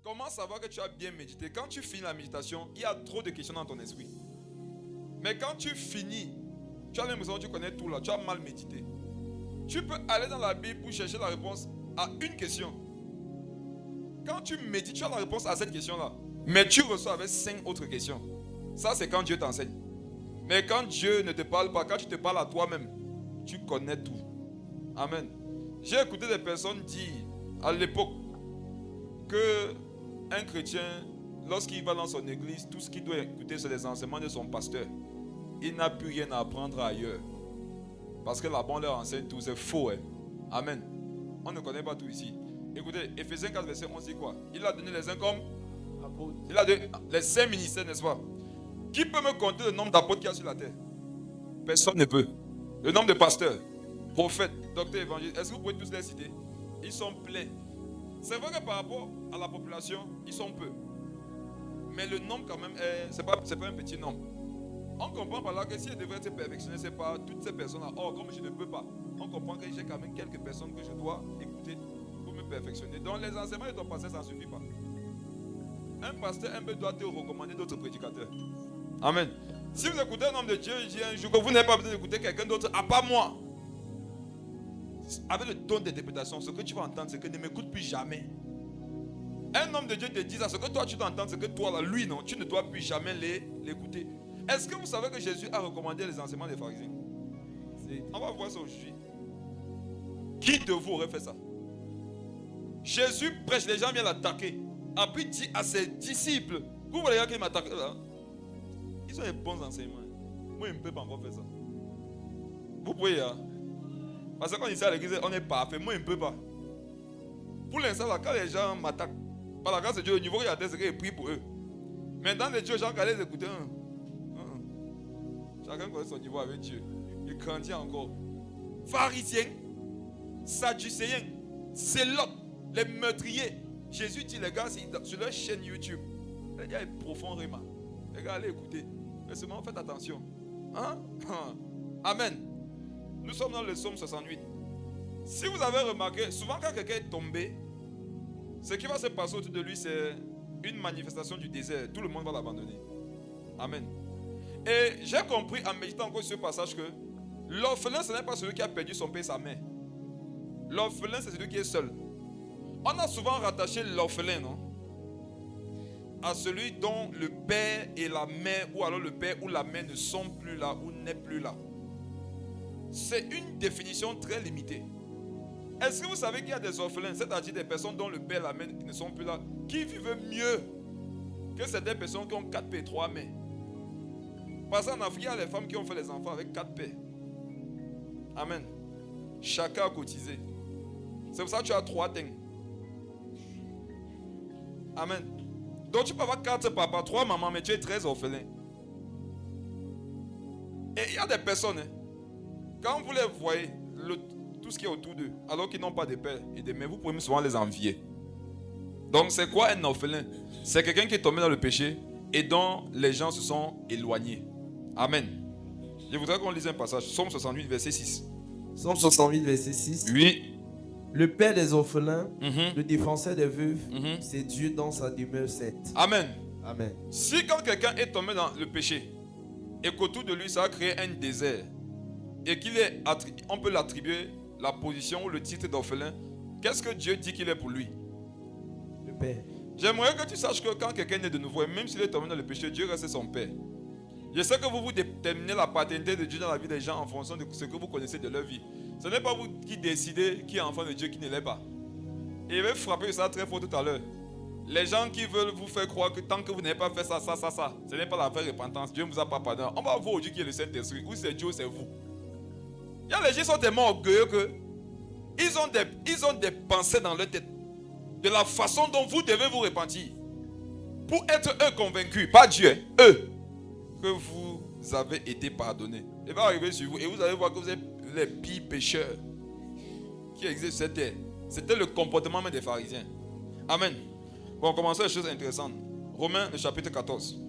Comment savoir que tu as bien médité? Quand tu finis la méditation, il y a trop de questions dans ton esprit. Mais quand tu finis, tu as l'impression que tu connais tout là, tu as mal médité. Tu peux aller dans la Bible pour chercher la réponse à une question. Quand tu médites, tu as la réponse à cette question-là. Mais tu reçois avec 5 autres questions. Ça, c'est quand Dieu t'enseigne. Mais quand Dieu ne te parle pas, quand tu te parles à toi-même, tu connais tout. Amen. J'ai écouté des personnes dire à l'époque que un chrétien, lorsqu'il va dans son église, tout ce qu'il doit écouter, c'est les enseignements de son pasteur. Il n'a plus rien à apprendre ailleurs. Parce que là-bas, on leur enseigne tout, c'est faux. Hein? Amen. On ne connaît pas tout ici. Écoutez, Ephésiens 4, verset 11 dit quoi? Il a donné les uns comme apôtres. Il a donné les 5 ministères, n'est-ce pas? Qui peut me compter le nombre d'apôtres qu'il y a sur la terre? Personne ne peut. Le nombre de pasteurs, prophètes, docteurs, évangélistes, est-ce que vous pouvez tous les citer? Ils sont pleins. C'est vrai que par rapport à la population, ils sont peu. Mais le nombre quand même, c'est pas un petit nombre. On comprend par là que si je devrais être perfectionné, c'est pas toutes ces personnes-là. Oh, comme je ne peux pas, on comprend que j'ai quand même quelques personnes que je dois écouter pour me perfectionner. Donc les enseignements de ton pasteur, ça ne suffit pas. Un pasteur un peu doit te recommander d'autres prédicateurs. Amen. Si vous écoutez un homme de Dieu, il dit un jour que vous n'avez pas besoin d'écouter quelqu'un d'autre, à part moi. Avec le don d'interprétation, ce que tu vas entendre, c'est que ne m'écoute plus jamais. Un homme de Dieu te dit ça, ce que toi tu dois entendre, c'est que toi là, lui non, tu ne dois plus jamais l'écouter. Est-ce que vous savez que Jésus a recommandé les enseignements des pharisiens? On va voir ça aujourd'hui. Qui de vous aurait fait ça? Jésus prêche, les gens viennent l'attaquer. Après il dit à ses disciples, vous voyez qu'ils m'attaquent là? Ils ont des bons enseignements. Moi je ne peux pas encore faire ça. Vous pouvez hein? Parce que quand ici à l'église, on est parfait. Moi je ne peux pas. Pour l'instant là, quand les gens m'attaquent, par la grâce de Dieu, au niveau où il y a des secrets, prie pour eux. Maintenant les dieux, gens qui allaient les écouter. Chacun connaît son niveau avec Dieu. Il grandit encore. Pharisiens, Sadducéens, Zélotes, les meurtriers. Jésus dit, les gars, sur leur chaîne YouTube, les gars, ils profondément. Les gars, allez écouter. Mais seulement faites attention. Hein? Amen. Nous sommes dans le psaume 68. Si vous avez remarqué, souvent quand quelqu'un est tombé, ce qui va se passer autour de lui, c'est une manifestation du désert. Tout le monde va l'abandonner. Amen. Et j'ai compris en méditant encore sur ce passage que l'orphelin, ce n'est pas celui qui a perdu son père et sa mère. L'orphelin, c'est celui qui est seul. On a souvent rattaché l'orphelin, non, à celui dont le père et la mère, ou alors le père ou la mère ne sont plus là ou n'est plus là. C'est une définition très limitée. Est-ce que vous savez qu'il y a des orphelins, c'est-à-dire des personnes dont le père et la mère ne sont plus là, qui vivent mieux que certaines personnes qui ont 4 pères et 3 mères? Parce qu'en Afrique, il y a les femmes qui ont fait les enfants avec 4 pères. Amen. Chacun a cotisé. C'est pour ça que tu as 3 thèmes. Amen. Donc tu peux avoir 4 papas, 3 mamans, mais tu es 13 orphelins. Et il y a des personnes, quand vous les voyez, tout ce qui est autour d'eux, alors qu'ils n'ont pas de père et de mère, vous pouvez souvent les envier. Donc c'est quoi un orphelin? C'est quelqu'un qui est tombé dans le péché et dont les gens se sont éloignés. Amen. Je voudrais qu'on lise un passage. Psaume 68, verset 6. Psaume 68, verset 6. Oui. Le père des orphelins, le défenseur des veuves, c'est Dieu dans sa demeure sainte. Amen. Amen. Si quand quelqu'un est tombé dans le péché et qu'autour de lui ça a créé un désert et on peut l'attribuer la position ou le titre d'orphelin, qu'est-ce que Dieu dit qu'il est pour lui? Le père. J'aimerais que tu saches que quand quelqu'un est de nouveau, et même s'il est tombé dans le péché, Dieu reste son père. Je sais que vous déterminez la paternité de Dieu dans la vie des gens en fonction de ce que vous connaissez de leur vie. Ce n'est pas vous qui décidez qui est enfant de Dieu, qui ne l'est pas. Et je vais frapper ça très fort tout à l'heure. Les gens qui veulent vous faire croire que tant que vous n'avez pas fait ça, ce n'est pas la vraie repentance. Dieu ne vous a pas pardonné. On va voir au Dieu qui est le Saint-Esprit. Ou c'est Dieu ou c'est vous. Il y a les gens qui sont tellement orgueilleux que ils ont des pensées dans leur tête de la façon dont vous devez vous repentir. Pour être eux convaincus, pas Dieu, eux, que vous avez été pardonnés. Il va arriver sur vous et vous allez voir que vous êtes les pires pécheurs qui existent sur cette terre. C'était le comportement même des pharisiens. Amen. Bon, commençons les choses intéressantes. Romains, le chapitre 14.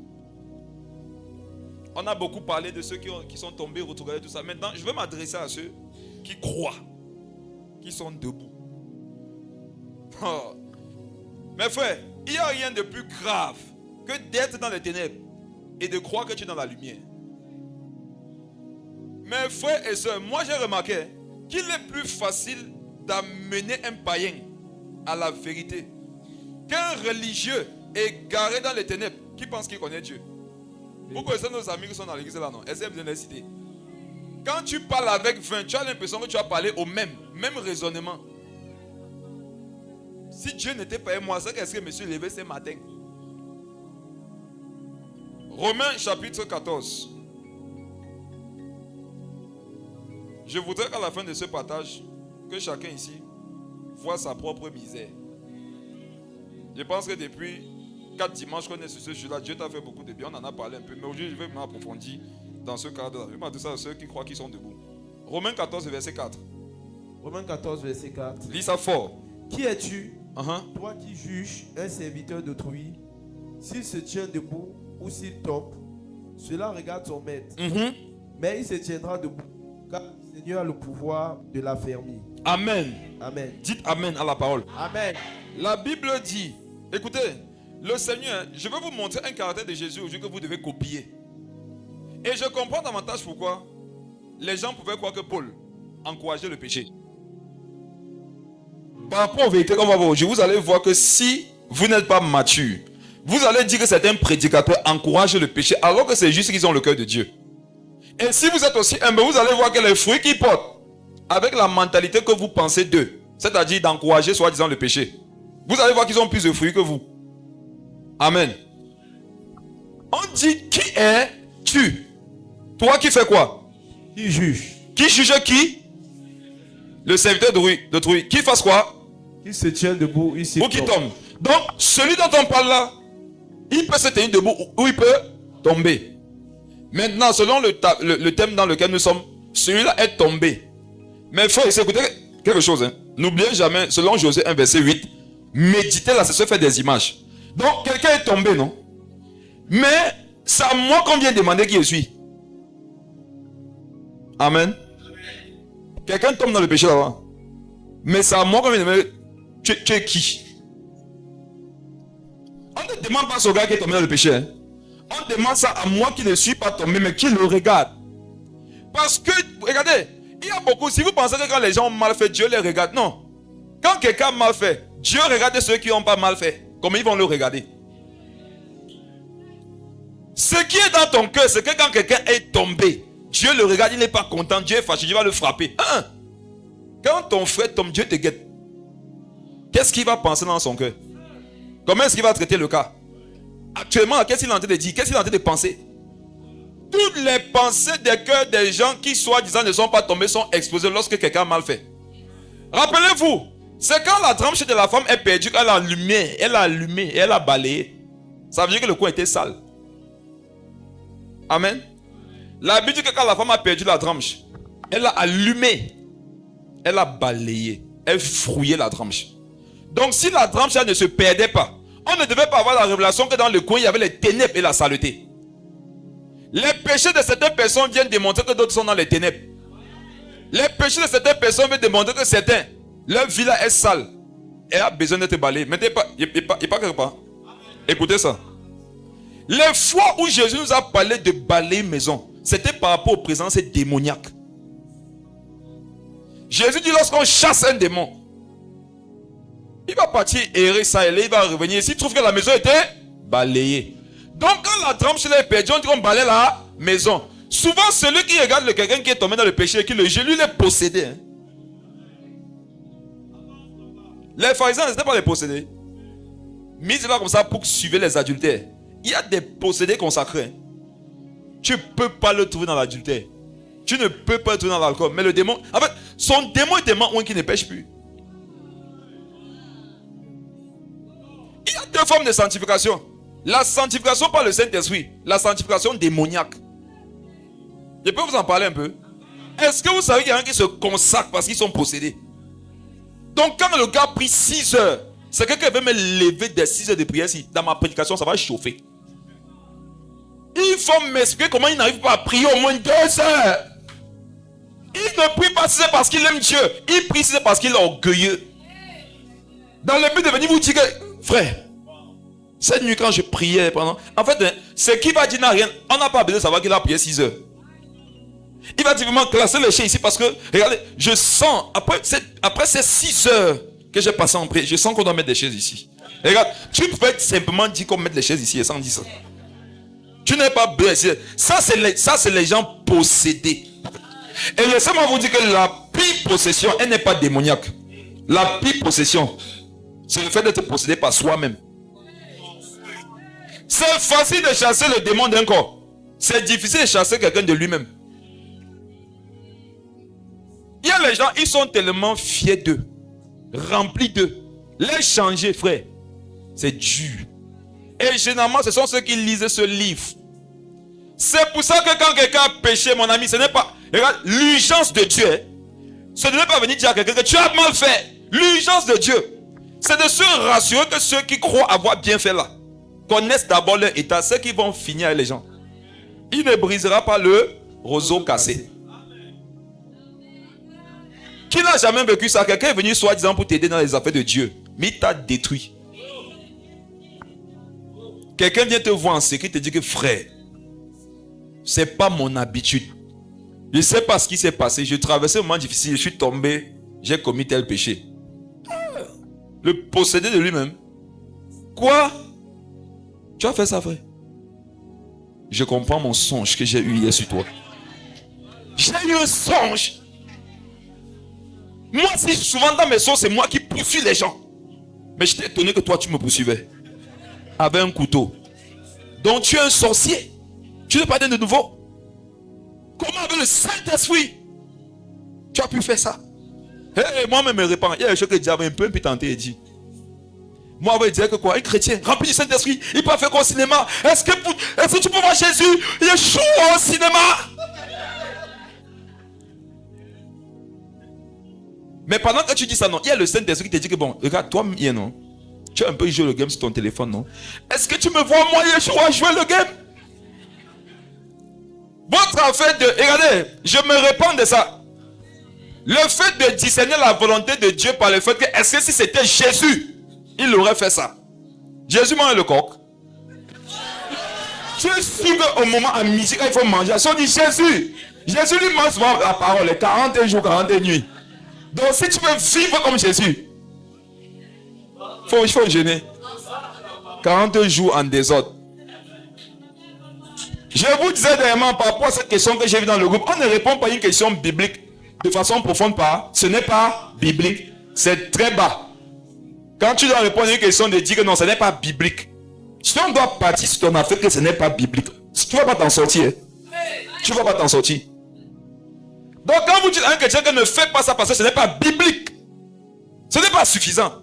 On a beaucoup parlé de ceux qui sont tombés, retrouvés, tout ça. Maintenant, je vais m'adresser à ceux qui croient, qui sont debout. Oh. Mes frères, Il n'y a rien de plus grave que d'être dans les ténèbres et de croire que tu es dans la lumière. Mes frères et sœurs, moi j'ai remarqué qu'il est plus facile d'amener un païen à la vérité qu'un religieux égaré dans les ténèbres qui pense qu'il connaît Dieu. Vous connaissez nos amis qui sont dans l'église là, non? Essayez de les citer. Quand tu parles avec 20, tu as l'impression que tu as parlé au même raisonnement. Si Dieu n'était pas moi, c'est qu'est-ce que je me suis levé ce matin? Romains chapitre 14. Je voudrais qu'à la fin de ce partage, que chacun ici voit sa propre misère. Je pense que depuis 4 dimanches qu'on est sur ce jeu-là, Dieu t'a fait beaucoup de bien. On en a parlé un peu, mais aujourd'hui je vais m'approfondir dans ce cadre-là. Je vais m'adresser à ceux qui croient qu'ils sont debout. Romains 14, verset 4. Romains 14, verset 4. Lis ça fort. Qui es-tu, toi qui juges un serviteur d'autrui, s'il se tient debout ou s'il tombe, cela regarde son maître. Mais il se tiendra debout, car le Seigneur a le pouvoir de l'affermir. Amen. Amen. Dites Amen à la parole. Amen. La Bible dit, écoutez, le Seigneur, je vais vous montrer un caractère de Jésus aujourd'hui que vous devez copier. Et je comprends davantage pourquoi les gens pouvaient croire que Paul encourageait le péché. Par rapport aux vérités qu'on va voir aujourd'hui, vous allez voir que si vous n'êtes pas mature, vous allez dire que certains prédicateurs encouragent le péché alors que c'est juste qu'ils ont le cœur de Dieu. Et si vous êtes aussi humble, vous allez voir que les fruits qu'ils portent, avec la mentalité que vous pensez d'eux, c'est-à-dire d'encourager soi-disant le péché, vous allez voir qu'ils ont plus de fruits que vous. Amen. On dit, qui es-tu? Toi qui fais quoi? Qui juge? Qui juge qui? Le serviteur d'autrui. Qui fasse quoi? Qui se tient debout ici. Ou qui tombe. Donc, celui dont on parle là, il peut se tenir debout ou il peut tomber. Maintenant, selon le thème dans lequel nous sommes, celui-là est tombé. Mais il faut écouter quelque chose. N'oubliez jamais, selon Josué 1, verset 8, méditer là, c'est se faire des images. Donc, quelqu'un est tombé, non? Mais, c'est à moi qu'on vient demander qui je suis. Amen. Quelqu'un tombe dans le péché là-bas. Mais c'est à moi qu'on vient demander, tu es qui? On ne demande pas ce gars qui est tombé dans le péché. On demande ça à moi qui ne suis pas tombé, mais qui le regarde. Parce que, regardez, il y a beaucoup, si vous pensez que quand les gens ont mal fait, Dieu les regarde. Non. Quand quelqu'un a mal fait, Dieu regarde ceux qui n'ont pas mal fait. Comment ils vont le regarder? Ce qui est dans ton cœur, c'est que quand quelqu'un est tombé, Dieu le regarde, il n'est pas content, Dieu est fâché, Dieu va le frapper. Quand ton frère tombe, Dieu te guette. Qu'est-ce qu'il va penser dans son cœur? Comment est-ce qu'il va traiter le cas? Actuellement, qu'est-ce qu'il est en train de dire? Qu'est-ce qu'il est en train de penser? Toutes les pensées des cœurs des gens qui soi-disant ne sont pas tombés sont exposées lorsque quelqu'un a mal fait. Rappelez-vous, c'est quand la tranche de la femme est perdue, elle a allumé et elle a balayé. Ça veut dire que le coin était sale. Amen. La Bible dit que quand la femme a perdu la tranche, elle a allumé, elle a balayé, elle fouillait la tranche. Donc si la tranche ne se perdait pas, on ne devait pas avoir la révélation que dans le coin il y avait les ténèbres et la saleté. Les péchés de certaines personnes viennent démontrer que d'autres sont dans les ténèbres. Les péchés de certaines personnes viennent démontrer que certains, leur vie là est sale et a besoin d'être balayée. Mettez pas, il n'est pas quelque part. Écoutez ça. Les fois où Jésus nous a parlé de balayer maison, c'était par rapport aux présences démoniaques. Jésus dit lorsqu'on chasse un démon, il va partir errer ça et là, il va revenir. S'il trouve que la maison était balayée. Donc quand la tranche est perdue, on dit qu'on balaye la maison. Souvent celui qui regarde quelqu'un qui est tombé dans le péché et qui le jette, lui il est possédé. Les pharisiens n'étaient pas les possédés. Mais ils étaient là comme ça pour suivre les adultères. Il y a des possédés consacrés. Tu ne peux pas le trouver dans l'adultère. Tu ne peux pas le trouver dans l'alcool. Mais le démon, en fait, son démon est tellement loin qu'il ne pêche plus. Il y a deux formes de sanctification. La sanctification par le Saint-Esprit. La sanctification démoniaque. Je peux vous en parler un peu? Est-ce que vous savez qu'il y a un qui se consacre parce qu'ils sont possédés? Donc quand le gars a pris 6 heures, c'est quelqu'un qui veut me lever des 6 heures de prière ici. Dans ma prédication, ça va chauffer. Il faut m'expliquer comment il n'arrive pas à prier au moins 2 heures. Il ne prie pas 6 heures parce qu'il aime Dieu. Il prie 6 heures parce qu'il est orgueilleux. Dans le but de venir vous dire que, frère, Cette nuit, quand je priais pendant... En fait, ce qui va dire n'a rien. On n'a pas besoin de savoir qu'il a prié 6 heures. Il va directement classer les chiens ici parce que, regardez, je sens, après ces 6 heures que j'ai passé en prière, je sens qu'on doit mettre des chaises ici. Et regarde, tu peux simplement dire qu'on met des chaises ici et sans dire ça. Tu n'es pas blessé. Ça, c'est les gens possédés. Et laissez-moi vous dire que la pire possession, elle n'est pas démoniaque. La pire possession, c'est le fait d'être possédé par soi-même. C'est facile de chasser le démon d'un corps. C'est difficile de chasser quelqu'un de lui-même. Il y a les gens, ils sont tellement fiers d'eux, remplis d'eux. Les changer, frère, c'est dur. Et généralement, ce sont ceux qui lisent ce livre. C'est pour ça que quand quelqu'un a péché, mon ami, ce n'est pas... Regarde, l'urgence de Dieu, ce n'est pas venir dire à quelqu'un que tu as mal fait. L'urgence de Dieu, c'est de se rassurer que ceux qui croient avoir bien fait là connaissent d'abord leur état. Ceux qui vont finir avec les gens, il ne brisera pas le roseau cassé. Qui n'a jamais vécu ça? Quelqu'un est venu soi-disant pour t'aider dans les affaires de Dieu, mais il t'a détruit. Quelqu'un vient te voir en secret, te dit que frère, c'est pas mon habitude. Je ne sais pas ce qui s'est passé. Je traversais un moment difficile, je suis tombé, j'ai commis tel péché. Le possédé de lui-même. Quoi? Tu as fait ça, frère? Je comprends mon songe que j'ai eu hier sur toi. J'ai eu un songe. Moi, si souvent dans mes songes, c'est moi qui poursuis les gens. Mais je t'ai étonné que toi, tu me poursuivais. Avec un couteau. Donc, tu es un sorcier. Tu ne pas de nouveau. Comment avec le Saint-Esprit tu as pu faire ça? Hey, moi-même me répands. Il y a des choses que le diable un peu tenté et dit. Moi, on va dire que quoi? Un chrétien rempli du Saint-Esprit, il peut faire quoi au cinéma? Est-ce que tu peux voir Jésus? Il est chaud au cinéma. Mais pendant que tu dis ça, non, il y a le Saint-Esprit qui te dit que bon, regarde, toi, hier, non, tu as un peu joué le game sur ton téléphone, non? Est-ce que tu me vois, moi, Yeshua, jouer le game? Votre affaire de... Regardez, je me répands de ça. Le fait de discerner la volonté de Dieu par le fait que, est-ce que si c'était Jésus, il aurait fait ça? Jésus mange le coq. Tu es sûr qu'au moment à midi, quand il faut manger, on dit Jésus. Jésus lui mange souvent la parole, les 40 jours, 40 nuits. Donc si tu veux vivre comme Jésus, il faut jeûner. 40 jours en désordre. Je vous disais dernièrement par rapport à cette question que j'ai vue dans le groupe, on ne répond pas à une question biblique de façon profonde pas. Ce n'est pas biblique. C'est très bas. Quand tu dois répondre à une question de dire que non, ce n'est pas biblique. Si on doit partir sur ton affaire que ce n'est pas biblique, tu ne vas pas t'en sortir. Tu ne vas pas t'en sortir. Donc quand vous dites à un chrétien que ne fait pas ça parce que ce n'est pas biblique, ce n'est pas suffisant.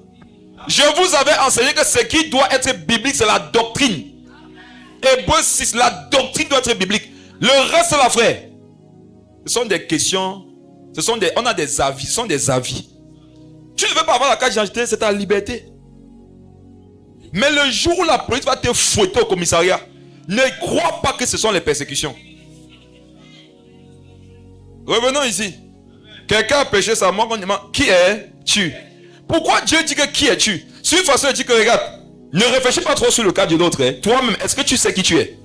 Je vous avais enseigné que ce qui doit être biblique, c'est la doctrine. Hébreux 6, la doctrine doit être biblique. Le reste là, frère, ce sont des questions, on a des avis, ce sont des avis. Tu ne veux pas avoir la carte d'identité, c'est ta liberté. Mais le jour où la police va te fouetter au commissariat, ne crois pas que ce sont les persécutions. Revenons ici. Quelqu'un a péché sa mort, on demande qui es-tu? Pourquoi Dieu dit que qui es-tu? Sur une façon, il dit que regarde, ne réfléchis pas trop sur le cas de l'autre. Toi-même, est-ce que tu sais qui tu es?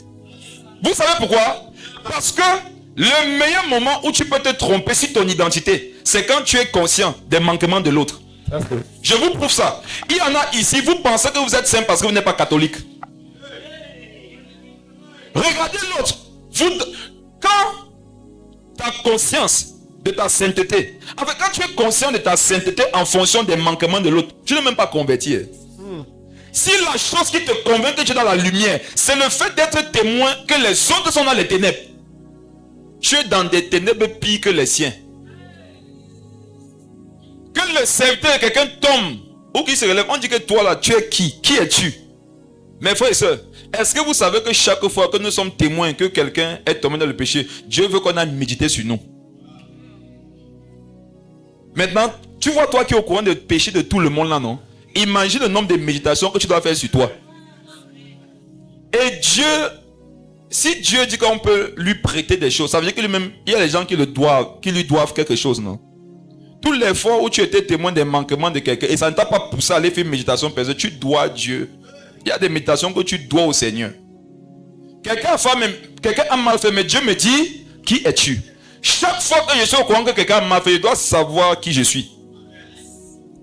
Vous savez pourquoi? Parce que le meilleur moment où tu peux te tromper sur ton identité, c'est quand tu es conscient des manquements de l'autre. Je vous prouve ça. Il y en a ici, vous pensez que vous êtes saint parce que vous n'êtes pas catholique. Regardez l'autre. Quand tu as conscience de ta sainteté, en fait, quand tu es conscient de ta sainteté en fonction des manquements de l'autre, tu n'es même pas converti. Si la chose qui te convainc que tu es dans la lumière, c'est le fait d'être témoin que les autres sont dans les ténèbres, tu es dans des ténèbres pires que les siens. Que le serviteur de quelqu'un tombe ou qu'il se relève, on dit que toi là, tu es qui? Qui es-tu? Mes frères et sœurs, est-ce que vous savez que chaque fois que nous sommes témoins que quelqu'un est tombé dans le péché, Dieu veut qu'on a médité sur nous? Maintenant, tu vois toi qui es au courant du péché de tout le monde là, non? Imagine le nombre de méditations que tu dois faire sur toi. Et Dieu, si Dieu dit qu'on peut lui prêter des choses, ça veut dire que lui-même, il y a des gens qui lui doivent quelque chose, non? Tous les fois où tu étais témoin des manquements de quelqu'un et ça ne t'a pas poussé à aller faire une méditation, parce que tu dois Dieu Il y a des méditations que tu dois au Seigneur. Quelqu'un a mal fait, mais Dieu me dit, qui es-tu? Chaque fois que je suis au courant que quelqu'un a mal fait, je dois savoir qui je suis.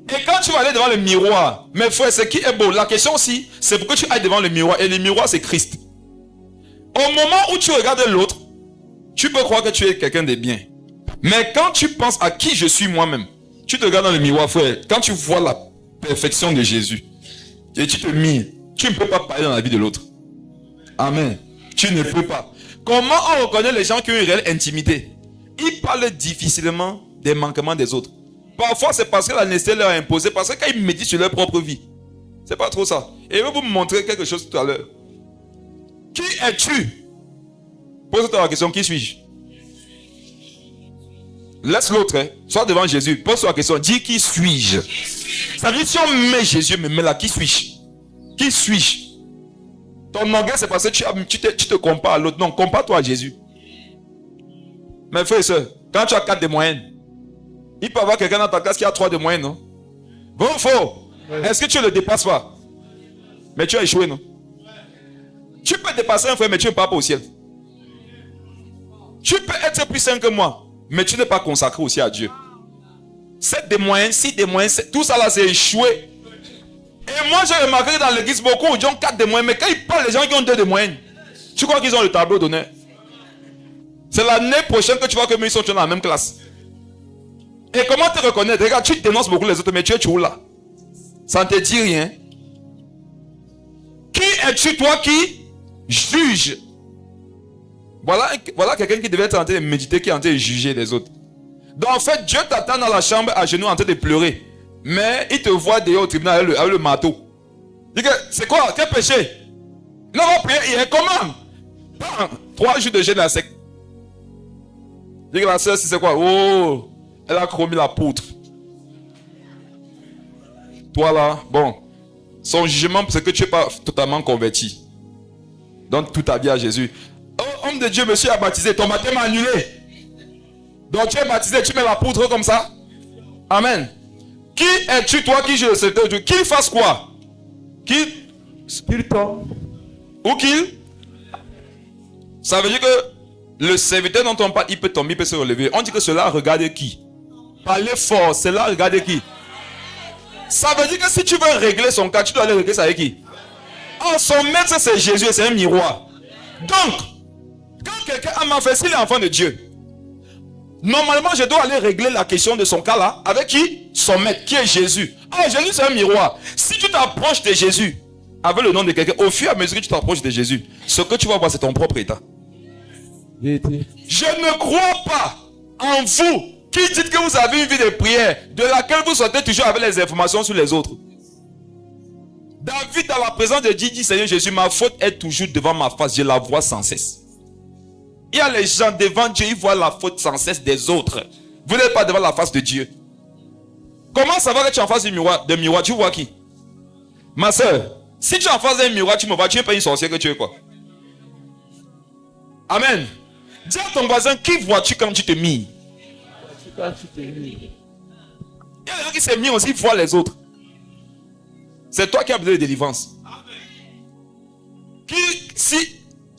Et quand tu vas aller devant le miroir, mes frères, c'est qui est beau? La question aussi, c'est pour que tu ailles devant le miroir. Et le miroir, c'est Christ. Au moment où tu regardes l'autre, tu peux croire que tu es quelqu'un de bien. Mais quand tu penses à qui je suis moi-même, tu te regardes dans le miroir, frère. Quand tu vois la perfection de Jésus, et tu te mires, tu ne peux pas parler dans la vie de l'autre. Amen. Tu ne peux pas. Comment on reconnaît les gens qui ont une réelle intimité? Ils parlent difficilement des manquements des autres. Parfois, c'est parce que la nécessité leur a imposé, parce que quand ils méditent sur leur propre vie, c'est pas trop ça. Et je vais vous montrer quelque chose tout à l'heure. Qui es-tu? Pose-toi la question, qui suis-je? Laisse l'autre, hein. Sois devant Jésus. Pose-toi la question, dis qui suis-je? Ça veut dire si on met Jésus, mais là, qui suis-je? Qui suis-je? Ton orgueil, c'est parce que tu te compares à l'autre. Non, compare-toi à Jésus. Mes frères et sœurs, quand tu as 4 de moyenne, il peut y avoir quelqu'un dans ta classe qui a 3 de moyenne, non? Bon ou faux? Oui. Est-ce que tu ne le dépasses pas? Mais tu as échoué, non? Tu peux dépasser un frère, mais tu ne pars pas au ciel. Tu peux être plus saint que moi, mais tu n'es pas consacré aussi à Dieu. 7 de moyenne, 6 de moyenne, tout ça là, c'est échoué. Et moi, j'ai remarqué que dans l'église, beaucoup de gens ont 4 de moyenne, mais quand ils parlent, les gens qui ont 2 de moyenne, tu crois qu'ils ont le tableau d'honneur? C'est l'année prochaine que tu vois que ils sont dans la même classe. Et comment te reconnaître? Regarde, tu dénonces beaucoup les autres, mais tu es toujours là. Ça ne te dit rien. Qui es-tu, toi qui juge? Voilà quelqu'un qui devait être en train de méditer, qui est en train de juger les autres. Donc en fait, Dieu t'attend dans la chambre à genoux en train de pleurer. Mais il te voit dehors au tribunal avec le marteau. Il dit que c'est quoi? Quel péché? Non, on va prier. Il est comment? 3 jours de jeûne à sec. Il dit que la soeur, c'est quoi? Oh, elle a chromé la poutre. Toi là, bon. Son jugement, c'est que tu n'es pas totalement converti. Donne toute ta vie à Jésus. Oh, homme de Dieu, monsieur a baptisé. Ton baptême est annulé. Donc tu es baptisé, tu mets la poutre comme ça. Amen. Qui es-tu, toi, qui juge le secteur de Dieu? Qu'il fasse quoi? Qu'il tombe. Ou qu'il? Ça veut dire que le serviteur dont on parle, il peut tomber, il peut se relever. On dit que cela regarde qui? Parlez fort, cela regarde qui? Ça veut dire que si tu veux régler son cas, tu dois aller régler ça avec qui? Oh, son maître, c'est Jésus, c'est un miroir. Donc, quand quelqu'un a mal fait, s'il est enfant de Dieu, normalement, je dois aller régler la question de son cas là. Avec qui? Son maître, qui est Jésus. Ah, Jésus, c'est un miroir. Si tu t'approches de Jésus, avec le nom de quelqu'un, au fur et à mesure que tu t'approches de Jésus, ce que tu vas voir, c'est ton propre état. Je ne crois pas en vous qui dites que vous avez une vie de prière de laquelle vous sortez toujours avec les informations sur les autres. David, dans la présence de Dieu, dit Seigneur Jésus, ma faute est toujours devant ma face, je la vois sans cesse. Il y a les gens devant Dieu, ils voient la faute sans cesse des autres. Vous n'êtes pas devant la face de Dieu. Comment savoir que tu es en face du miroir, tu vois qui? Ma soeur, si tu es en face d'un miroir, tu me vois, tu n'es pas une sorcière que tu es quoi? Amen. Dis à ton voisin, qui vois-tu quand tu te mires? Il y a des gens qui se mirent aussi, ils voient les autres. C'est toi qui as besoin de délivrance.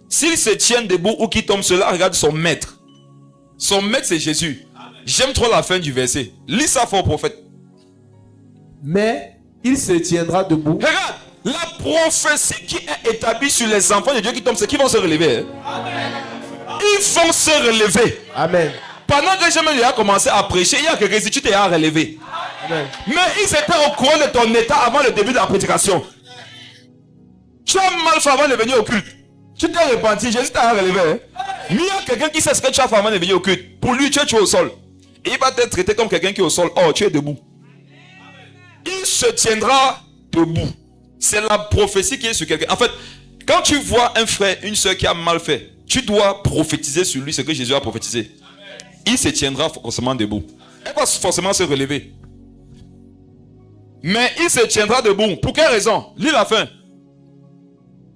S'il se tient debout ou qu'il tombe, cela regarde son maître. Son maître, c'est Jésus. J'aime trop la fin du verset. Lis ça fort, prophète. Mais il se tiendra debout. Regarde, la prophétie qui est établie sur les enfants de Dieu qui tombent, c'est qu'ils vont se relever. Amen. Ils vont se relever. Amen. Pendant que Jésus a commencé à prêcher, il y a quelqu'un qui dit, tu t'es relevé. Amen. Mais ils étaient au courant de ton état avant le début de la prédication. Tu as mal fait avant de venir au culte. Tu t'es repenti, Jésus t'a relevé. Mais il y a quelqu'un qui sait ce que tu as fait avant de venir au culte. Pour lui, tu es au sol. Et il va te traiter comme quelqu'un qui est au sol. Oh, tu es debout. Il se tiendra debout. C'est la prophétie qui est sur quelqu'un. En fait, quand tu vois un frère, une soeur qui a mal fait, tu dois prophétiser sur lui ce que Jésus a prophétisé. Il se tiendra forcément debout. Il va forcément se relever. Mais il se tiendra debout. Pour quelle raison? Lis la fin.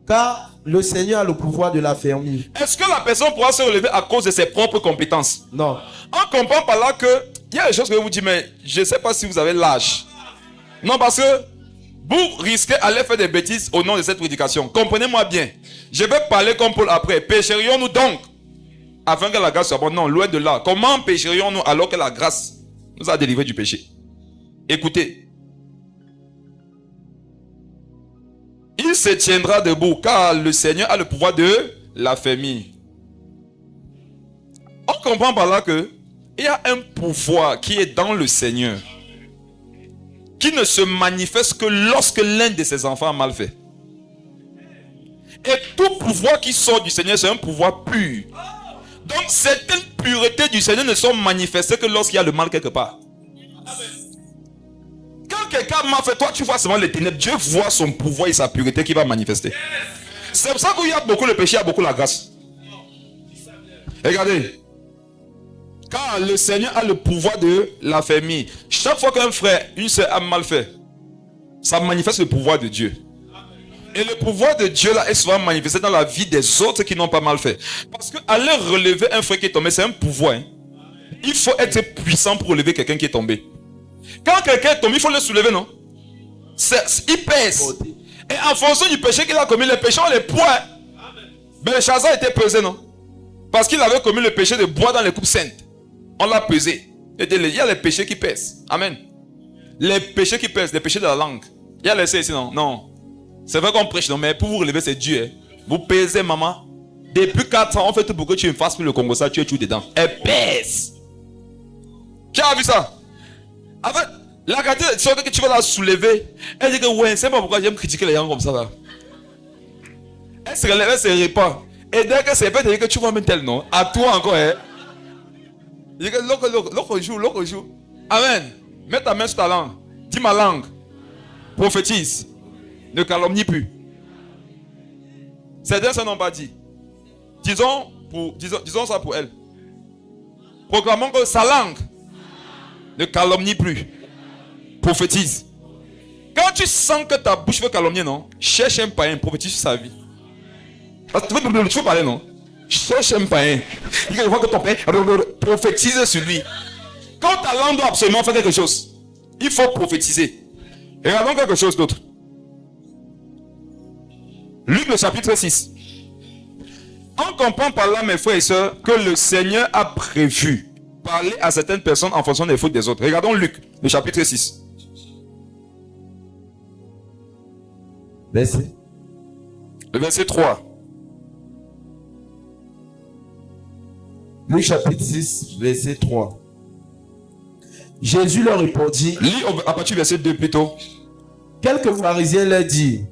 Car le Seigneur a le pouvoir de l'affermir. Est-ce que la personne pourra se relever à cause de ses propres compétences? Non. On comprend par là que il y a des choses que je vous dis, mais je ne sais pas si vous avez l'âge. Non, parce que Vous risquez d'aller faire des bêtises au nom de cette prédication. Comprenez-moi bien. Je vais parler comme Paul après. Pécherions-nous donc afin que la grâce soit bonne? Non, loin de là. Comment pécherions-nous alors que la grâce nous a délivrés du péché? Écoutez. Il se tiendra debout car le Seigneur a le pouvoir de l'affermir. On comprend par là que il y a un pouvoir qui est dans le Seigneur, qui ne se manifeste que lorsque l'un de ses enfants a mal fait. Et tout pouvoir qui sort du Seigneur, c'est un pouvoir pur. Donc certaines puretés du Seigneur ne sont manifestées que lorsqu'il y a le mal quelque part. Quand quelqu'un a mal fait, toi tu vois seulement les ténèbres. Dieu voit son pouvoir et sa pureté qui va manifester. C'est pour ça qu'il y a beaucoup le péché, il y a beaucoup la grâce. Regardez. Car le Seigneur a le pouvoir de l'affermir. Chaque fois qu'un frère, une soeur a mal fait, ça manifeste le pouvoir de Dieu. Et le pouvoir de Dieu là est souvent manifesté dans la vie des autres qui n'ont pas mal fait. Parce qu'aller relever un frère qui est tombé, c'est un pouvoir. Il faut être puissant pour relever quelqu'un qui est tombé. Quand quelqu'un est tombé, il faut le soulever, non? Il pèse. Et en fonction du péché qu'il a commis, les péchés ont les poids. Mais le Chazal était pesé, non? Parce qu'il avait commis le péché de boire dans les coupes saintes. On l'a pesé. Il y a les péchés qui pèsent. Amen. Les péchés qui pèsent, les péchés de la langue. Il y a laissé ici, non? Non. C'est vrai qu'on prêche, non? Mais pour vous relever, c'est Dieu. Vous pesez, maman. Depuis 4 ans, on fait tout pour que tu me fasses pour le Congo, ça, tu es tout dedans. Elle pèse. Qui a vu ça? En fait, la quantité de choses que tu vas la soulever, elle dit que ouais, c'est pas pourquoi j'aime critiquer les gens comme ça là. Elle se relève, elle se répand. Et dès que c'est fait, elle dit que tu vois même tel nom. À toi encore, hein. Il dit que l'autre joue. Amen. Mets ta main sur ta langue. Dis ma langue. Prophétise. Ne calomnie plus. Certains ça n'ont pas dit. Disons ça pour elle. Proclamons que sa langue ne calomnie plus. Prophétise. Quand tu sens que ta bouche veut calomnier, non? Cherche un païen, prophétise sur sa vie. Parce que tu veux parler, non? Cherche un païen. Il faut que ton père prophétise sur lui. Quand ta langue doit absolument faire quelque chose, il faut prophétiser. Et regardons quelque chose d'autre. Luc le chapitre 6. On comprend par là, mes frères et sœurs, que le Seigneur a prévu parler à certaines personnes en fonction des fautes des autres. Regardons Luc, le chapitre 6. Verset. Le verset 3. Luc chapitre 6, verset 3. Jésus leur répondit. Lis à partir du verset 2 plutôt. Quelques pharisiens leur dirent: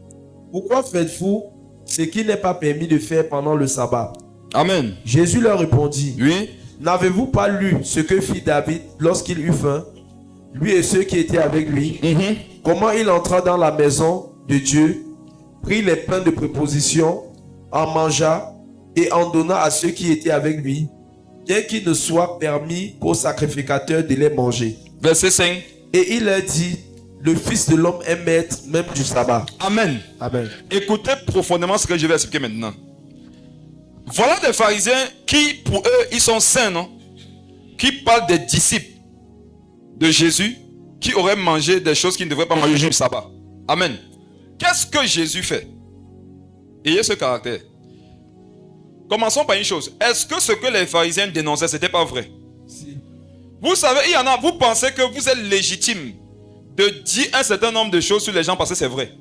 pourquoi faites-vous ce qui n'est pas permis de faire pendant le sabbat? Amen. Jésus leur répondit: Oui. N'avez-vous pas lu ce que fit David lorsqu'il eut faim, lui et ceux qui étaient avec lui? Comment il entra dans la maison de Dieu, prit les pains de préposition, en mangea et en donna à ceux qui étaient avec lui, bien qu'il ne soit permis qu'aux sacrificateurs de les manger. Verset 5. Et il leur dit: le Fils de l'homme est maître même du sabbat. Amen. Amen. Écoutez profondément ce que je vais expliquer maintenant. Voilà des pharisiens qui, pour eux, ils sont saints, non? Qui parlent des disciples de Jésus qui auraient mangé des choses qu'ils ne devraient pas manger le jour du sabbat. Amen. Qu'est-ce que Jésus fait? Ayez ce caractère. Commençons par une chose. Est-ce que ce que les pharisiens dénonçaient, ce n'était pas vrai? Si. Vous savez, il y en a, vous pensez que vous êtes légitime de dire un certain nombre de choses sur les gens parce que c'est vrai.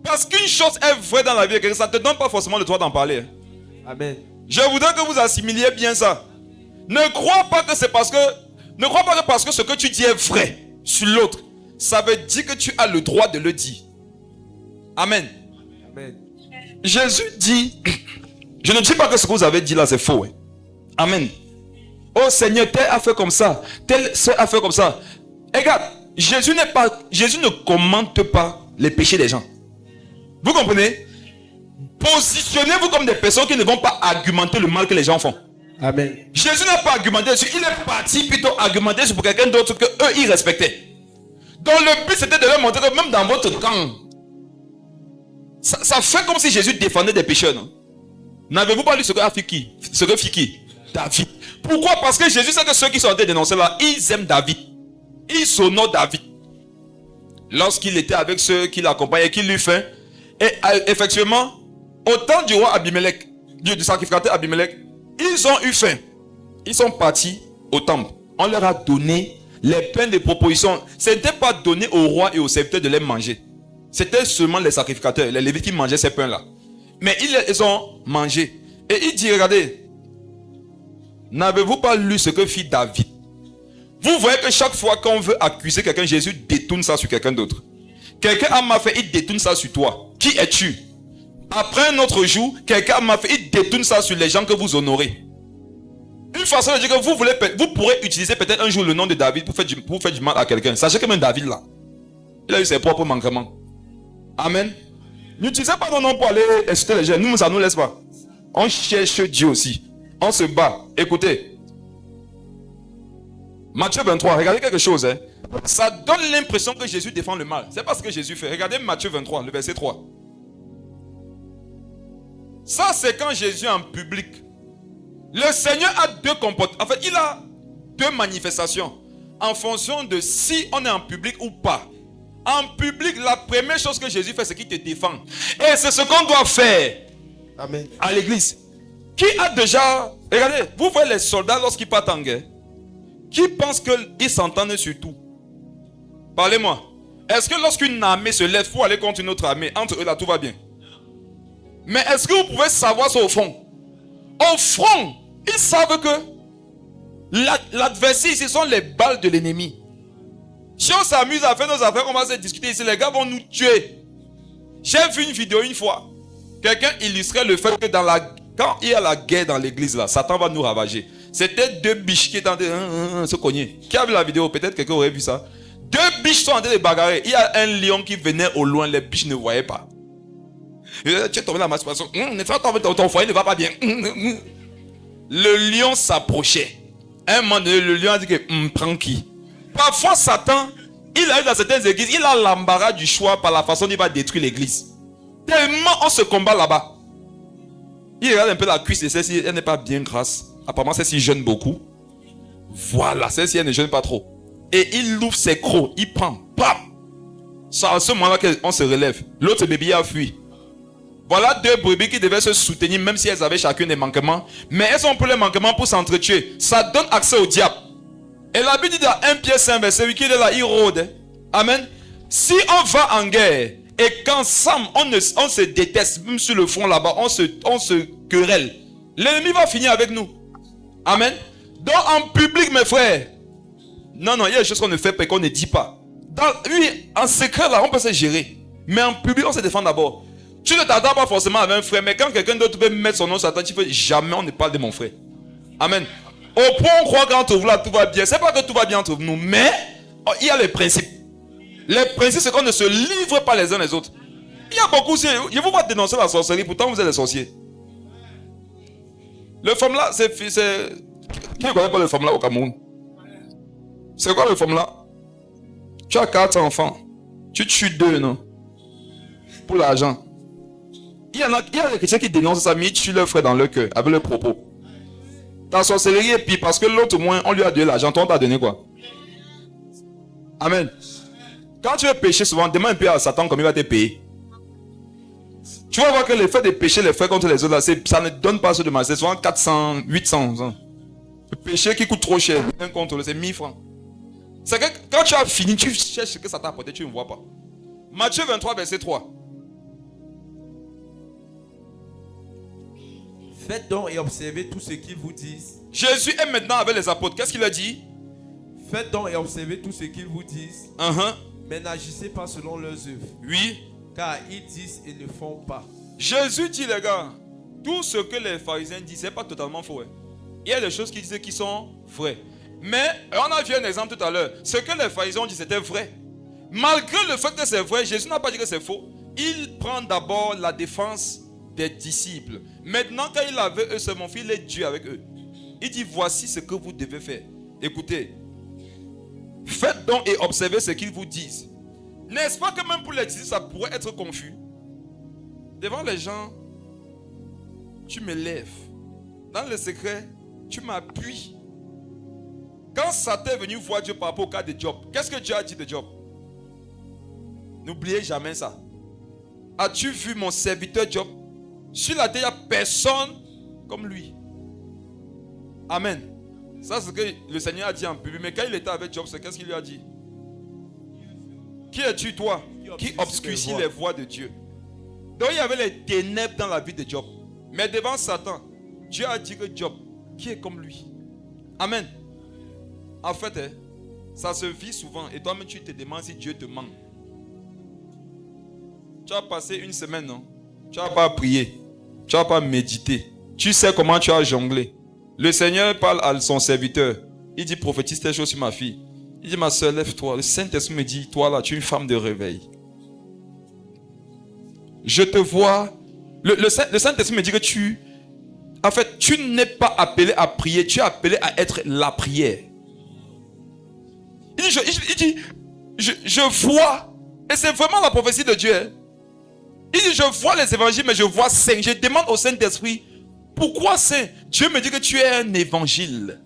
Parce qu'une chose est vraie dans la vie, ça ne te donne pas forcément le droit d'en parler. Amen. Je voudrais que vous assimiliez bien ça. Ne crois pas que c'est parce que ce que tu dis est vrai sur l'autre, ça veut dire que tu as le droit de le dire. Amen. Amen. Jésus dit, je ne dis pas que ce que vous avez dit là c'est faux. Amen. Oh Seigneur, tel a fait comme ça, tel a fait comme ça. Regarde, Jésus ne commente pas les péchés des gens. Vous comprenez? Positionnez-vous comme des personnes qui ne vont pas argumenter le mal que les gens font. Amen. Jésus n'a pas argumenté dessus, il est parti plutôt argumenter sur quelqu'un d'autre que eux ils respectaient. Donc le but c'était de leur montrer que même dans votre camp, ça fait comme si Jésus défendait des pécheurs. N'avez-vous pas lu ce que fit qui? David. Pourquoi? Parce que Jésus sait que ceux qui sont en train de dénoncer là, ils aiment David. Ils honorent David. lorsqu'il était avec ceux qui l'accompagnaient, qui lui fait. Et effectivement, au temps du roi Abimelech, du sacrificateur Abimelech, ils ont eu faim. Ils sont partis au temple. On leur a donné les pains de proposition. Ce n'était pas donné au roi et aux serviteurs de les manger. C'était seulement les sacrificateurs, les lévites qui mangeaient ces pains-là. Mais ils les ont mangés. Et il dit, regardez, n'avez-vous pas lu ce que fit David? Vous voyez que chaque fois qu'on veut accuser quelqu'un, Jésus détourne ça sur quelqu'un d'autre. Quelqu'un a mal fait, il détourne ça sur toi. Qui es-tu? Après un autre jour, quelqu'un a mal fait, il détourne ça sur les gens que vous honorez. Une façon de dire que vous pourrez utiliser peut-être un jour le nom de David pour faire du mal à quelqu'un. Sachez que même David là, il a eu ses propres manquements. Amen. N'utilisez pas nos noms pour aller insulter les gens. Nous, ça ne nous laisse pas. On cherche Dieu aussi. On se bat. Écoutez. Matthieu 23, regardez quelque chose. Ça donne l'impression que Jésus défend le mal. C'est pas ce que Jésus fait. Regardez Matthieu 23, le verset 3. Ça, c'est quand Jésus est en public. Le Seigneur a deux comportements. En fait, il a deux manifestations. En fonction de si on est en public ou pas. En public, la première chose que Jésus fait, c'est qu'il te défend. Et c'est ce qu'on doit faire. Amen. À l'église. Qui a déjà... Regardez, vous voyez les soldats lorsqu'ils partent en guerre. Qui pense qu'ils s'entendent sur tout? Parlez-moi. Est-ce que lorsqu'une armée se lève pour aller contre une autre armée, entre eux là, tout va bien? Mais est-ce que vous pouvez savoir ça au front? Au front, ils savent que l'adversaire, ce sont les balles de l'ennemi. Si on s'amuse à faire nos affaires, on va se discuter ici, les gars vont nous tuer. J'ai vu une vidéo une fois. Quelqu'un illustrait le fait que quand il y a la guerre dans l'église, là, Satan va nous ravager. C'était deux biches qui étaient en train de se cogner. Qui a vu la vidéo? Peut-être quelqu'un aurait vu ça. Deux biches sont en train de bagarrer. Il y a un lion qui venait au loin, les biches ne voyaient pas. Tu es tombé dans ma situation. Ton foyer ne va pas bien. Le lion s'approchait. Un moment donné, le lion a dit que prends qui? Parfois, Satan, il arrive dans certaines églises, il a l'embarras du choix par la façon dont il va détruire l'église. Tellement on se combat là-bas. Il regarde un peu la cuisse et celle-ci, elle n'est pas bien grasse. Apparemment, celle-ci jeûne beaucoup. Voilà, celle-ci, elle ne jeûne pas trop. Et il ouvre ses crocs, il prend, pam. C'est à ce moment-là qu'on se relève. L'autre bébé a fui. Voilà deux brebis qui devaient se soutenir, même si elles avaient chacune des manquements. Mais elles ont pris les manquements pour s'entretuer. Ça donne accès au diable. Et la Bible dit dans 1 Pierre 5, verset 8, qu'il est là, il rôde. Amen. Si on va en guerre et qu'ensemble on se déteste, même sur le front là-bas, on se querelle, l'ennemi va finir avec nous. Amen. Donc en public, mes frères, non, il y a des choses qu'on ne fait pas et qu'on ne dit pas. Oui, en secret là, on peut se gérer. Mais en public, on se défend d'abord. Tu ne t'attends pas forcément avec un frère, mais quand quelqu'un d'autre peut mettre son nom sur ta tête, tu fais jamais on ne parle de mon frère. Amen. Au point on croit qu'entre vous là tout va bien. C'est pas que tout va bien entre nous, mais il y a les principes. Les principes, c'est qu'on ne se livre pas les uns les autres. Il y a beaucoup, je vous vois dénoncer la sorcellerie, pourtant vous êtes des sorciers. Le femme là, c'est... Qui ne connaît pas le femme là au Cameroun? C'est quoi le femme là? Tu as 4 enfants. Tu tues 2, non? Pour l'argent. Il y a des chrétiens qui dénoncent ça, mais ils tuent leur frère dans leur cœur, avec leurs propos. Ta sorcellerie est pire parce que l'autre, moins, on lui a donné l'argent. Toi, on t'a donné quoi? Amen. Quand tu veux pécher souvent, demande un peu à Satan comme il va te payer. Tu vas voir que le fait de pécher les frères contre les autres, là, ça ne donne pas ce de mal. C'est souvent 400, 800. Le péché qui coûte trop cher, un contre c'est 1000 francs. C'est que quand tu as fini, tu cherches ce que ça t'a apporté, tu ne vois pas. Matthieu 23, verset 3. Faites donc et observez tout ce qu'ils vous disent. Jésus est maintenant avec les apôtres. Qu'est-ce qu'il a dit? Faites donc et observez tout ce qu'ils vous disent. Mais n'agissez pas selon leurs œuvres. Oui. Car ils disent et ne font pas. Jésus dit, les gars, tout ce que les pharisiens disent, c'est pas totalement faux. Il y a des choses qu'ils disent qui sont vraies. Mais on a vu un exemple tout à l'heure. Ce que les pharisiens ont dit, c'était vrai. Malgré le fait que c'est vrai, Jésus n'a pas dit que c'est faux. Il prend d'abord la défense des disciples. Maintenant, quand il avait eux seulement, il est Dieu avec eux. Il dit, voici ce que vous devez faire. Écoutez. Faites donc et observez ce qu'ils vous disent. N'est-ce pas que même pour les disciples, ça pourrait être confus? Devant les gens, tu me lèves. Dans le secret, tu m'appuies. Quand Satan est venu voir Dieu par rapport au cas de Job, qu'est-ce que Dieu a dit de Job? N'oubliez jamais ça. As-tu vu mon serviteur Job? Sur la terre, il n'y a personne comme lui. Amen. Ça, c'est ce que le Seigneur a dit en public. Mais quand il était avec Job, c'est qu'est-ce qu'il lui a dit? Qui es-tu, toi, qui obscurcis les voies de Dieu? Donc, il y avait les ténèbres dans la vie de Job. Mais devant Satan, Dieu a dit que Job, qui est comme lui? Amen. En fait, ça se vit souvent. Et toi-même, tu te demandes si Dieu te manque. Tu as passé une semaine, non? Tu n'as pas prié. Tu n'as pas médité. Tu sais comment tu as jonglé. Le Seigneur parle à son serviteur. Il dit, prophétise telle chose sur ma fille. Il dit, ma soeur, lève-toi. Le Saint-Esprit me dit, toi là, tu es une femme de réveil. Je te vois. Le Saint-Esprit me dit que tu n'es pas appelé à prier. Tu es appelé à être la prière. Il dit, je vois. Et c'est vraiment la prophétie de Dieu. Il dit, je vois les évangiles, mais je vois Saint. Je demande au Saint-Esprit, pourquoi Saint? Dieu me dit que tu es un évangile.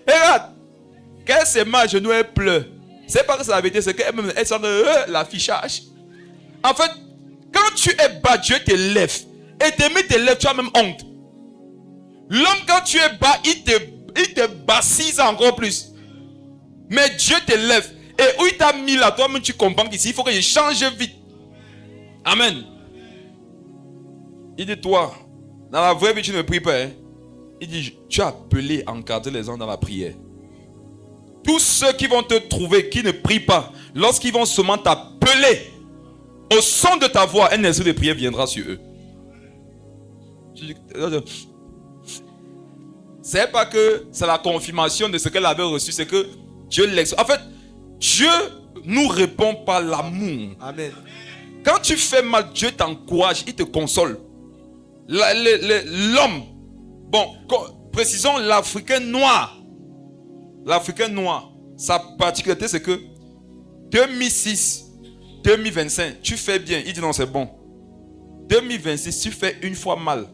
Et regarde, quand elle s'est mise à genoux, elle pleure. C'est pas que c'est la vérité, c'est qu'elle sent l'affichage. En fait, quand tu es bas, Dieu te lève. Et demain te lève, tu as même honte. L'homme, quand tu es bas, il te bassise encore plus. Mais Dieu te lève. Et où il t'a mis là, toi-même tu comprends qu'ici, il faut que je change vite. Amen. Il dit, toi, dans la vraie vie, tu ne pries pas. Hein? Il dit, tu as appelé à encadrer les gens dans la prière. Tous ceux qui vont te trouver, qui ne prient pas, lorsqu'ils vont seulement t'appeler, au son de ta voix, un esprit de prière viendra sur eux. C'est pas que c'est la confirmation de ce qu'elle avait reçu, c'est que Dieu l'exauce. En fait, Dieu nous répond par l'amour. Amen. Quand tu fais mal, Dieu t'encourage, il te console. L'homme, bon, précisons l'Africain noir. L'Africain noir, sa particularité c'est que 2006, 2025, tu fais bien. Il dit non, c'est bon. 2026, tu fais une fois mal.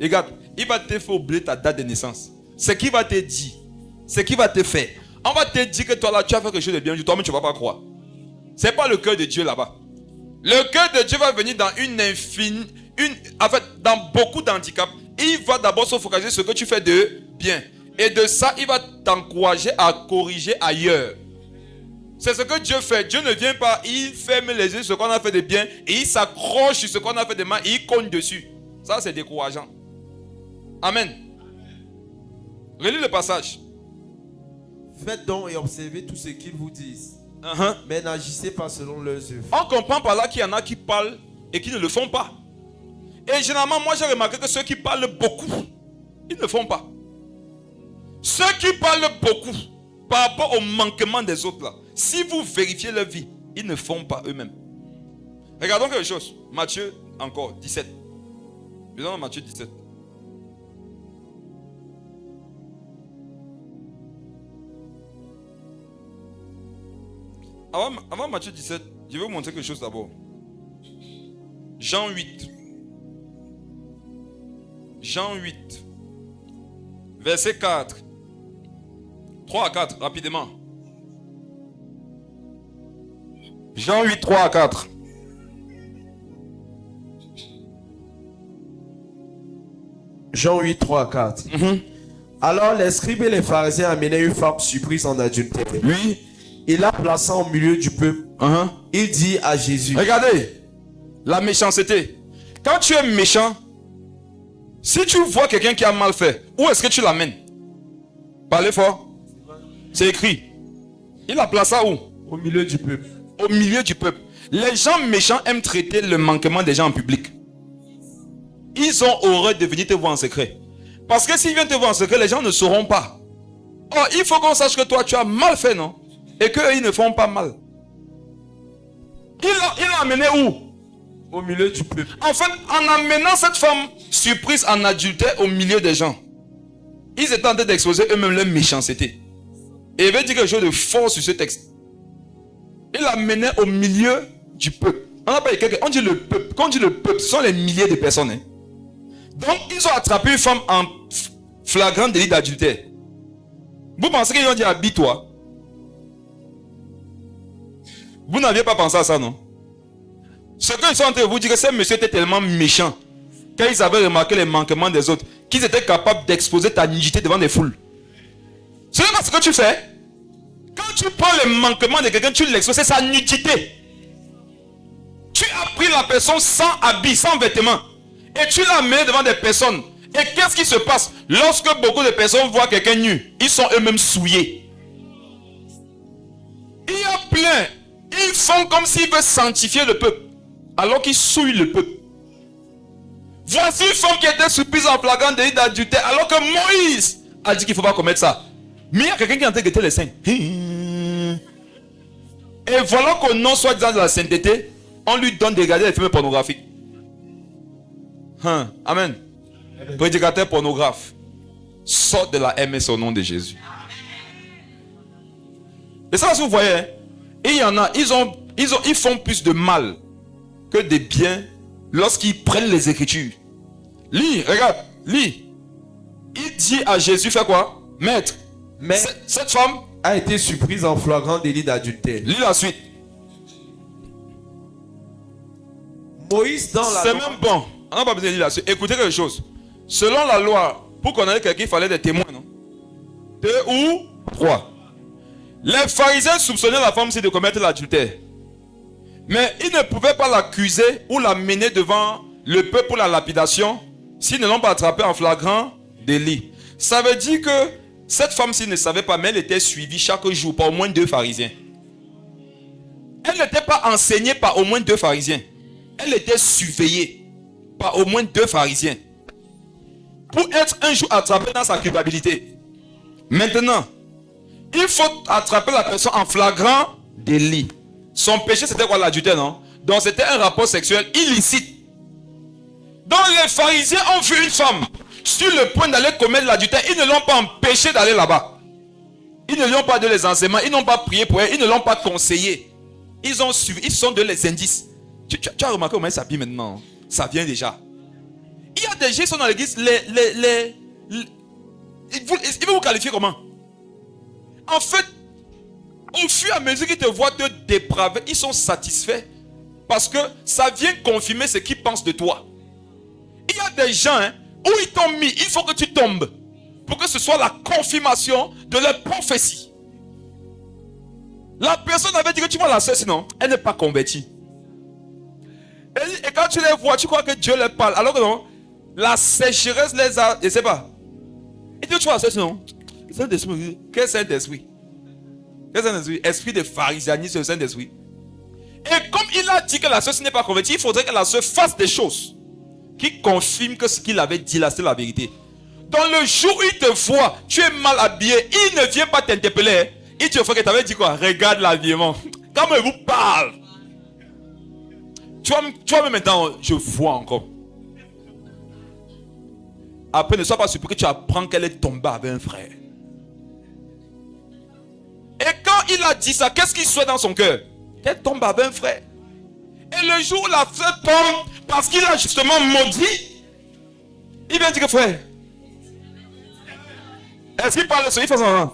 Regarde, il va te faire oublier ta date de naissance. Ce qu'il va te dire, ce qu'il va te faire. On va te dire que toi là, tu as fait quelque chose de bien. Toi-même, tu ne vas pas croire. Ce n'est pas le cœur de Dieu là-bas. Le cœur de Dieu va venir dans dans beaucoup d'handicaps. Il va d'abord se focaliser sur ce que tu fais de bien. Et de ça, il va t'encourager à corriger ailleurs. C'est ce que Dieu fait. Dieu ne vient pas, il ferme les yeux sur ce qu'on a fait de bien et il s'accroche sur ce qu'on a fait de mal et il cogne dessus. Ça, c'est décourageant. Amen. Relis le passage. Faites donc et observez tout ce qu'ils vous disent. Mais n'agissez pas selon leurs œuvres. On comprend par là qu'il y en a qui parlent et qui ne le font pas. Et généralement, moi j'ai remarqué que ceux qui parlent beaucoup, ils ne le font pas. Ceux qui parlent beaucoup par rapport au manquement des autres là, si vous vérifiez leur vie, ils ne font pas eux-mêmes. Regardons quelque chose. Matthieu encore 17. Disons Matthieu 17. Avant Matthieu 17, je vais vous montrer quelque chose d'abord. Jean 8. Jean 8. Verset 4. 3 à 4, rapidement. Jean 8, 3 à 4. Jean 8, 3 à 4. Alors les scribes et les pharisiens amenaient une femme surprise en adultère. Oui. Il la plaça au milieu du peuple. Il dit à Jésus. Regardez, la méchanceté. Quand tu es méchant, si tu vois quelqu'un qui a mal fait, où est-ce que tu l'amènes? Parlez fort. C'est écrit. Il la plaça où? Au milieu du peuple. Au milieu du peuple. Les gens méchants aiment traiter le manquement des gens en public. Ils ont horreur de venir te voir en secret. Parce que s'ils viennent te voir en secret, les gens ne sauront pas. Oh, il faut qu'on sache que toi, tu as mal fait, non? Et qu'eux, ils ne font pas mal. Il l'a amené où? Au milieu du peuple. En fait, en amenant cette femme surprise en adultère au milieu des gens, ils étaient en train d'exposer eux-mêmes leur méchanceté. Et il veut dire quelque chose de fort sur ce texte. Il l'a amené au milieu du peuple. On dit le peuple. Quand on dit le peuple, ce sont les milliers de personnes. Hein. Donc, ils ont attrapé une femme en flagrant délit d'adultère. Vous pensez qu'ils ont dit habille-toi? Vous n'aviez pas pensé à ça, non? Ce qu'ils sont en train de vous dire que ces messieurs étaient tellement méchants, quand ils avaient remarqué les manquements des autres, qu'ils étaient capables d'exposer ta nudité devant des foules. Ce n'est pas ce que tu fais. Quand tu prends les manquements de quelqu'un, tu l'exposes, c'est sa nudité. Tu as pris la personne sans habit, sans vêtements, et tu l'as amené devant des personnes. Et qu'est-ce qui se passe? Lorsque beaucoup de personnes voient quelqu'un nu, ils sont eux-mêmes souillés. Il y a plein. Ils font comme s'ils veulent sanctifier le peuple, alors qu'ils souillent le peuple. Voici une femme qui était surprise en flagrant délit d'adultère, alors que Moïse a dit qu'il ne faut pas commettre ça. Mais il y a quelqu'un qui est en train de guetter les seins. Et voilà qu'au nom soi-disant de la sainteté, on lui donne de regarder les films pornographiques. Amen. Prédicateur pornographe, sort de la MS au nom de Jésus. Et ça, vous voyez, hein? Et il y en a, ils font plus de mal que de bien lorsqu'ils prennent les Écritures. Lis, regarde, lis. Il dit à Jésus, fais quoi? Maître, mais cette femme a été surprise en flagrant délit d'adultère. Lis la suite. Moïse dans la c'est loi... même bon. On n'a pas besoin de lire la suite. Écoutez quelque chose. Selon la loi, pour connaître quelqu'un, il fallait des témoins, non? 2 ou 3. Les pharisiens soupçonnaient la femme de commettre l'adultère. Mais ils ne pouvaient pas l'accuser ou la mener devant le peuple pour la lapidation s'ils ne l'ont pas attrapée en flagrant délit. Ça veut dire que cette femme-ci ne savait pas, mais elle était suivie chaque jour par au moins 2 pharisiens. Elle n'était pas enseignée par au moins 2 pharisiens. Elle était surveillée par au moins 2 pharisiens. Pour être un jour attrapée dans sa culpabilité. Maintenant, il faut attraper la personne en flagrant délit. Son péché, c'était quoi? L'adultère, non? Donc, c'était un rapport sexuel illicite. Donc, les pharisiens ont vu une femme sur le point d'aller commettre l'adultère. Ils ne l'ont pas empêché d'aller là-bas. Ils ne lui ont pas donné les enseignements. Ils n'ont pas prié pour elle. Ils ne l'ont pas conseillé. Ils ont suivi. Ils sont donné les indices. Tu as remarqué comment il s'habille maintenant? Ça vient déjà. Il y a des gens qui sont dans l'église. Ils vont vous qualifier comment? En fait, au fur et à mesure qu'ils te voient te dépraver, ils sont satisfaits. Parce que ça vient confirmer ce qu'ils pensent de toi. Il y a des gens, où ils t'ont mis, il faut que tu tombes. Pour que ce soit la confirmation de leur prophétie. La personne avait dit que tu vas la cesse, sinon, elle n'est pas convertie. Et quand tu les vois, tu crois que Dieu leur parle. Alors que non, la sécheresse les a, je ne sais pas. Et tu vas la cesse, non? Saint-Esprit. Quel Saint-Esprit? Quel Saint-Esprit? Esprit de pharisianisme, le Saint-Esprit. Et comme il a dit que la sœur n'est pas convertie, il faudrait que la sœur fasse des choses qui confirment que ce qu'il avait dit là, c'est la vérité. Dans le jour où il te voit, tu es mal habillé, il ne vient pas t'interpeller. Il te fait que tu avais dit quoi? Regarde l'habillement. Comment il vous parle? Tu vois même maintenant, je vois encore. Après, ne sois pas surpris que tu apprends qu'elle est tombée avec un frère. Et quand il a dit ça, qu'est-ce qu'il souhaite dans son cœur? Qu'elle tombe avec un frère. Et le jour où la frère tombe, parce qu'il a justement maudit, il vient dire que frère, est-ce qu'il parle de ça? Il fait ça.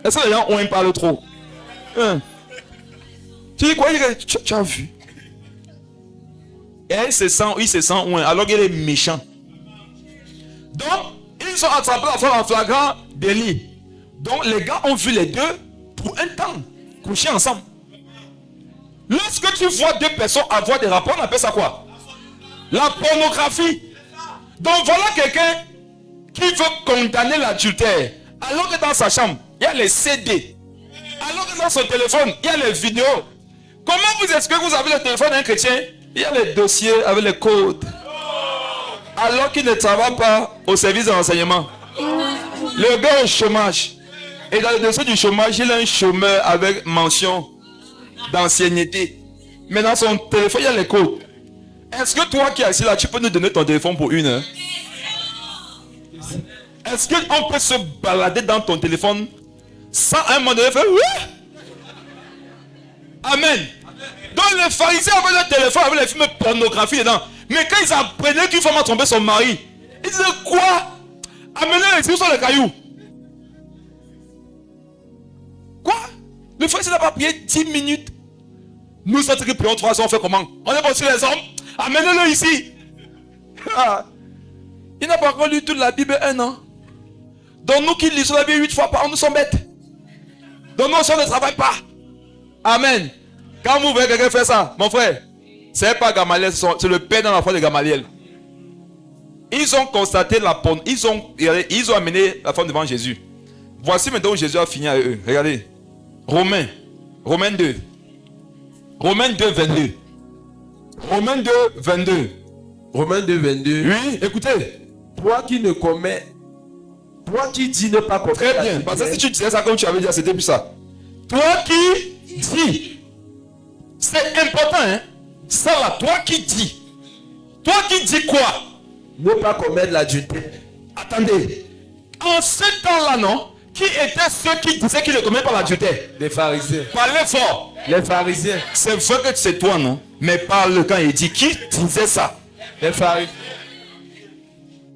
Est-ce que les gens ont parlé trop? Tu dis quoi? Tu as vu? Et il se sent alors qu'il est méchant. Donc, ils sont attrapés en flagrant délit. Donc, les gars ont vu les deux pour un temps, coucher ensemble. Lorsque tu vois 2 personnes avoir des rapports, on appelle ça quoi? La pornographie. Donc, voilà quelqu'un qui veut condamner l'adultère. Alors que dans sa chambre, il y a les CD. Alors que dans son téléphone, il y a les vidéos. Comment vous expliquez que vous avez le téléphone d'un chrétien? Il y a les dossiers avec les codes. Alors qu'il ne travaille pas au service de l'enseignement. Le gars est au chômage. Et dans le dossier du chômage, il a un chômeur avec mention d'ancienneté. Mais dans son téléphone, il y a les codes. Est-ce que toi qui es assis là, tu peux nous donner ton téléphone pour 1 heure? Est-ce qu'on peut se balader dans ton téléphone sans un moment donné faire oui? Amen. Donc les pharisiens avaient le téléphone avec les films pornographie dedans. Mais quand ils apprenaient qu'une femme a trompé son mari, ils disaient quoi? Amenez les yeux sur les cailloux. Quoi? Le frère, s'il n'a pas prié 10 minutes, nous autres qui prions 3 ans, on fait comment? On est bon sur les hommes? Amenez-le ici. Ah. Il n'a pas encore lu toute la Bible 1 an. Donc nous qui lisons la Bible 8 fois par an, nous sommes bêtes. Donc nous, on ne travaille pas. Amen. Quand vous voyez quelqu'un faire ça, mon frère, c'est pas Gamaliel, c'est le père dans la foi de Gamaliel. Ils ont constaté la porte, ils ont amené la femme devant Jésus. Voici maintenant où Jésus a fini avec eux. Regardez. Romains 2. Romains 2, 22. Romains 2, 22. Romains 2, 22. Oui, écoutez. Toi qui dis ne pas commettre. Très bien. Parce que si tu disais ça comme tu avais dit, c'était plus ça. Toi qui dis. C'est important, hein. Ça là, toi qui dis. Toi qui dis quoi? Ne pas commettre l'adultère. Attendez. En ce temps-là, non? Qui étaient ceux qui disaient qu'ils ne commettent pas l'adultère? Les pharisiens. Parlez fort. Les pharisiens. C'est vrai que c'est toi, non? Mais parle quand il dit. Qui disait ça? Les pharisiens.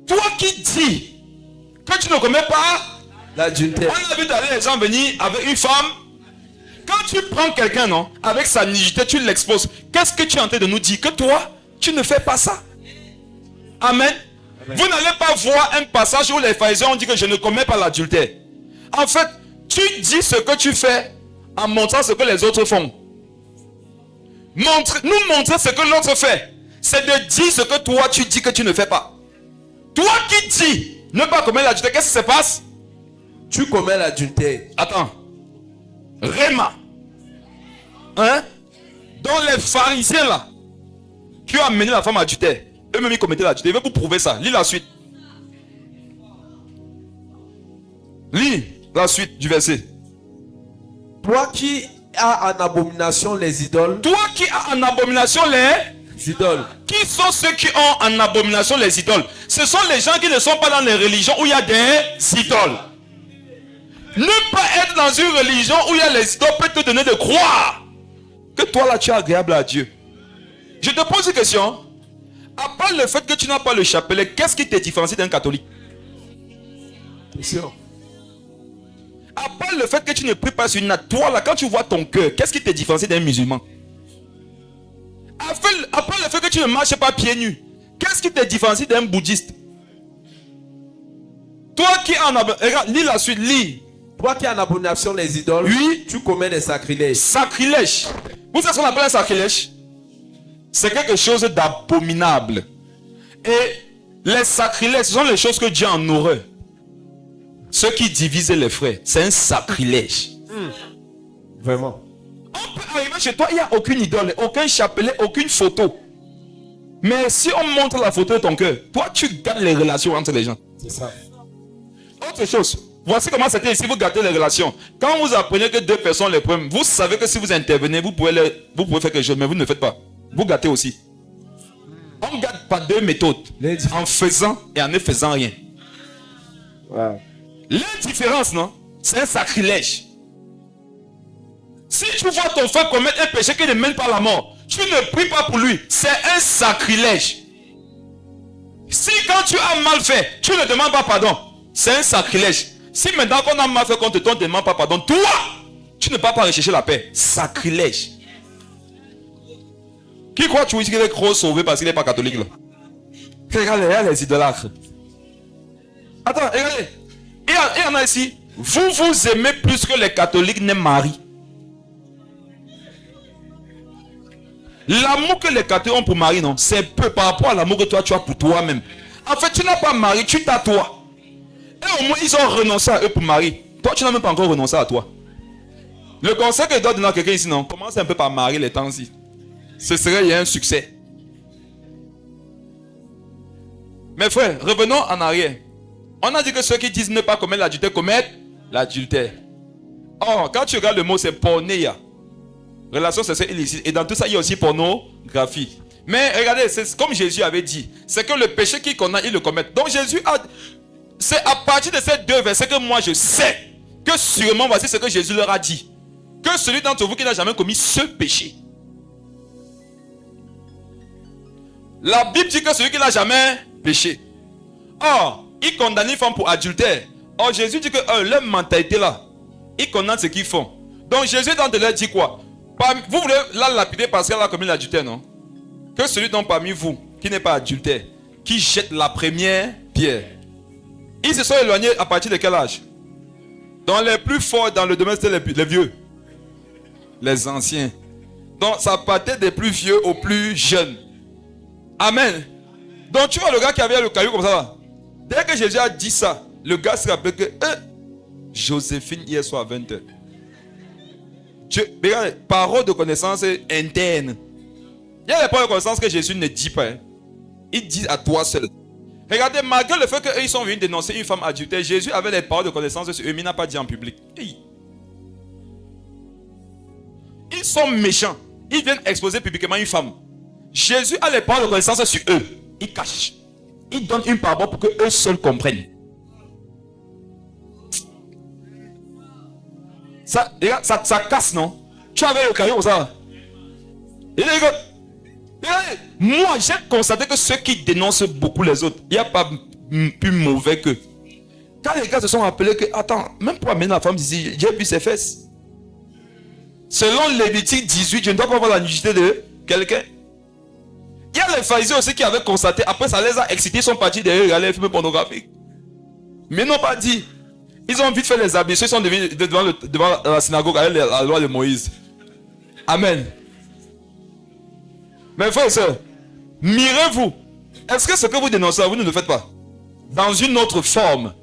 Toi qui dis que tu ne commets pas l'adultère. On a vu d'aller les gens venir avec une femme. Quand tu prends quelqu'un, non? Avec sa nudité, tu l'exposes. Qu'est-ce que tu es en train de nous dire? Que toi, tu ne fais pas ça. Amen. Vous n'allez pas voir un passage où les pharisiens ont dit que je ne commets pas l'adultère. En fait, tu dis ce que tu fais en montrant ce que les autres font. Nous montrer ce que l'autre fait, c'est de dire ce que toi tu dis que tu ne fais pas. Toi qui dis ne pas commettre l'adultère, qu'est-ce qui se passe? Tu commets l'adultère. Attends. Réma. Hein? Donc les pharisiens là, qui ont amené la femme à adultère, eux-mêmes ils commettaient l'adultère. Je vais vous prouver ça. Lis la suite. Lis la suite du verset. Toi qui as en abomination les idoles. Toi qui as en abomination les idoles. Qui sont ceux qui ont en abomination les idoles? Ce sont les gens qui ne sont pas dans les religions où il y a des idoles. Ne pas être dans une religion où il y a les idoles peut te donner de croire que toi là tu es agréable à Dieu. Je te pose une question. À part le fait que tu n'as pas le chapelet, qu'est-ce qui te différencie d'un catholique? C'est sûr. À part le fait que tu ne pries pas sur une natte, toi là quand tu vois ton cœur, qu'est-ce qui te différencie d'un musulman? À part le fait que tu ne marches pas pieds nus, qu'est-ce qui te différencie d'un bouddhiste? Toi qui en as... Regarde, lis la suite, lis. Toi qui as en abomination les idoles, oui, tu commets des sacrilèges. Sacrilège. Vous savez ce qu'on appelle un sacrilège? C'est quelque chose d'abominable. Et les sacrilèges, ce sont les choses que Dieu a en horreur. Ceux qui divisent les frères, c'est un sacrilège. Vraiment. On peut arriver chez toi, il n'y a aucune idole, aucun chapelet, aucune photo. Mais si on montre la photo de ton cœur, toi tu gardes les relations entre les gens. C'est ça. Autre chose, voici comment c'était ici, vous gardez les relations. Quand vous apprenez que deux personnes ont les problèmes, vous savez que si vous intervenez, vous pouvez faire quelque chose, mais vous ne le faites pas. Vous gâtez aussi. On ne garde pas deux méthodes, en faisant et en ne faisant rien. Ouais. L'indifférence, non? C'est un sacrilège. Si tu vois ton frère commettre un péché qui ne mène pas à la mort, tu ne pries pas pour lui. C'est un sacrilège. Si quand tu as mal fait, tu ne demandes pas pardon, c'est un sacrilège. Si maintenant qu'on a mal fait contre toi, on ne demande pas pardon, toi, tu ne vas pas rechercher la paix. Sacrilège. Qui croit que tu qu'il est trop sauvé parce qu'il n'est pas catholique là? Regardez, les idolâtres. Attends, regardez. Il y en a ici. Vous vous aimez plus que les catholiques n'aiment Marie. L'amour que les catholiques ont pour Marie, non, c'est peu par rapport à l'amour que toi tu as pour toi-même. En fait, tu n'as pas Marie, tu t'as toi. Et au moins, ils ont renoncé à eux pour Marie. Toi, tu n'as même pas encore renoncé à toi. Le conseil que je dois donner à quelqu'un ici, non, commence un peu par Marie les temps-ci. Ce serait, il y a un succès. Mes frères, revenons en arrière. On a dit que ceux qui disent ne pas commettre l'adultère commettent l'adultère. Or, quand tu regardes le mot, c'est pornéia. Relation sexuelle illicite. Et dans tout ça, il y a aussi pornographie. Mais regardez, c'est comme Jésus avait dit. C'est que le péché qu'il condamne, il le commet. Donc Jésus a... C'est à partir de ces deux versets que moi je sais que sûrement, voici ce que Jésus leur a dit. Que celui d'entre vous qui n'a jamais commis ce péché. La Bible dit que celui qui n'a jamais péché. Or, il condamne une femme pour adultère. Or, Jésus dit que leur mentalité là, ils condamnent ce qu'ils font. Donc Jésus dans de leur dit quoi? Vous voulez la lapider parce qu'elle a commis l'adultère, non? Que celui dont parmi vous, qui n'est pas adultère, qui jette la première pierre. Ils se sont éloignés à partir de quel âge? Donc les plus forts dans le domaine, c'était les vieux. Les anciens. Donc ça partait des plus vieux aux plus jeunes. Amen. Donc tu vois le gars qui avait le caillou comme ça là. Dès que Jésus a dit ça, le gars se rappelle que Joséphine hier soir à 20h. Regarde, parole de connaissance interne. Il y a des paroles de connaissance que Jésus ne dit pas. Il dit à toi seul. Regardez, malgré le fait qu'ils sont venus dénoncer une femme adultère, Jésus avait les paroles de connaissance sur eux, mais il n'a pas dit en public. Ils sont méchants. Ils viennent exposer publiquement une femme. Jésus a les paroles de connaissance sur eux. Il cache. Il donne une parole pour que eux seuls comprennent. Ça casse, non? Tu avais le caillou comme ça. Moi, j'ai constaté que ceux qui dénoncent beaucoup les autres, il n'y a pas plus mauvais qu'eux. Quand les gars se sont rappelés que, attends, même pour amener la femme ici, j'ai vu ses fesses. Selon Lévitique 18, je ne dois pas voir la nudité de quelqu'un. Il y a les pharisiens aussi qui avaient constaté, après ça les a excités, ils sont partis derrière regarder les films pornographiques. Mais ils n'ont pas dit. Ils ont vite fait les habits, ils sont devenus devant la synagogue avec la loi de Moïse. Amen. Mes frères et sœurs, mirez-vous. Est-ce que ce que vous dénoncez, vous ne le faites pas? Dans une autre forme.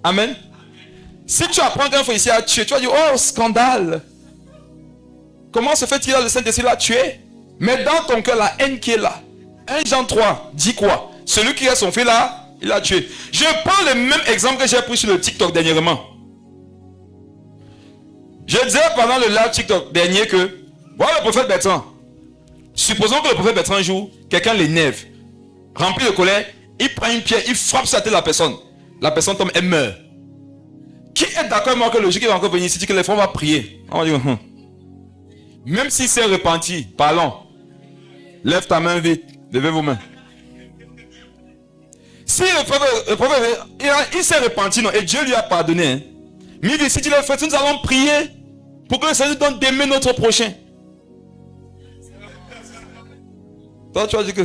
Amen. Si tu apprends qu'un frère ici a tué, tu vas dire, oh scandale. Comment se fait-il que le Saint-Esprit l'a tué? Mais dans ton cœur, la haine qui est là. 1 Jean 3 dit quoi? Celui qui a son fils là, il l'a tué. Je prends le même exemple que j'ai pris sur le TikTok dernièrement. Je disais pendant le live TikTok dernier que, voilà le prophète Bertrand. Supposons que le prophète Bertrand un jour, quelqu'un l'énerve, rempli de colère, il prend une pierre, il frappe sur la tête de la personne. La personne tombe, elle meurt. Qui est d'accord avec moi que le jour qui va encore venir ici, dit que les femmes vont prier? On va dire, Même s'il s'est repenti, parlons. Lève ta main vite. Levez vos mains. Si le prophète il s'est repenti, non, et Dieu lui a pardonné. Hein, mais il dit, si tu l'as fait, nous allons prier pour que ça nous donne d'aimer notre prochain. Toi, tu as dit que...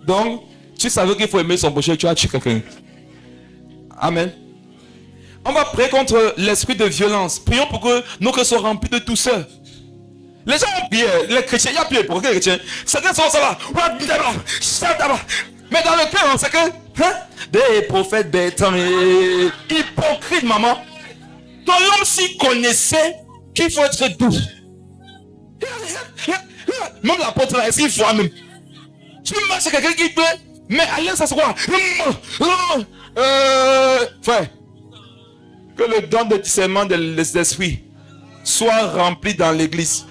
Donc, tu savais qu'il faut aimer son prochain, tu as tué quelqu'un. Amen. On va prier contre l'esprit de violence. Prions pour que nos cœurs soient remplis de douceur. Les gens ont prié, les chrétiens, il y a prié pour les chrétiens. Certains sont là. Mais dans le cœur, c'est que des prophètes bêtes, hypocrites, maman. Ton homme s'y connaissait qu'il faut être doux. Même l'apôtre là, est-ce qu'il faut même? Tu marches quelqu'un qui peut, mais allez, ça se voit. Frère, que le don de discernement des esprits soit rempli dans l'église.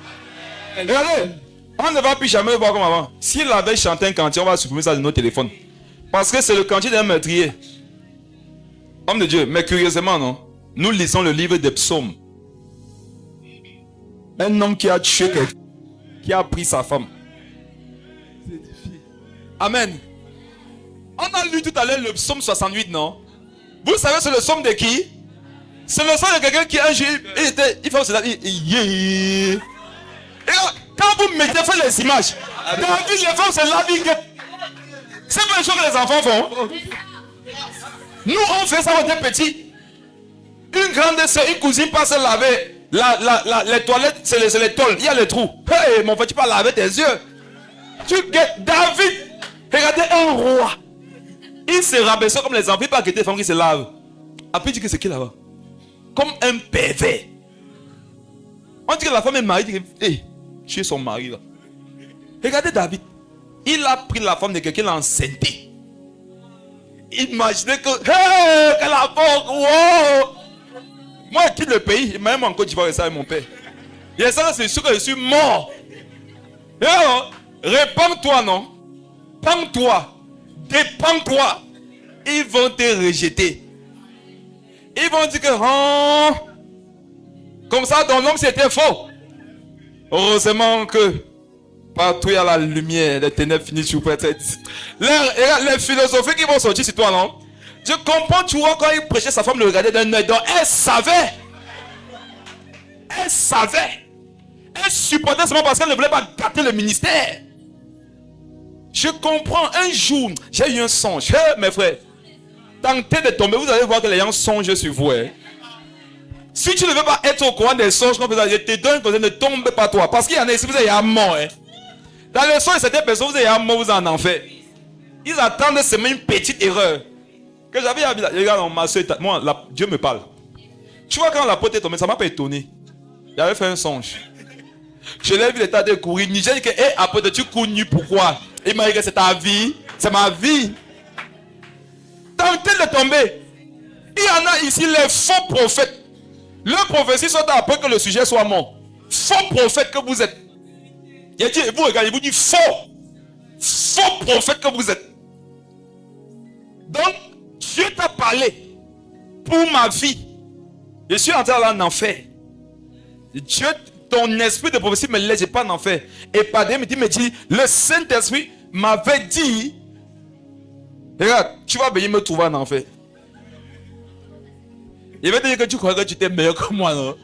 Regardez, on ne va plus jamais voir comme avant. S'il avait chanté un cantier, on va supprimer ça de nos téléphones. Parce que c'est le cantier d'un meurtrier. Homme de Dieu, mais curieusement, non? Nous lisons le livre des psaumes. Un homme qui a tué quelqu'un, qui a pris sa femme. Amen. On a lu tout à l'heure le psaume 68, non? Vous savez, c'est le psaume de qui? C'est le psaume de quelqu'un qui a un jour, il fait cela, et quand vous mettez fait les images, David, les femmes, c'est la vie que... C'est pas une chose que les enfants font. Nous, on fait ça quand on était petits. Une grande soeur, une cousine passe à laver. Les toilettes, c'est les tôles. Il y a les trous. Hey, mon frère, tu peux laver tes yeux. David, regardez un roi. Il se rabaissait comme les enfants. Il peut guetter les femmes qui se lavent. Après, il dit que c'est qui là-bas? Comme un pervers. On dit que la femme est mariée. Il dit que, hey, tu es son mari là. Regardez David. Il a pris la femme de quelqu'un, il l'a enceinté. Imaginez que, hey, qu'elle a porte, wow. Moi, je quitte le pays, même en Côte d'Ivoire, ça avec mon père. Et ça, c'est sûr que je suis mort. Et alors, répands-toi, non? Pends-toi. Dépends-toi. Ils vont te rejeter. Ils vont dire que, oh, comme ça, ton homme, c'était faux. Heureusement que partout il y a la lumière, les ténèbres finissent sur peut-être. Les philosophies qui vont sortir sur toi, non? Je comprends, tu vois, quand il prêchait, sa femme le regardait d'un œil. Donc, elle savait. Elle savait. Elle supportait seulement parce qu'elle ne voulait pas gâter le ministère. Je comprends. Un jour, j'ai eu un songe. Mes frères, tentez de tomber. Vous allez voir que les gens songent sur vous. Si tu ne veux pas être au courant des songes, je te donne un conseil, ne tombe pas toi. Parce qu'il y en a ici, vous êtes à mort. Dans le songe, certaines personnes, vous êtes à mort, vous en enfer. Ils attendent seulement une petite erreur. Que j'avais habité. Regarde, ma soeur, moi, Dieu me parle. Tu vois, quand la porte est tombée, ça m'a pas étonné. J'avais fait un songe. Je l'ai vu l'état de courir. J'ai dit que, après, tu cours nu, pourquoi? Il m'a dit que c'est ta vie. C'est ma vie. Tentez de tomber. Il y en a ici les faux prophètes. Le prophétie soit après que le sujet soit mort. Faux prophète que vous êtes. Il dit, vous regardez, vous dites faux. Faux prophète que vous êtes. Donc, Dieu t'a parlé pour ma vie. Je suis entré en enfer. Dieu, ton esprit de prophétie me laisse pas en enfer. Et Padre me dit, le Saint-Esprit m'avait dit, regarde, tu vas venir me trouver en enfer. Il va te dire que tu crois que tu étais meilleur que moi, non?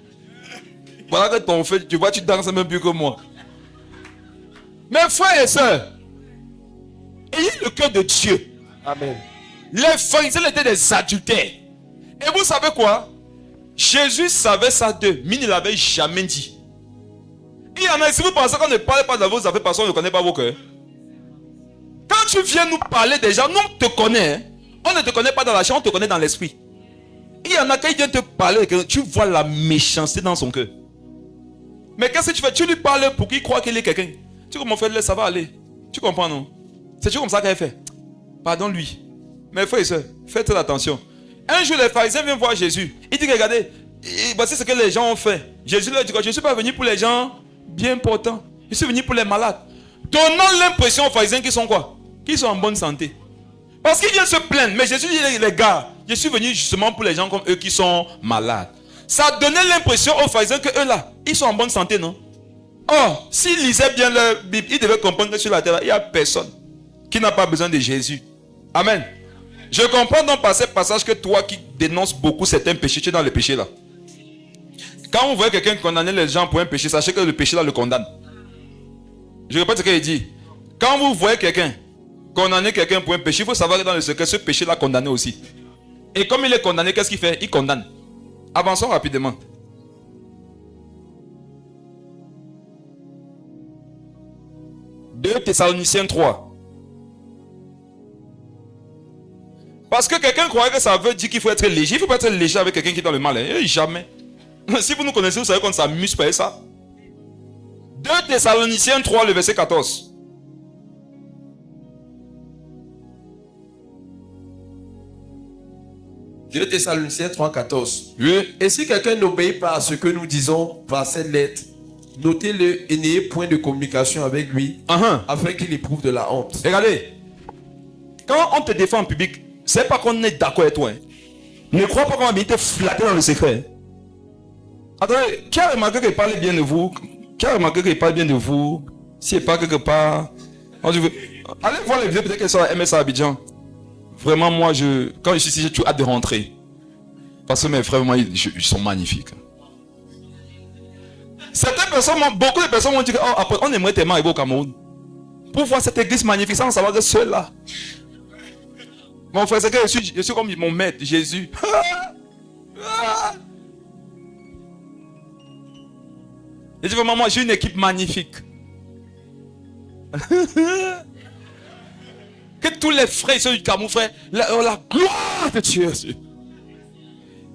Voilà que ton fait, tu vois, tu danses même plus que moi. Mes frères et sœurs, ayez le cœur de Dieu. Amen. Les pharisiens étaient des adultères. Et vous savez quoi? Jésus savait ça d'eux, mais il ne l'avait jamais dit. Il y en a, si vous pensez qu'on ne parle pas de vos affaires parce qu'on ne connaît pas vos cœurs. Quand tu viens nous parler des gens, nous on te connaît. On ne te connaît pas dans la chair, on te connaît dans l'esprit. Il y en a qui viennent te parler, tu vois la méchanceté dans son cœur. Mais qu'est-ce que tu fais? Tu lui parles pour qu'il croit qu'il est quelqu'un. Tu comment faire, ça va aller. Tu comprends, non? C'est comme ça qu'elle fait. Pardon lui. Mais frères et sœurs, faites attention. Un jour, les pharisiens viennent voir Jésus. Il dit, regardez, voici ce que les gens ont fait. Jésus leur dit, je ne suis pas venu pour les gens bien portants. Je suis venu pour les malades. Donnant l'impression aux pharisiens qu'ils sont quoi? Qu'ils sont en bonne santé. Parce qu'ils viennent se plaindre. Mais Jésus dit, les gars, je suis venu justement pour les gens comme eux qui sont malades. Ça donnait l'impression aux pharisiens que eux là, ils sont en bonne santé, non? Or, s'ils lisaient bien leur Bible, ils devaient comprendre que sur la terre, il n'y a personne qui n'a pas besoin de Jésus. Amen. Je comprends donc par ce passage que toi qui dénonces beaucoup certains péchés, tu es dans le péché là. Quand vous voyez quelqu'un condamner les gens pour un péché, sachez que le péché là le condamne. Je répète ce qu'il dit. Quand vous voyez quelqu'un condamner quelqu'un pour un péché, il faut savoir que dans le secret, ce péché là condamné aussi. Et comme il est condamné, qu'est-ce qu'il fait? Il condamne. Avançons rapidement. Deux Thessaloniciens 3. Parce que quelqu'un croit que ça veut dire qu'il faut être léger. Il ne faut pas être léger avec quelqu'un qui est dans le mal. Jamais. Si vous nous connaissez, vous savez qu'on s'amuse par ça. 2 Thessaloniciens 3, le verset 14. Deux Thessaloniciens 3, 14. Oui. Et si quelqu'un n'obéit pas à ce que nous disons par cette lettre, notez-le et n'ayez point de communication avec lui, afin qu'il éprouve de la honte. Regardez. Quand on te défend en public, c'est pas qu'on est d'accord avec toi. Ne crois pas qu'on va venir te flatter dans le secret. Attendez, qui a remarqué qu'il parle bien de vous? Qui a remarqué qu'il parle bien de vous? S'il n'est pas quelque part. Allez voir les vidéos, peut-être qu'elles sont à MSA Abidjan. Vraiment, moi, quand je suis ici, j'ai tout hâte de rentrer. Parce que mes frères, moi, ils sont magnifiques. Certaines personnes, beaucoup de personnes m'ont dit qu'on aimerait tellement arriver au Cameroun. Pour voir cette église magnifique, sans savoir que seul là. Mon frère, c'est que je suis comme mon maître, Jésus. Je dis vraiment, moi, j'ai une équipe magnifique. Que tous les frères ici du Cameroun, frère, la gloire de Dieu.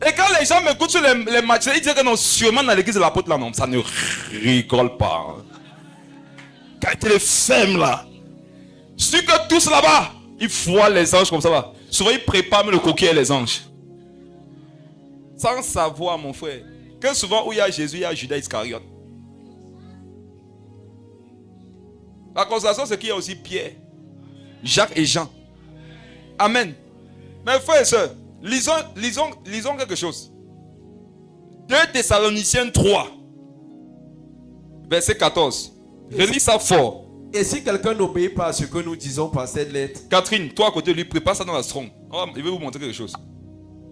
Et quand les gens m'écoutent sur les matchs, ils disent que non, sûrement dans l'église de l'apôtre là, non, ça ne rigole pas. Quand il est ferme là, c'est que tous là-bas, ils voient les anges comme ça là. Souvent ils préparent le coquille et les anges. Sans savoir, mon frère, que souvent où il y a Jésus, il y a Judas Iscariote. La consolation, c'est qu'il y a aussi Pierre, Jacques et Jean. Amen. Mes frères et sœurs, lisons quelque chose. 2 Thessaloniciens 3, verset 14. Relis ça fort. Et si quelqu'un n'obéit pas à ce que nous disons par cette lettre, Catherine, toi à côté de lui, prépare ça dans la strong. Il veut vous montrer quelque chose.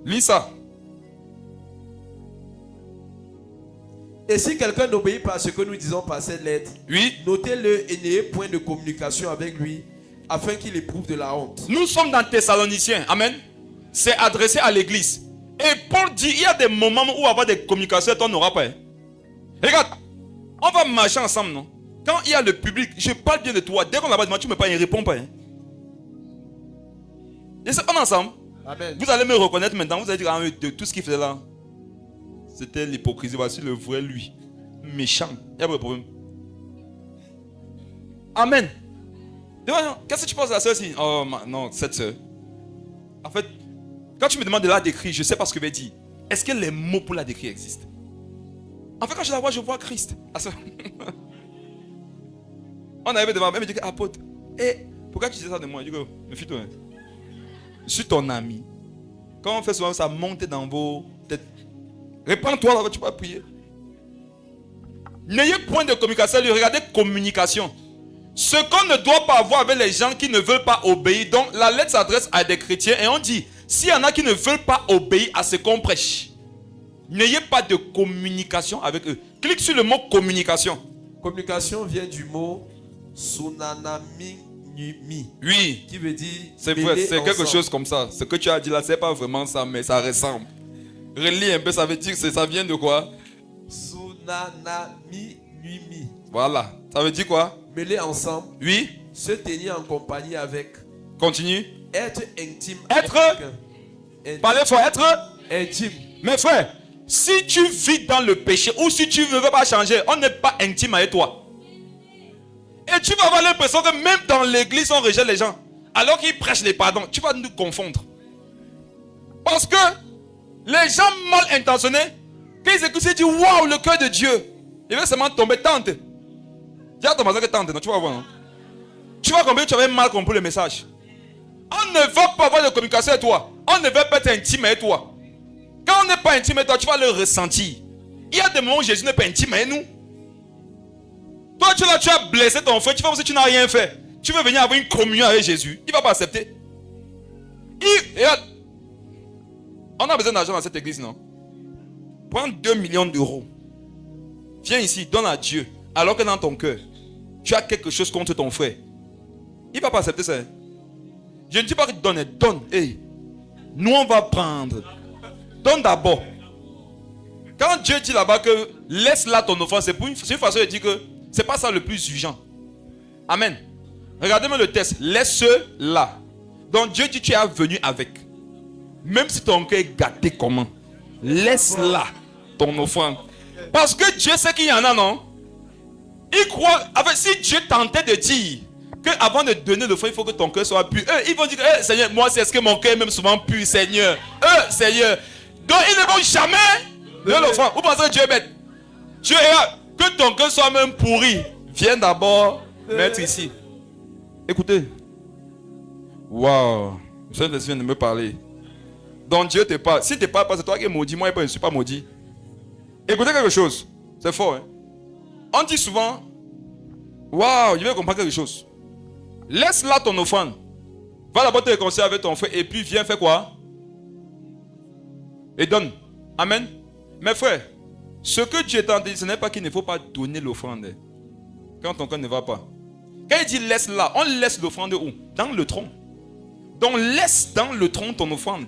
Lis ça. Et si quelqu'un n'obéit pas à ce que nous disons par cette lettre, Oui. notez-le et n'ayez point de communication avec lui, afin qu'il éprouve de la honte. Nous sommes dans Thessaloniciens. Amen. C'est adressé à l'église. Et Paul dit, il y a des moments où avoir des communications, on n'aura pas. Hein. Regarde, on va marcher ensemble, non? Quand il y a le public, je parle bien de toi. Dès qu'on a pas demandé, tu me parles, il ne répond pas. Hein. Et c'est pas ensemble. Amen. Vous allez me reconnaître maintenant. Vous allez dire, ah, de tout ce qu'il faisait là, c'était l'hypocrisie. Voici le vrai lui. Méchant. Il n'y a pas de problème. Amen. Qu'est-ce que tu penses de la soeur ici? Oh non, cette soeur. En fait, quand tu me demandes de la décrire, je ne sais pas ce que je vais dire. Est-ce que les mots pour la décrire existent? En fait, quand je vois Christ. On arrive devant, elle me dit, apôtre, pourquoi tu dis ça de moi? Je dis, méfie-toi. Je suis ton ami. Quand on fait souvent ça, monte dans vos têtes. Répands-toi là, tu vas prier. N'ayez point de communication, regardez communication. Ce qu'on ne doit pas avoir avec les gens qui ne veulent pas obéir. Donc la lettre s'adresse à des chrétiens et on dit, s'il y en a qui ne veulent pas obéir à ce qu'on prêche, n'ayez pas de communication avec eux. Clique sur le mot communication. Communication vient du mot sunanami. Oui, qui veut dire c'est vrai, c'est quelque chose comme ça. Ce que tu as dit là, c'est pas vraiment ça, mais ça ressemble. Relis un peu, ça veut dire que ça vient de quoi? Sunanami. Voilà, ça veut dire quoi? Mêler ensemble. Oui. Se tenir en compagnie avec. Continue. Être intime. Parlez fort, être intime. Mes frères, si tu vis dans le péché ou si tu ne veux pas changer, on n'est pas intime avec toi. Et tu vas avoir l'impression que même dans l'église, on rejette les gens. Alors qu'ils prêchent les pardons, tu vas nous confondre. Parce que les gens mal intentionnés, quand ils écoutent, ils disent waouh, le cœur de Dieu. Il va seulement tomber, tente. Dis à ton voisin que tente, non, tu vas voir. Non? Tu vas comprendre que tu avais mal compris le message. On ne va pas avoir de communication avec toi. On ne veut pas être intime avec toi. Quand on n'est pas intime avec toi, tu vas le ressentir. Il y a des moments où Jésus n'est pas intime avec nous. Toi, tu as blessé ton frère, tu vas voir si tu n'as rien fait. Tu veux venir avoir une communion avec Jésus. Il ne va pas accepter. Regarde, on a besoin d'argent dans cette église, non? Prends 2 millions d'euros. Viens ici, donne à Dieu. Alors que dans ton cœur, tu as quelque chose contre ton frère. Il ne va pas accepter ça. Hein? Je ne dis pas que donne, donne. Hey. Nous, on va prendre. Donne d'abord. Quand Dieu dit là-bas que laisse là ton offrande, c'est une façon de dire que c'est pas ça le plus urgent. Amen. Regardez-moi le texte. Laisse-la. Donc Dieu dit tu es venu avec. Même si ton cœur est gâté comment. Laisse-la ton offrande. Parce que Dieu sait qu'il y en a, non? Il croit. Avec, si Dieu tentait de dire que avant de donner l'offrande, il faut que ton cœur soit pur. Eux, ils vont dire Seigneur, moi, c'est ce que mon cœur est même souvent pur, Seigneur. Seigneur. Donc ils ne vont jamais donner l'offrande. Vous pensez que Dieu est bête? Dieu est que ton cœur soit même pourri. Viens d'abord mettre ici. Écoutez. Waouh. Le Saint-Esprit vient de me parler. Donc Dieu te parle. Si tu ne parles pas, c'est toi qui es maudit. Moi, je ne suis pas maudit. Écoutez quelque chose. C'est fort. Hein? On dit souvent, waouh, je vais comprendre quelque chose. Laisse là ton offrande. Va d'abord te réconcilier avec ton frère et puis viens faire quoi? Et donne. Amen. Mes frères, ce que Dieu t'a dit, ce n'est pas qu'il ne faut pas donner l'offrande. Quand ton cœur ne va pas. Quand il dit laisse là, on laisse l'offrande où? Dans le tronc. Donc laisse dans le tronc ton offrande.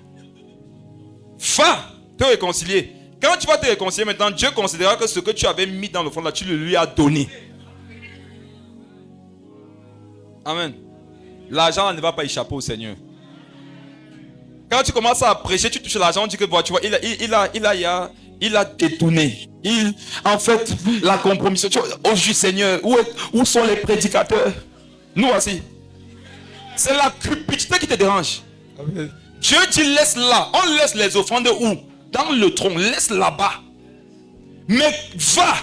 Va te réconcilier. Quand tu vas te réconcilier maintenant, Dieu considérera que ce que tu avais mis dans l'offrande là, tu le lui as donné. Amen. L'argent ne va pas échapper au Seigneur. Quand tu commences à prêcher, tu touches l'argent, on dit que tu vois, il a détourné. En fait, la compromission. Oh Seigneur, où sont les prédicateurs? Nous voici. C'est la cupidité qui te dérange. Amen. Dieu dit laisse là. On laisse les offrandes où? Dans le tronc. Laisse là-bas. Mais va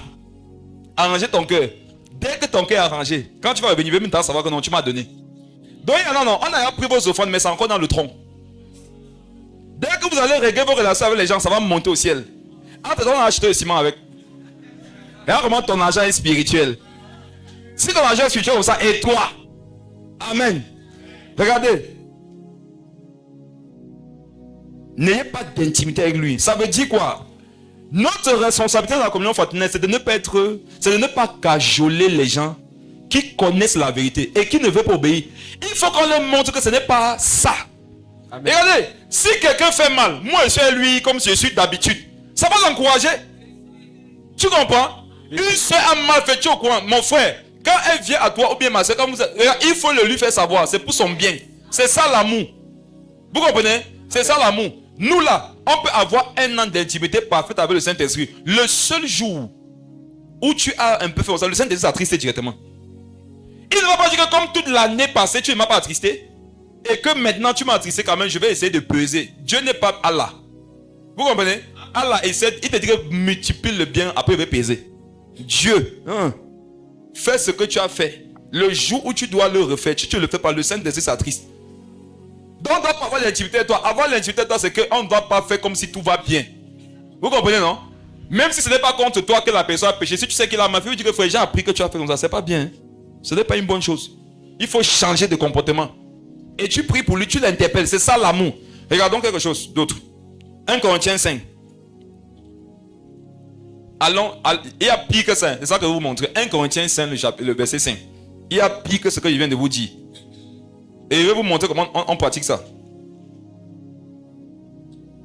arranger ton cœur. Dès que ton cœur est arrangé, quand tu vas revenir, même temps savoir que non, tu m'as donné. Donc non, on a pris vos offrandes, mais c'est encore dans le tronc. Dès que vous allez régler vos relations avec les gens, ça va monter au ciel. On a acheté le ciment avec. Et là, comment ton argent est spirituel. Si ton argent est spirituel comme ça, et toi? Amen. Regardez. N'ayez pas d'intimité avec lui. Ça veut dire quoi? Notre responsabilité dans la communion fraternelle, c'est de ne pas cajoler les gens qui connaissent la vérité et qui ne veulent pas obéir. Il faut qu'on leur montre que ce n'est pas ça. Amen. Regardez, si quelqu'un fait mal, moi je suis lui comme je suis d'habitude, ça va l'encourager. Tu comprends? Une soeur a mal fait, tu es au courant. Mon frère, quand elle vient à toi ou bien ma soeur, il faut le lui faire savoir. C'est pour son bien. C'est ça l'amour. Vous comprenez? C'est ça l'amour. Nous là, on peut avoir un an d'intimité parfaite avec le Saint-Esprit. Le seul jour où tu as un peu fait ça, le Saint-Esprit s'attristé directement. Il ne va pas dire que comme toute l'année passée, tu ne m'as pas attristé. Et que maintenant tu m'as attristé quand même, je vais essayer de peser. Dieu n'est pas Allah. Vous comprenez? Allah essaie, il te dit que multiplie le bien, après il va peser. Dieu, fais ce que tu as fait. Le jour où tu dois le refaire, tu ne le fais pas, le Saint-Esprit s'attriste. Donc on ne doit pas avoir l'intimité avec toi. Avoir l'intimité avec toi, c'est qu'on ne doit pas faire comme si tout va bien. Vous comprenez, non? Même si ce n'est pas contre toi que la personne a péché, si tu sais qu'il a mal fait, tu dis que frère, j'ai appris que tu as fait comme ça, c'est pas bien. Ce n'est pas une bonne chose. Il faut changer de comportement. Et tu pries pour lui, tu l'interpelles. C'est ça l'amour. Regardons quelque chose d'autre. 1 Corinthiens 5. Allons, il y a pire que ça. C'est ça que je vous montre. 1 Corinthiens 5, le verset 5. Il y a pire que ce que je viens de vous dire. Et je vais vous montrer comment on pratique ça.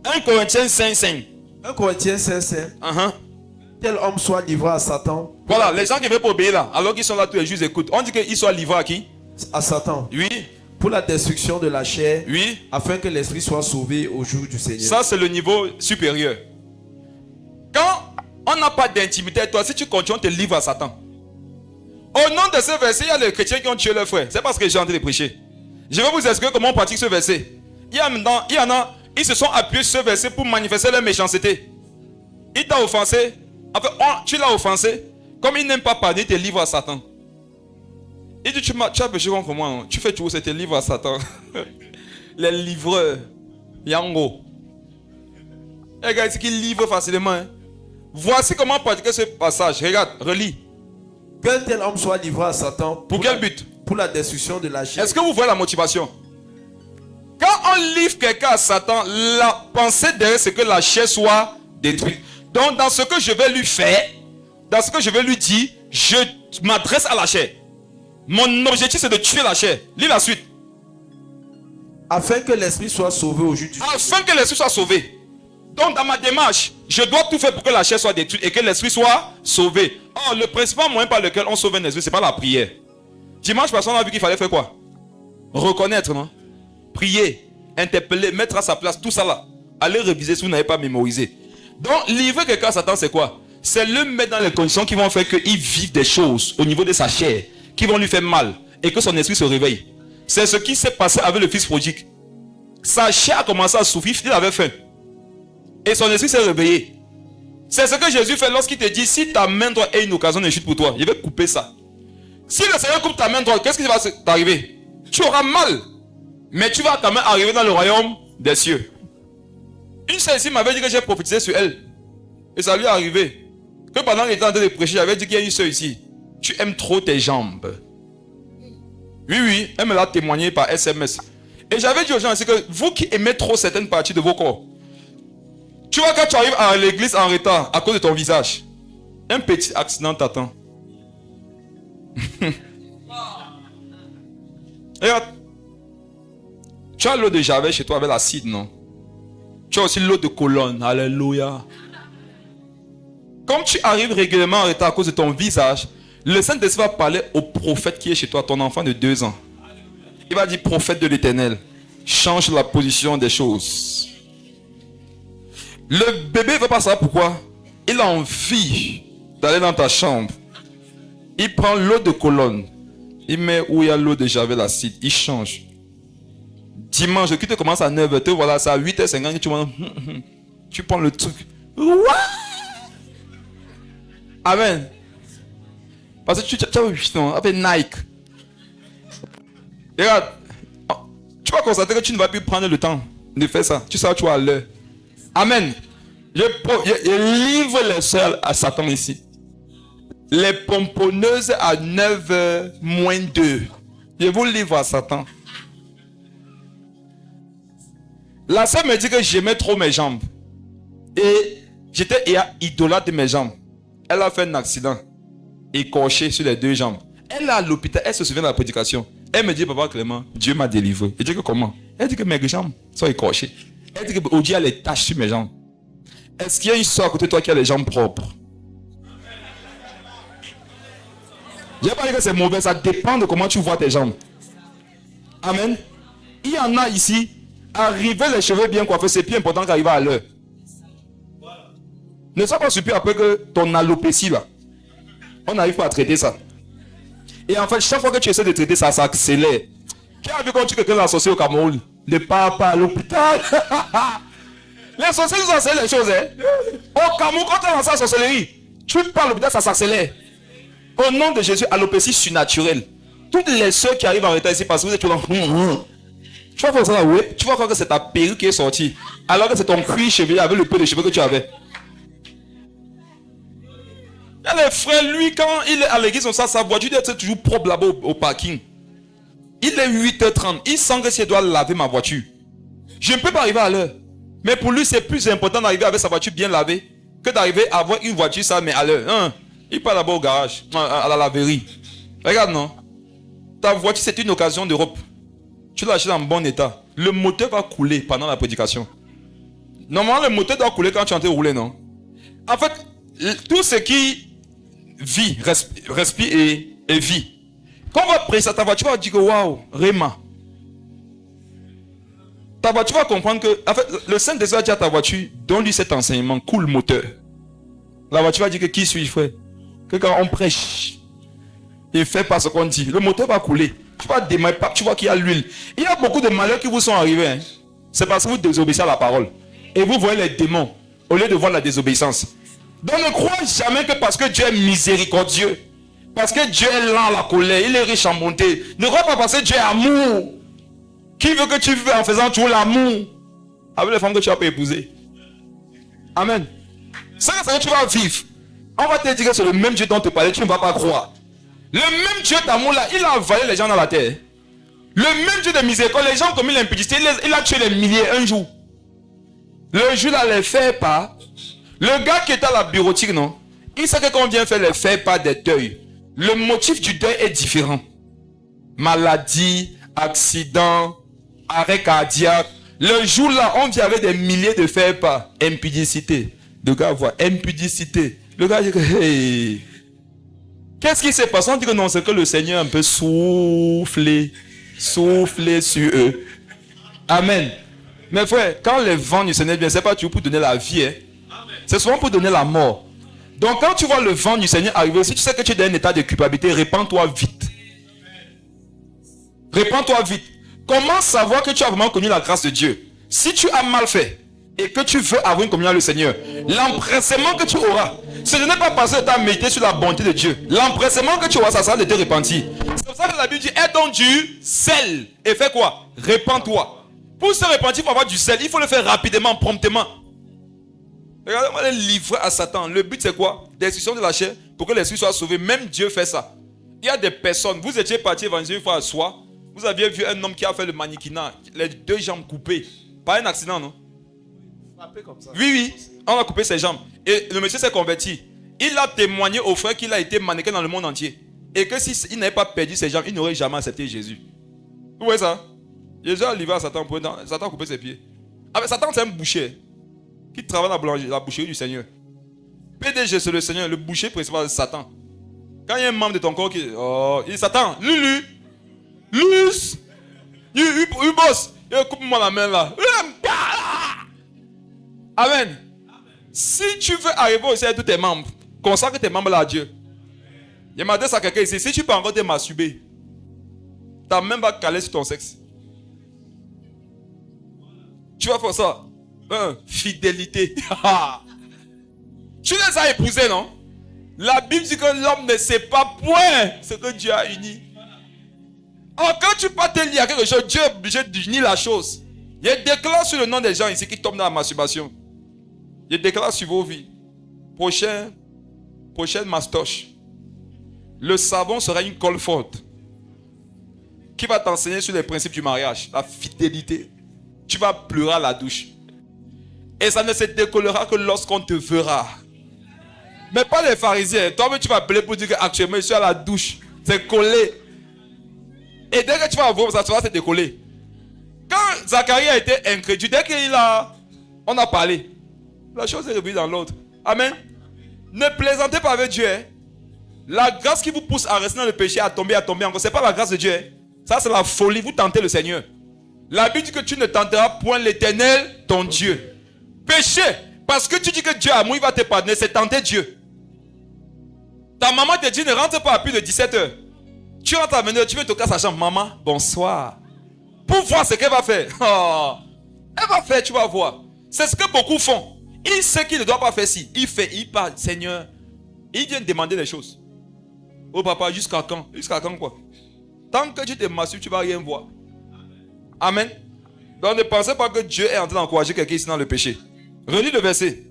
1 Corinthiens 5, 5. 1 Corinthiens 5, 5. Tel homme soit livré à Satan. Voilà, les gens qui ne veulent pas obéir là, alors qu'ils sont là tous les jours, ils écoutent. On dit qu'ils soient livrés à qui? À Satan. Oui. Pour la destruction de la chair. Oui. Afin que l'esprit soit sauvé au jour du Seigneur. Ça, c'est le niveau supérieur. Quand on n'a pas d'intimité avec toi, si tu continues, on te livre à Satan. Au nom de ce verset, il y a les chrétiens qui ont tué leurs frères. C'est parce que j'ai entendu les prêcher. Je vais vous expliquer comment on pratique ce verset. Il y en a, ils se sont appuyés sur ce verset pour manifester leur méchanceté. Il t'a offensé. Enfin, tu l'as offensé. Comme il n'aime pas pardonner, il te livre à Satan. Il dit, tu as péché contre moi. Non? Tu fais tout, c'est te livre à Satan. Les livreurs. Yango. Regarde, c'est qu'il livre facilement. Hein. Voici comment pratiquer ce passage. Regarde, relis. Qu'un tel homme soit livré à Satan. Pour quel but? Pour la destruction de la chair. Est-ce que vous voyez la motivation? Quand on livre quelqu'un à Satan, la pensée derrière c'est que la chair soit détruite. Donc dans ce que je vais lui faire, dans ce que je vais lui dire, je m'adresse à la chair. Mon objectif c'est de tuer la chair. Lis la suite. Afin que l'esprit soit sauvé au jour du Seigneur. Afin que l'esprit soit sauvé. Donc dans ma démarche, je dois tout faire pour que la chair soit détruite et que l'esprit soit sauvé. Or, le principal moyen par lequel on sauve un esprit, c'est pas la prière. Dimanche, personne a vu qu'il fallait faire quoi? Reconnaître, non? Prier, interpeller, mettre à sa place, tout ça là. Allez réviser si vous n'avez pas mémorisé. Donc, livrer quelqu'un à Satan, c'est quoi? C'est le mettre dans les conditions qui vont faire qu'il vive des choses au niveau de sa chair, qui vont lui faire mal et que son esprit se réveille. C'est ce qui s'est passé avec le fils prodigue. Sa chair a commencé à souffrir, il avait faim. Et son esprit s'est réveillé. C'est ce que Jésus fait lorsqu'il te dit, si ta main droite est une occasion de chute pour toi, il va couper ça. Si le Seigneur coupe ta main droite, qu'est-ce qui va t'arriver? Tu auras mal. Mais tu vas quand même arriver dans le royaume des cieux. Une sœur ici m'avait dit que j'ai prophétisé sur elle. Et ça lui est arrivé. Que pendant qu'il était en train de prêcher, j'avais dit qu'il y a une sœur ici. Tu aimes trop tes jambes. Oui, elle me l'a témoigné par SMS. Et j'avais dit aux gens ici que vous qui aimez trop certaines parties de vos corps, tu vois quand tu arrives à l'église en retard à cause de ton visage, un petit accident t'attend. Regarde. Tu as l'eau de Javel chez toi avec l'acide, non? Tu as aussi l'eau de colonne. Alléluia. Comme tu arrives régulièrement en retard à cause de ton visage, le Saint-Esprit va parler au prophète qui est chez toi, ton enfant de 2 ans. Il va dire, prophète de l'Éternel, change la position des choses. Le bébé ne va pas savoir pourquoi. Il a envie d'aller dans ta chambre. Il prend l'eau de colonne. Il met où il y a l'eau de Javel acide. Il change. Dimanche, qui te commence à 9h, te voilà, c'est à 8h50 que tu vois. Tu prends le truc. What? Amen. Parce que tu as avec Nike. Regarde, tu vas constater que tu ne vas plus prendre le temps de faire ça. Tu sais, tu vas à l'heure. Amen. Je livre les soeurs à Satan ici. Les pomponneuses à 9h moins 2. Je vous livre à Satan. La sœur me dit que j'aimais trop mes jambes. Et J'étais idolâtre de mes jambes. Elle a fait un accident. Écorché sur les 2 jambes. Elle est à l'hôpital. Elle se souvient de la prédication. Elle me dit, papa Clément, Dieu m'a délivré. Je dis que comment? Elle dit que mes jambes sont écorchées. Elle dit que aujourd'hui, il y a les taches sur mes jambes. Est-ce qu'il y a une soeur à côté de toi qui a les jambes propres? Je n'ai pas dit que c'est mauvais. Ça dépend de comment tu vois tes jambes. Amen. Il y en a ici. Arriver les cheveux bien coiffés, c'est plus important qu'arriver à l'heure. Ne sois pas surpris après que ton alopécie là, on n'arrive pas à traiter ça. Et en fait, chaque fois que tu essaies de traiter ça, ça accélère. Qui a vu quand tu quelqu'un associé au Cameroun? Le papa à l'hôpital. Les sorciers nous enseignent les choses. Hein? Au Cameroun, quand tu as lancé la sorcellerie, tu parles à l'hôpital, ça s'accélère. Au nom de Jésus, alopécie surnaturelle. Toutes les soeurs qui arrivent en retard ici parce que vous êtes là. Tu vas voir ça là, oui. Tu vas croire que c'est ta perruque qui est sortie. Alors que c'est ton cuir chevelu avec le peu de cheveux que tu avais. Il y a les frères, lui, quand il est à l'église, on sait sa voiture doit être toujours propre là-bas au parking. Il est 8h30. Il sent que s'il doit laver ma voiture. Je ne peux pas arriver à l'heure. Mais pour lui, c'est plus important d'arriver avec sa voiture bien lavée que d'arriver à avoir une voiture ça, mais à l'heure. Hein? Il part là-bas au garage, à la laverie. Regarde, non? Ta voiture, c'est une occasion d'Europe. Tu l'as acheté en bon état. Le moteur va couler pendant la prédication. Normalement, le moteur doit couler quand tu es en train de rouler, non? En fait, tout ce qui vit, respire et vit. Quand on va presser ta voiture, tu vas dire que waouh, Réma. Ta voiture va comprendre que, en fait, le Saint-Esprit a dit à ta voiture, donne-lui cet enseignement, coule moteur. La voiture va dire que qui suis-je, frère? Que quand on prêche, il ne fait pas ce qu'on dit, le moteur va couler. Tu vas démarrer, tu vois qu'il y a l'huile. Il y a beaucoup de malheurs qui vous sont arrivés. Hein. C'est parce que vous désobéissez à la parole. Et vous voyez les démons au lieu de voir la désobéissance. Donc ne crois jamais que parce que Dieu est miséricordieux, parce que Dieu est lent à la colère, il est riche en bonté. Ne crois pas parce que Dieu est amour. Qui veut que tu vives en faisant toujours l'amour avec les femmes que tu as pas épouser? Amen. C'est ça que tu vas vivre. On va te dire que c'est le même Dieu dont tu parlais, tu ne vas pas croire. Le même Dieu d'amour là, il a envoyé les gens dans la terre. Le même Dieu de miséricorde, les gens commis l'impudicité, il a tué les milliers un jour. Le jour là, les fait pas. Le gars qui est à la bureautique, non? Il sait que quand on vient faire les faits pas des deuils, le motif du deuil est différent. Maladie, accident, arrêt cardiaque. Le jour là, on vient avec des milliers de faits pas. Impudicité. Le gars voit impudicité. Le gars dit que hey. Qu'est-ce qui s'est passé? On dit que non, c'est que le Seigneur a un peu soufflé sur eux. Amen. Mais frère, quand les vents du Seigneur viennent, c'est pas toujours pour donner la vie. Hein? C'est souvent pour donner la mort. Donc quand tu vois le vent du Seigneur arriver, si tu sais que tu es dans un état de culpabilité, répands-toi vite. Répands-toi vite. Comment savoir que tu as vraiment connu la grâce de Dieu? Si tu as mal fait et que tu veux avoir une communion avec le Seigneur, l'empressement que tu auras, ce n'est pas parce que tu as médité sur la bonté de Dieu. L'empressement que tu auras, ça sera de te repentir. C'est pour ça que la Bible dit, aie donc du sel. Et fais quoi? Répands-toi. Pour se repentir, il faut avoir du sel. Il faut le faire rapidement, promptement. Regardez-moi les livrer à Satan. Le but c'est quoi? Destruction de la chair pour que l'esprit soit sauvé. Même Dieu fait ça. Il y a des personnes, vous étiez parti évangéliser une fois à soi. Vous aviez vu un homme qui a fait le mannequinat, les 2 jambes coupées. Pas un accident, non? Comme ça. Oui, on a coupé ses jambes. Et le monsieur s'est converti. Il a témoigné aux frères qu'il a été mannequin dans le monde entier. Et que s'il n'avait pas perdu ses jambes, il n'aurait jamais accepté Jésus. Vous voyez ça? Jésus a livré à Satan pour Satan a coupé ses pieds. Ah, mais Satan c'est un boucher qui travaille dans la boucherie du Seigneur. PDG c'est le Seigneur, le boucher principal c'est Satan. Quand il y a un membre de ton corps qui... Oh, il dit Satan, Lulu, Luz, boss, coupe-moi la main là. Amen. Si tu veux arriver au ciel de tous tes membres, consacre tes membres là à Dieu. Il m'a dit ça à quelqu'un ici. Si tu peux encore te masturber, ta main va caler sur ton sexe. Tu vas faire ça. Fidélité. Tu les as épousés, non? La Bible dit que l'homme ne sait pas point ce que Dieu a uni. Alors quand tu peux te lier à quelque chose, Dieu est obligé d'unir la chose. Il déclare sur le nom des gens ici qui tombent dans la masturbation. Il déclare sur vos vies. Prochaine mastoche. Le savon sera une colle forte qui va t'enseigner sur les principes du mariage, la fidélité. Tu vas pleurer à la douche. Et ça ne se décollera que lorsqu'on te verra. Mais pas les pharisiens. Toi-même, tu vas appeler pour dire qu'actuellement, je suis à la douche. C'est collé. Et dès que tu vas voir, ça va se décoller. Quand Zacharie a été incrédule, dès on a parlé, la chose est revenue dans l'autre. Amen. Ne plaisantez pas avec Dieu. Hein. La grâce qui vous pousse à rester dans le péché, à tomber encore, ce n'est pas la grâce de Dieu. Hein. Ça, c'est la folie. Vous tentez le Seigneur. La Bible dit que tu ne tenteras point l'Éternel, ton Dieu. Péché. Parce que tu dis que Dieu a amour, il va te pardonner. C'est tenter Dieu. Ta maman te dit ne rentre pas à plus de 17h. Tu rentres à 20h, tu veux toquer à sa chambre. Maman, bonsoir. Pour voir ce qu'elle va faire. Oh. Elle va faire, tu vas voir. C'est ce que beaucoup font. Il sait qu'il ne doit pas faire ci. Il fait, il parle. Seigneur, il vient demander des choses. Oh papa, jusqu'à quand? Jusqu'à quand quoi? Tant que tu te masturbes, tu ne vas rien voir. Amen. Donc ne pensez pas que Dieu est en train d'encourager quelqu'un ici dans le péché. Relis le verset.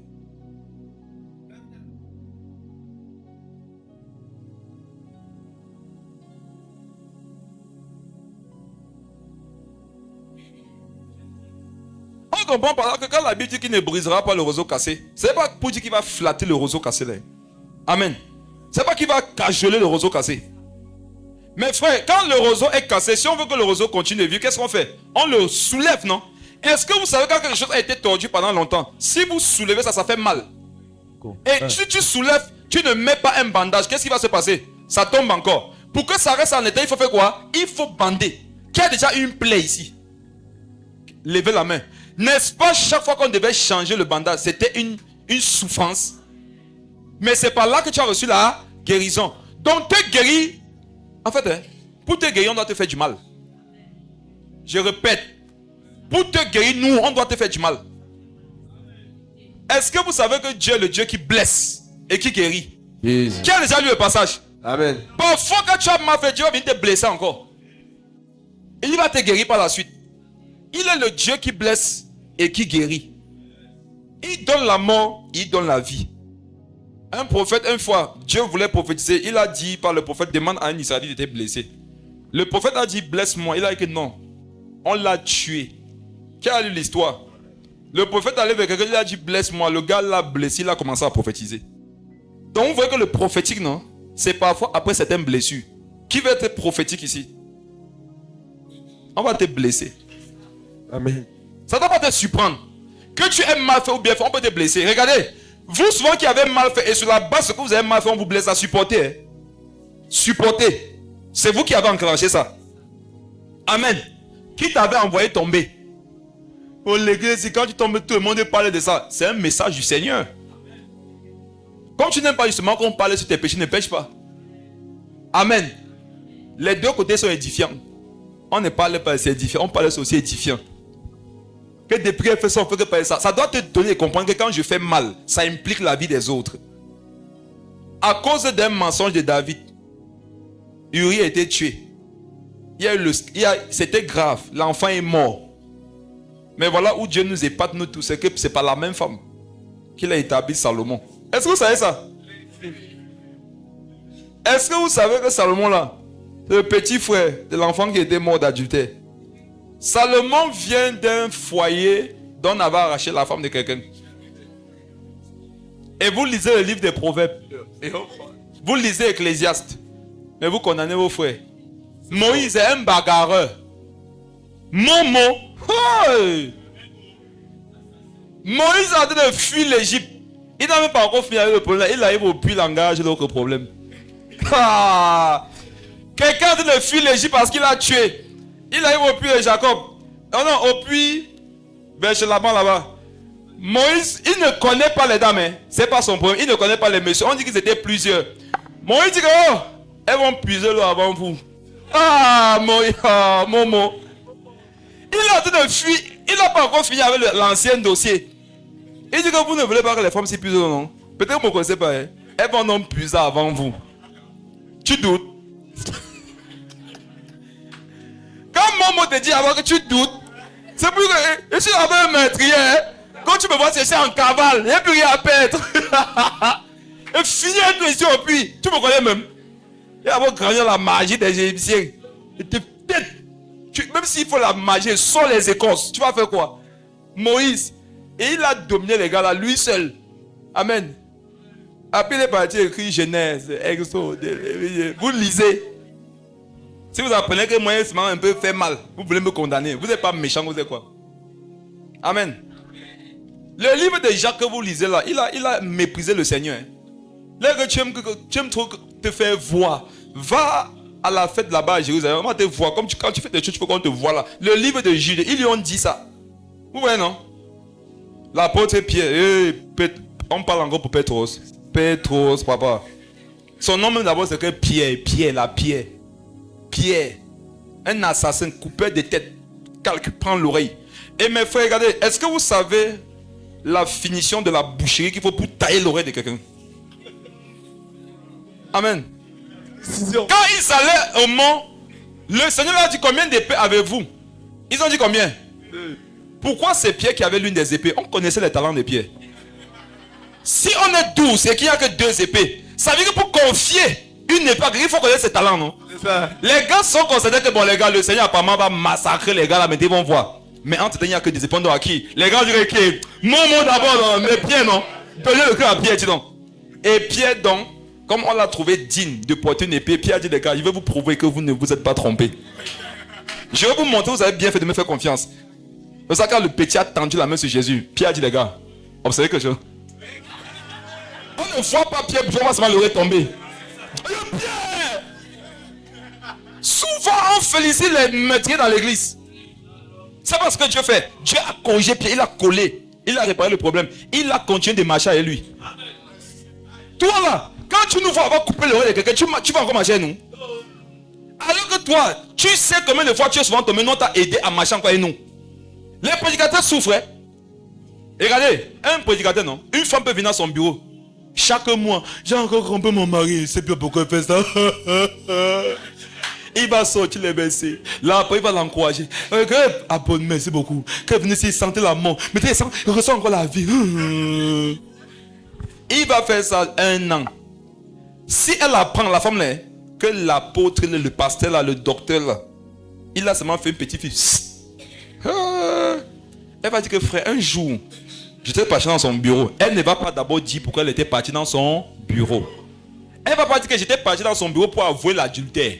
On comprend par là que quand la Bible dit qu'il ne brisera pas le roseau cassé, ce n'est pas pour dire qu'il va flatter le roseau cassé là. Amen. Ce n'est pas qu'il va cajoler le roseau cassé. Mais frère, quand le roseau est cassé, si on veut que le roseau continue de vivre, qu'est-ce qu'on fait? On le soulève, non? Est-ce que vous savez quand quelque chose a été tordu pendant longtemps, si vous soulevez ça, ça fait mal. Et si tu soulèves, tu ne mets pas un bandage, qu'est-ce qui va se passer? Ça tombe encore. Pour que ça reste en état, il faut faire quoi? Il faut bander. Qui a déjà une plaie ici? Levez la main. N'est-ce pas chaque fois qu'on devait changer le bandage, c'était une souffrance? Mais c'est par là que tu as reçu la guérison. Donc te guérir, en fait, hein, pour te guérir, on doit te faire du mal. Je répète, pour te guérir, nous, on doit te faire du mal. Est-ce que vous savez que Dieu est le Dieu qui blesse et qui guérit? Jesus. Qui a déjà lu le passage? Amen. Parfois, quand tu as mal fait, Dieu va venir te blesser encore. Et il va te guérir par la suite. Il est le Dieu qui blesse et qui guérit. Il donne la mort, il donne la vie. Un prophète, une fois, Dieu voulait prophétiser. Il a dit par le prophète, demande à un Israélite d'être blessé. Le prophète a dit, blesse-moi. Il a dit que non. On l'a tué. Qui a lu l'histoire? Le prophète allait vers quelqu'un, il a dit, blesse-moi. Le gars l'a blessé, il a commencé à prophétiser. Donc vous voyez que le prophétique, non? C'est parfois après certaines blessures. Qui va être prophétique ici? On va te blesser. Amen. Ça ne doit pas te surprendre. Que tu aies mal fait ou bien fait, on peut te blesser. Regardez, vous souvent qui avez mal fait et sur la base de ce que vous avez mal fait, on vous blesse à supporter. Hein? Supporter. C'est vous qui avez enclenché ça. Amen. Qui t'avait envoyé tomber? Pour l'église, quand tu tombes, tout le monde parle de ça. C'est un message du Seigneur. Comme tu n'aimes pas justement qu'on parle sur tes péchés, ne pêche pas. Amen. Les deux côtés sont édifiants. On ne parle pas, c'est édifiant. On parle aussi édifiant. Que des prières faites ça, on fait que parler ça. Ça doit te donner à comprendre que quand je fais mal, ça implique la vie des autres. À cause d'un mensonge de David, Uri a été tué. C'était grave. L'enfant est mort. Mais voilà où Dieu nous épate, nous tous. C'est que c'est pas la même femme qu'il a établi Salomon. Est-ce que vous savez ça? Est-ce que vous savez que Salomon là, c'est le petit frère de l'enfant qui était mort d'adultère? Salomon vient d'un foyer dont on avait arraché la femme de quelqu'un. Et vous lisez le livre des Proverbes. Vous lisez Ecclésiaste. Mais vous condamnez vos frères. Moïse est un bagarreur. Momo. Hey! Moïse a train de fuir l'Égypte. Il n'a même pas encore fini avec le problème. Il arrive au puits langage, l'autre problème. Ah! Quelqu'un a train de fuir l'Égypte parce qu'il a tué. Il arrive au puits de Jacob. Non, non, au puits. Ben, chez Laban là-bas. Moïse, il ne connaît pas les dames. Hein. C'est pas son problème. Il ne connaît pas les messieurs. On dit qu'ils étaient plusieurs. Moïse dit que, oh, elles vont puiser l'eau avant vous. Ah, Moïse, ah, Momo. Il est en train de fuir. Il n'a pas encore fini avec l'ancien dossier. Il dit que vous ne voulez pas que les femmes s'y puisent, non? Peut-être que vous ne connaissez pas. Hein. Elles vont non puiser avant vous. Tu doutes? Quand Momo te dit avant que tu doutes, c'est plus que je suis avec un meurtrier. Hein? Quand tu me vois chercher en cavale, il n'y a plus rien à perdre. Et finir un ici au puits, tu me connais même. Il va grandir la magie des Égyptiens. Et même s'il faut la magie, sans les écorces, tu vas faire quoi? Moïse, Et il a dominé les gars là, lui seul. Amen. Après il est parti écrire Genèse, Exode. Vous lisez. Si vous apprenez que moi, ce un peu fait mal, vous voulez me condamner. Vous n'êtes pas méchant, vous êtes quoi? Amen. Le livre de Jacques que vous lisez là, il a méprisé le Seigneur. Là que tu aimes trop te faire voir, va à la fête là-bas à Jérusalem, on va te voir. Comme quand tu fais des choses, tu veux qu'on te voit là. Le livre de Jude, ils lui ont dit ça. Vous voyez, non? L'apôtre Pierre, on parle encore pour Pétros. Pétros, papa. Son nom même d'abord c'est que Pierre, Pierre, un assassin, coupeur de tête, prend l'oreille. Et mes frères, regardez, est-ce que vous savez la finition de la boucherie qu'il faut pour tailler l'oreille de quelqu'un? Amen. Quand ils allaient au mont, le Seigneur leur a dit combien d'épées avez-vous? Ils ont dit combien? Pourquoi c'est Pierre qui avait l'une des épées? On connaissait les talents de Pierre. Si on est 12 et qu'il n'y a que 2 épées, ça veut dire que pour confier une épée, il faut connaître ses talents, non? Les gars sont considérés que bon, les gars, le Seigneur apparemment va massacrer les gars là, mais ils vont voir. Mais entre il n'y a que des épées à qui? Les gars diraient que mon mot d'abord, mais Pierre non. Donnez le cœur à Pierre, dis donc. Et Pierre donc, comme on l'a trouvé digne de porter une épée, Pierre a dit les gars, je vais vous prouver que vous ne vous êtes pas trompés. Je vais vous montrer, vous avez bien fait de me faire confiance. C'est ça quand le petit a tendu la main sur Jésus, Pierre a dit les gars, observez quelque chose. On ne voit pas Pierre, on va seulement l'aurait tombé. Pierre! Souvent on félicite les meurtriers dans l'église. C'est parce que Dieu fait. Dieu a corrigé Pierre, il a collé, il a réparé le problème. Il a continué de marcher avec lui. Toi là, quand tu nous vois avoir coupé l'oreille de quelqu'un, tu vas encore marcher avec nous. Alors que toi, tu sais combien de fois tu es souvent tombé, nous on t'a aidé à marcher encore avec nous. Les prédicateurs souffrent. Et regardez, un prédicateur non, une femme peut venir à son bureau. Chaque mois, j'ai encore trompé mon mari, c'est plus pourquoi il fait ça. Il va sortir les versets. Là, après, il va l'encourager. Ah bon, merci beaucoup. Que venez ici, sentez la mort. Mais il ressent encore la vie. Il va faire ça 1 an. Si elle apprend, la femme là, que l'apôtre, le pasteur là, le docteur là, il a seulement fait une petite fille. Elle va dire que frère, un jour, j'étais parti dans son bureau. Elle ne va pas d'abord dire pourquoi elle était partie dans son bureau. Elle va pas dire que j'étais parti dans son bureau pour avouer l'adultère.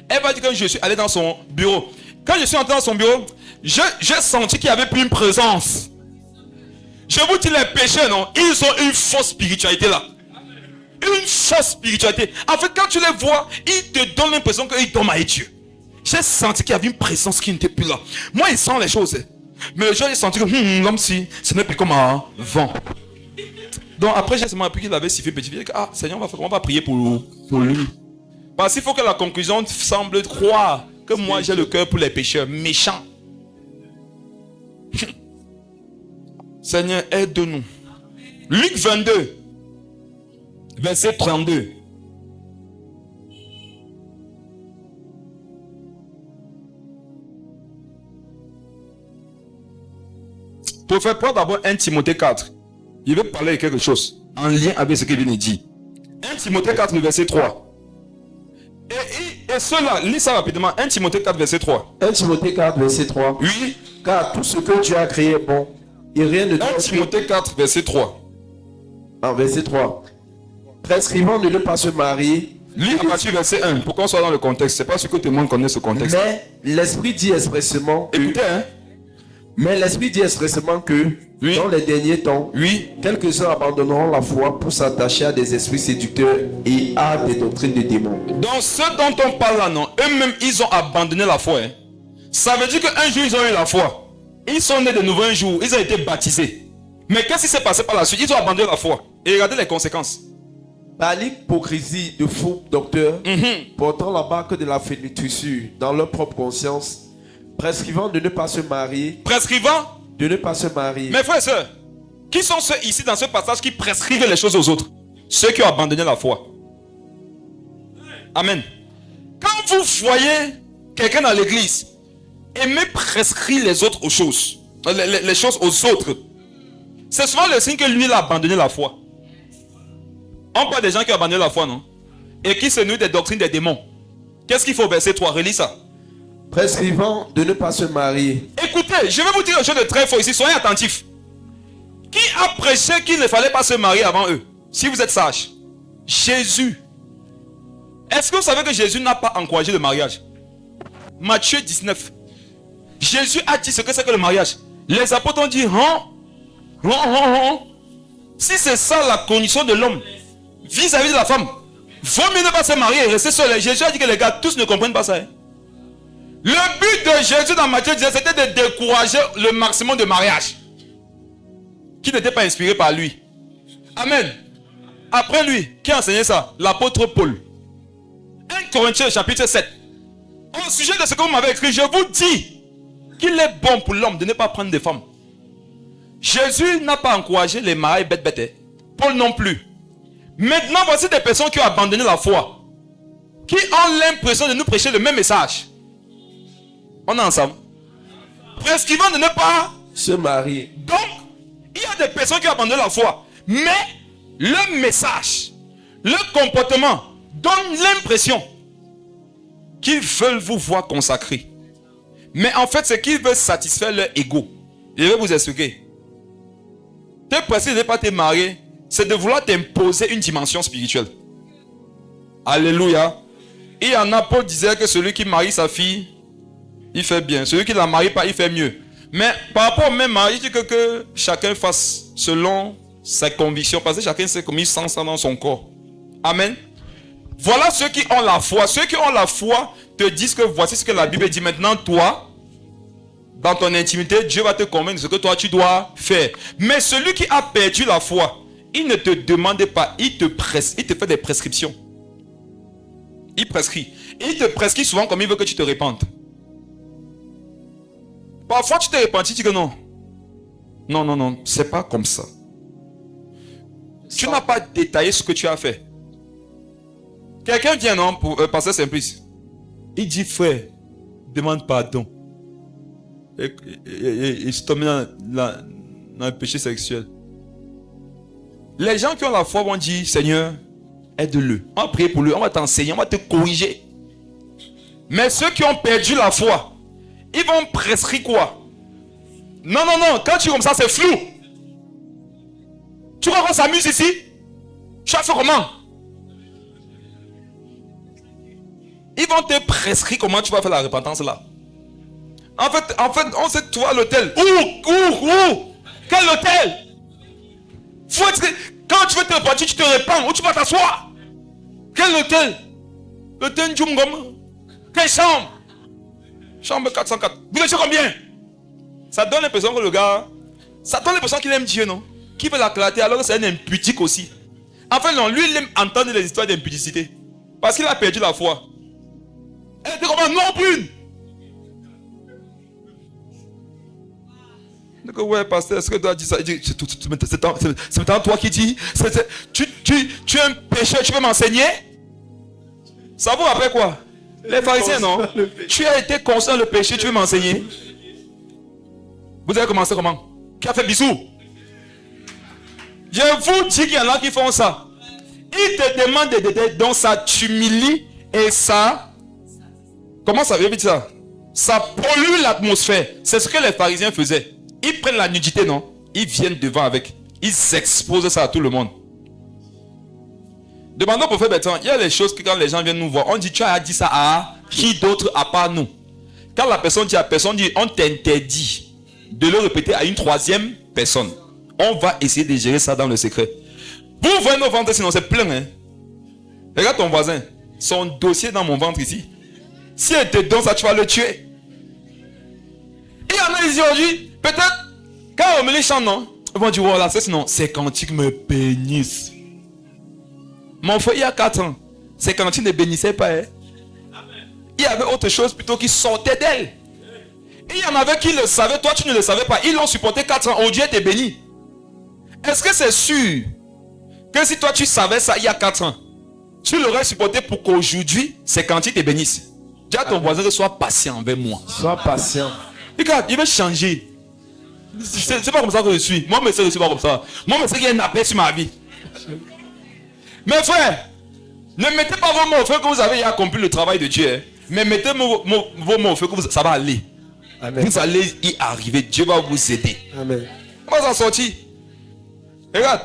Elle va dire que je suis allé dans son bureau. Quand je suis entré dans son bureau, j'ai senti qu'il y avait plus une présence. Je vous dis les pécheurs, non? Ils ont une fausse spiritualité là. Une fausse spiritualité. En fait, quand tu les vois, ils te donnent l'impression qu'ils dorment avec Dieu. J'ai senti qu'il y avait une présence qui n'était plus là. Moi, ils sentent les choses. Mais j'ai senti que comme si ce n'est plus comme avant. Donc après, j'ai seulement appris qu'il avait sifflé petit. Ah, Seigneur, on va prier pour lui. Parce qu'il faut que la conclusion semble croire que moi j'ai le cœur pour les pécheurs méchants. Seigneur, aide-nous. Luc 22, verset 32. Pour faire preuve d'abord 1 Timothée 4. Je vais parler de quelque chose en lien avec ce qu'il vient de dire. 1 Timothée 4, verset 3. Et cela, lis ça rapidement. 1 Timothée 4, verset 3. 1 Timothée 4, verset 3. Oui. Car tout ce que Dieu a créé est bon. Et rien ne doit 1 Timothée 4, verset 3. Verset 3. Prescrivant de ne pas se marier. Lis à partir du verset 1. Pour qu'on soit dans le contexte. C'est pas ce que tout le monde connaît ce contexte. Mais l'Esprit dit expressément. Écoutez, hein. Mais l'Esprit dit expressément que oui. Dans les derniers temps, oui. Quelques-uns abandonneront la foi pour s'attacher à des esprits séducteurs et à des doctrines de démons. Donc ceux dont on parle là, non, eux-mêmes, ils ont abandonné la foi. Hein. Ça veut dire qu'un jour, ils ont eu la foi. Ils sont nés de nouveau un jour, ils ont été baptisés. Mais qu'est-ce qui s'est passé par la suite? Ils ont abandonné la foi. Et regardez les conséquences. Par l'hypocrisie de faux docteurs, portant la marque de la flétrissure dans leur propre conscience, prescrivant de ne pas se marier. Prescrivant de ne pas se marier. Mes frères et sœurs, qui sont ceux ici dans ce passage qui prescrivent les choses aux autres? Ceux qui ont abandonné la foi. Amen. Quand vous voyez quelqu'un dans l'église aimer prescrire les autres aux choses, les choses aux autres, c'est souvent le signe que lui il a abandonné la foi. On parle des gens qui ont abandonné la foi, non? Et qui se nourrissent des doctrines des démons. Qu'est-ce qu'il faut? Verset 3, relis ça. Prescrivant de ne pas se marier. Écoutez, je vais vous dire une chose de très fort ici, soyez attentifs. Qui a prêché qu'il ne fallait pas se marier avant eux? Si vous êtes sage. Jésus. Est-ce que vous savez que Jésus n'a pas encouragé le mariage? Matthieu 19. Jésus a dit ce que c'est que le mariage. Les apôtres ont dit, si c'est ça la condition de l'homme vis-à-vis de la femme, vaut mieux ne pas se marier et rester seul. Jésus a dit que les gars, tous ne comprennent pas ça. Hein? Le but de Jésus dans Matthieu 19, c'était de décourager le maximum de mariage qui n'était pas inspiré par lui. Amen. Après lui, qui a enseigné ça? L'apôtre Paul. 1 Corinthiens chapitre 7. Au sujet de ce que vous m'avez écrit, je vous dis qu'il est bon pour l'homme de ne pas prendre de femmes. Jésus n'a pas encouragé les mariages bêtes. Hein? Paul non plus. Maintenant, voici des personnes qui ont abandonné la foi, qui ont l'impression de nous prêcher le même message. On est ensemble. Prescrivant de ne pas se marier. Donc, il y a des personnes qui ont abandonné la foi, mais le message, le comportement donne l'impression qu'ils veulent vous voir consacrés. Mais en fait, c'est qu'ils veulent satisfaire leur ego. Je vais vous expliquer. Te presser de ne pas te marier, c'est de vouloir t'imposer une dimension spirituelle. Alléluia. Il y en a, Paul disait que celui qui marie sa fille, il fait bien. Celui qui ne la marie pas, il fait mieux. Mais par rapport au même mariage, il dit que chacun fasse selon ses convictions. Parce que chacun sait comme il sent ça dans son corps. Amen. Voilà ceux qui ont la foi. Ceux qui ont la foi te disent que voici ce que la Bible dit. Maintenant, toi, dans ton intimité, Dieu va te convaincre de ce que toi tu dois faire. Mais celui qui a perdu la foi, il ne te demande pas, il te fait des prescriptions. Il prescrit. Il te prescrit souvent comme il veut que tu te répandes. Parfois tu te répands, tu dis que non. Non, c'est pas comme ça. Tu n'as pas détaillé ce que tu as fait. Quelqu'un vient, non, pour Pasteur Simplice. Il dit, frère, demande pardon. Et se tombe dans le péché sexuel. Les gens qui ont la foi vont dire, Seigneur, aide-le. On va prier pour lui, on va t'enseigner, on va te corriger. Mais ceux qui ont perdu la foi, ils vont prescrire quoi? Non, quand tu es comme ça, c'est flou. Tu crois qu'on s'amuse ici? Tu as fait comment? Ils vont te prescrire comment tu vas faire la repentance là. En fait, on sait, tu vois à l'hôtel. Où? Quel hôtel? Quand tu veux te repentir, tu te repens. Où tu vas t'asseoir? Quel hôtel? L'hôtel Djungom. Quelle chambre? Chambre 404. Vous êtes combien? Ça donne l'impression que le gars, ça donne l'impression qu'il aime Dieu, non? Qui veut la clarté alors que c'est un impudique aussi. En fait, non, lui, il aime entendre les histoires d'impudicité. Parce qu'il a perdu la foi. Elle était comment? Non, brune. Donc, ouais, pasteur, est-ce que tu dois dire ça? Il dit, c'est maintenant toi qui dis. Tu es un pécheur, tu veux m'enseigner? Ça vous rappelle quoi? Les pharisiens, non? Tu as été conscient le péché, tu veux m'enseigner? Vous avez commencé comment? Qui a fait bisous? Je vous dis qu'il y en a qui font ça. Ils te demandent des détails, donc ça t'humilie et ça... Comment ça veut dire ça? Ça pollue l'atmosphère. C'est ce que les pharisiens faisaient. Ils prennent la nudité, non? Ils viennent devant avec. Ils exposent ça à tout le monde. Demandons au prophète Bertrand, il y a les choses que quand les gens viennent nous voir, on dit, tu as dit ça à qui d'autre à part nous? Quand la personne dit à personne, dit, on t'interdit de le répéter à une troisième personne. On va essayer de gérer ça dans le secret. Vous voyez nos ventres, sinon c'est plein. Hein? Regarde ton voisin. Son dossier dans mon ventre ici. Si elle te donne ça, tu vas le tuer. Il y en a ici aujourd'hui, peut-être, quand on me les chante, non? Ils vont dire, voilà, sinon, ces cantiques me bénissent. Mon frère, il y a 4 ans, ces cantiques ne bénissaient pas. Hein? Il y avait autre chose plutôt qui sortait d'elle. Il y en avait qui le savaient, toi tu ne le savais pas. Ils l'ont supporté 4 ans, oh Dieu t'est béni. Est-ce que c'est sûr que si toi tu savais ça il y a 4 ans, tu l'aurais supporté pour qu'aujourd'hui, ces cantiques te bénissent? Dis à ton voisin que sois patient avec moi. Sois patient. Regarde, il veut changer. C'est pas comme ça que je suis. Moi, je sais que je suis pas comme ça. Moi, je sais qu'il y a une appel sur ma vie. Mes frères, ne mettez pas vos mots au feu que vous avez accompli le travail de Dieu. Hein. Mais mettez vos mots au feu que ça va aller. Amen. Vous allez y arriver. Dieu va vous aider. Amen. On va s'en sortir. Regarde.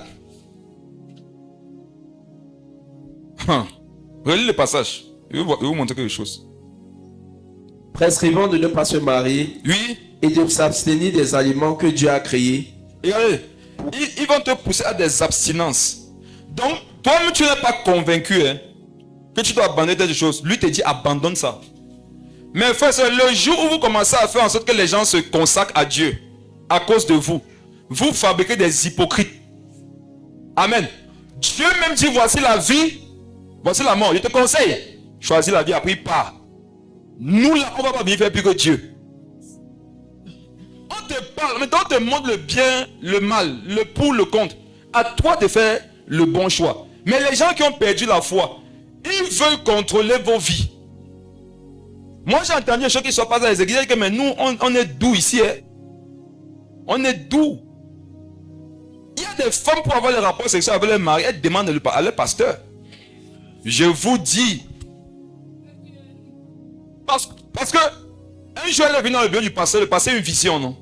Relis le passage. Je vais vous montrer quelque chose. Prescrivant de ne pas se marier. Oui. Et de s'abstenir des aliments que Dieu a créés. Regardez. Ils vont te pousser à des abstinences. Donc, toi-même, tu n'es pas convaincu que tu dois abandonner des choses. Lui te dit abandonne ça. Mais frère, c'est le jour où vous commencez à faire en sorte que les gens se consacrent à Dieu à cause de vous, vous fabriquez des hypocrites. Amen. Dieu même dit voici la vie, voici la mort. Je te conseille, choisis la vie, après pas. Nous là, on va pas bien faire plus que Dieu. On te parle, mais on te montre le bien, le mal, le pour, le contre. À toi de faire le bon choix. Mais les gens qui ont perdu la foi, ils veulent contrôler vos vies. Moi j'ai entendu des choses qui ne sont pas dans les églises, que mais nous on est doux ici. On est doux. Il y a des femmes pour avoir les rapports sexuels avec leur mari, elles demandent à leur pasteur. Je vous dis. Parce que un jour elle est venue dans le bureau du pasteur, le pasteur a une vision, non?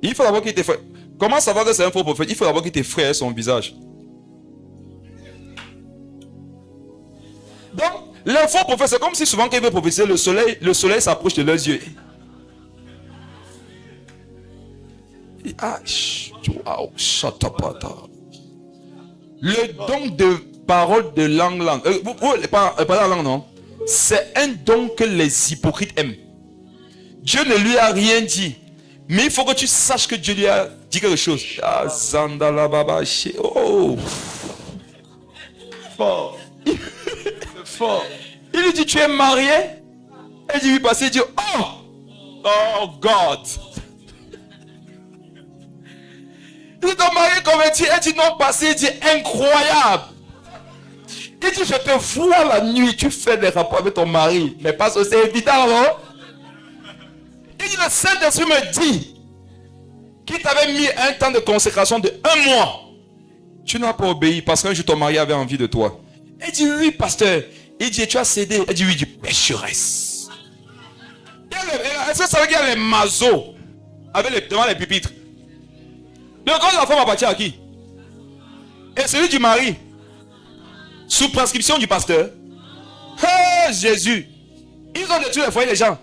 Il faut d'abord qu'il te frère. Comment savoir que c'est un faux prophète? Il faut d'abord qu'il te frère son visage. Donc, les faux prophètes, c'est comme si souvent quand ils veulent prophétiser, le soleil s'approche de leurs yeux. Ah, le don de parole de langue. Pas la langue, non. C'est un don que les hypocrites aiment. Dieu ne lui a rien dit. Mais il faut que tu saches que Dieu lui a dit quelque chose. Ah, Zandala Baba. Oh. Fort. Fort. Il lui dit, tu es marié? Elle dit, oui, parce qu'il dit, oh God. Il dit, ton mari est converti. Elle dit, non, passé. Il dit, incroyable. Il dit, je te vois la nuit, tu fais des rapports avec ton mari. Mais parce que c'est évident, non? Il dit, le Saint-Esprit me dit qu'il t'avait mis un temps de consécration de 1 mois. Tu n'as pas obéi parce qu'un jour ton mari avait envie de toi. Il dit, oui, pasteur. Il dit, tu as cédé. Il dit, oui, du pécheresse. Est-ce que ça veut dire qu'il y a les masos devant les pupitres? Le corps de la femme appartient à qui? Et celui du mari, sous prescription du pasteur. Oh Jésus. Ils ont détruit les foyers des gens.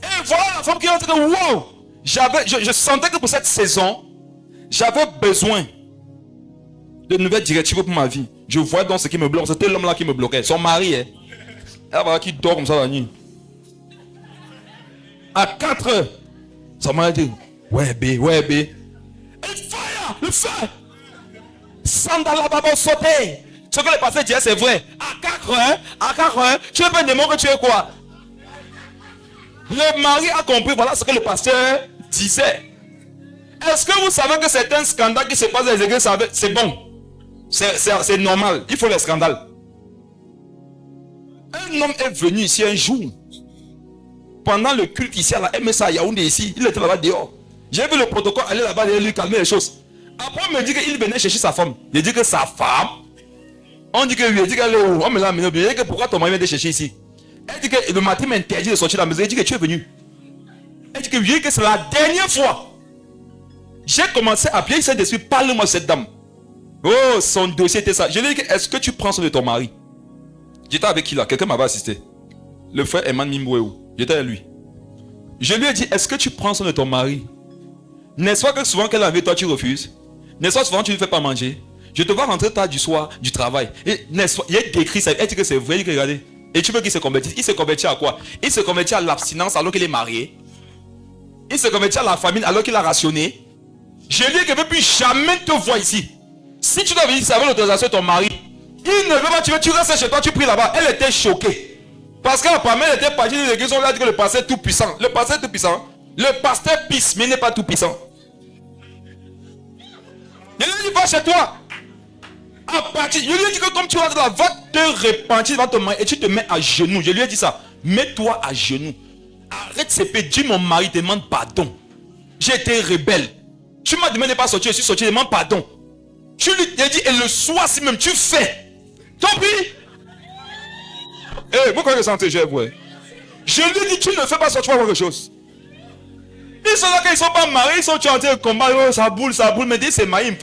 Et voilà la femme qui a dit que wow, je sentais que pour cette saison, j'avais besoin de nouvelles directives pour ma vie. Je voyais donc ce qui me bloque. C'était l'homme là qui me bloquait. Son mari, elle voilà qui dort comme ça la nuit. À 4 heures, son mari dit, ouais, bé. Le feu. Sandala baba sauter. Ce que le pasteur disait, c'est vrai. À 4 heures, tu es pas un démon que tu es quoi? Le mari a compris, voilà ce que le pasteur disait. Est-ce que vous savez que c'est un scandale qui se passe dans les églises? C'est bon. C'est normal. Il faut les scandales. Un homme est venu ici un jour. Pendant le culte ici à la MSA à Yaoundé ici, il était là-bas dehors. J'ai vu le protocole aller là-bas et lui calmer les choses. Après, on me dit qu'il venait chercher sa femme. Il dit que sa femme, on dit que lui, il dit qu'elle est où? On me l'a amené. Il dit que pourquoi ton mari vient te chercher ici? Elle dit que le matin m'interdit de sortir de la maison. Il dit que tu es venu. Elle dit que c'est la dernière fois. J'ai commencé à appeler Saint-Esprit, parle-moi de cette dame. Oh, son dossier était ça. Je lui ai dit, est-ce que tu prends soin de ton mari? J'étais avec qui là? Quelqu'un m'avait assisté. Le frère Eman Mimbouéou. J'étais avec lui. Je lui ai dit, est-ce que tu prends soin de ton mari? N'est-ce pas que souvent qu'elle a envie, toi tu refuses? N'est-ce pas souvent tu ne fais pas manger? Je te vois rentrer tard du soir, du travail. Et n'est-ce pas, il y a décrit ça. Elle dit que c'est vrai, il dit que regardez. Et tu veux qu'il se convertisse? Il se convertit à quoi? Il se convertit à l'abstinence alors qu'il est marié. Il se convertit à la famine alors qu'il a rationné. Je lui ai dit que je ne veux plus jamais te voir ici. Si tu dois venir ici avec l'autorisation de ton mari, il ne veut pas, tu restes chez toi, tu pries là-bas. Elle était choquée. Parce qu'apparemment, elle était partie de l'église, on lui a dit que le pasteur est tout puissant. Le pasteur est tout puissant. Le pasteur pisse, mais il n'est pas tout puissant. Je lui ai dit, va chez toi. Je lui ai dit que comme tu rentres là, va te repentir devant ton mari et tu te mets à genoux. Je lui ai dit ça. Mets-toi à genoux. Arrête ces pédés. Dis mon mari, demande pardon. J'ai été rebelle. Tu m'as demandé de ne pas sortir, je suis sorti, demande pardon. Tu lui as dit, et le soir si même tu fais. Tant pis. Pourquoi je sentais, je lui ai dit, tu ne fais pas sortir quelque chose. Ils sont là quand ils ne sont pas mariés, ils sont en train de combattre, oh, ça boule, mais dis c'est marié.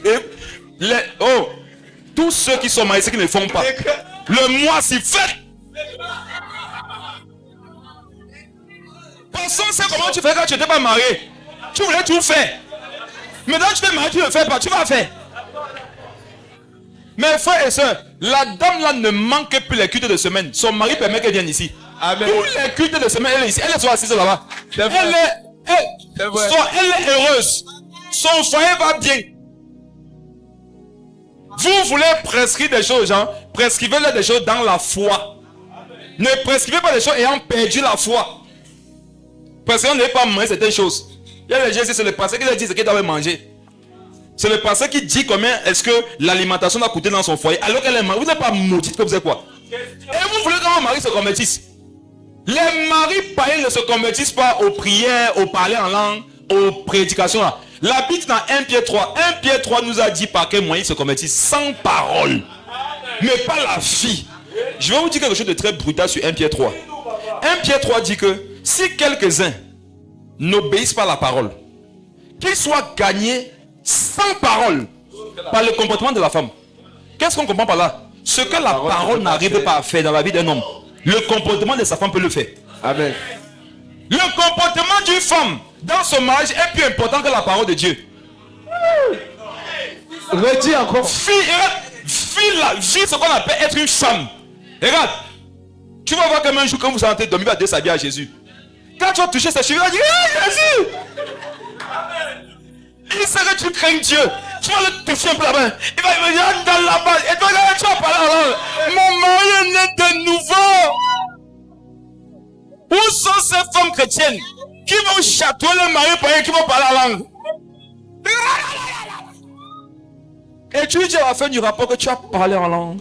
Oh, tous ceux qui sont mariés, ceux qui ne le font pas. Le mois s'y fait. Personne ne sait comment tu fais quand tu n'étais pas marié. Tu voulais tout faire. Maintenant tu t'es marié, tu ne le fais pas, tu vas faire. Mes frères et sœurs, la dame là ne manque plus les cultes de semaine. Son mari permet qu'elle vienne ici. Amen. Tous les cultes de semaine, elle est ici. Elle est assise là-bas. Elle est heureuse. Son foyer va bien. Vous voulez prescrire des choses, hein? Prescrivez-le des choses dans la foi. Ne prescrivez pas des choses ayant perdu la foi. Parce qu'on n'est pas manger certaines choses. Il y a des gens, c'est le pasteur qui leur dit ce qu'il doit manger. C'est le pasteur qui dit combien est-ce que l'alimentation doit coûter dans son foyer. Alors qu'elle est mariée. Vous n'êtes pas maudite, que vous êtes quoi? Et vous voulez que vos maris se convertissent. Les maris païens ne se convertissent pas aux prières, aux parler en langue, aux prédications. Là. La Bible dans 1 Pierre 3. 1 Pierre 3 nous a dit par quel moyen ils se convertissent. Sans parole. Mais pas la fille. Je vais vous dire quelque chose de très brutal sur 1 Pierre 3. 1 Pierre 3 dit que si quelques-uns n'obéissent pas à la parole, qu'ils soient gagnés sans parole par le comportement de la femme. Qu'est-ce qu'on comprend par là? Ce que la parole n'arrive pas à faire dans la vie d'un homme, le comportement de sa femme peut le faire. Amen. Le comportement d'une femme dans son mariage est plus important que la parole de Dieu. Redis encore. Vis ce qu'on appelle être une femme. Regarde, tu vas voir comme un jour quand vous sentez dormir, il va déshabiller à Jésus. Quand tu vas toucher sa cheville, il va dire hey, Jésus. Il sait que tu crains Dieu. Tu vas le toucher un peu la main. Il va me dire dans la base. Et toi, tu vas parler alors. Mon mari est né de nouveau. Où sont ces femmes chrétiennes qui vont chatouiller le mari pour qui vont parler en langue? Et tu dis à la fin du rapport que tu as parlé en langue.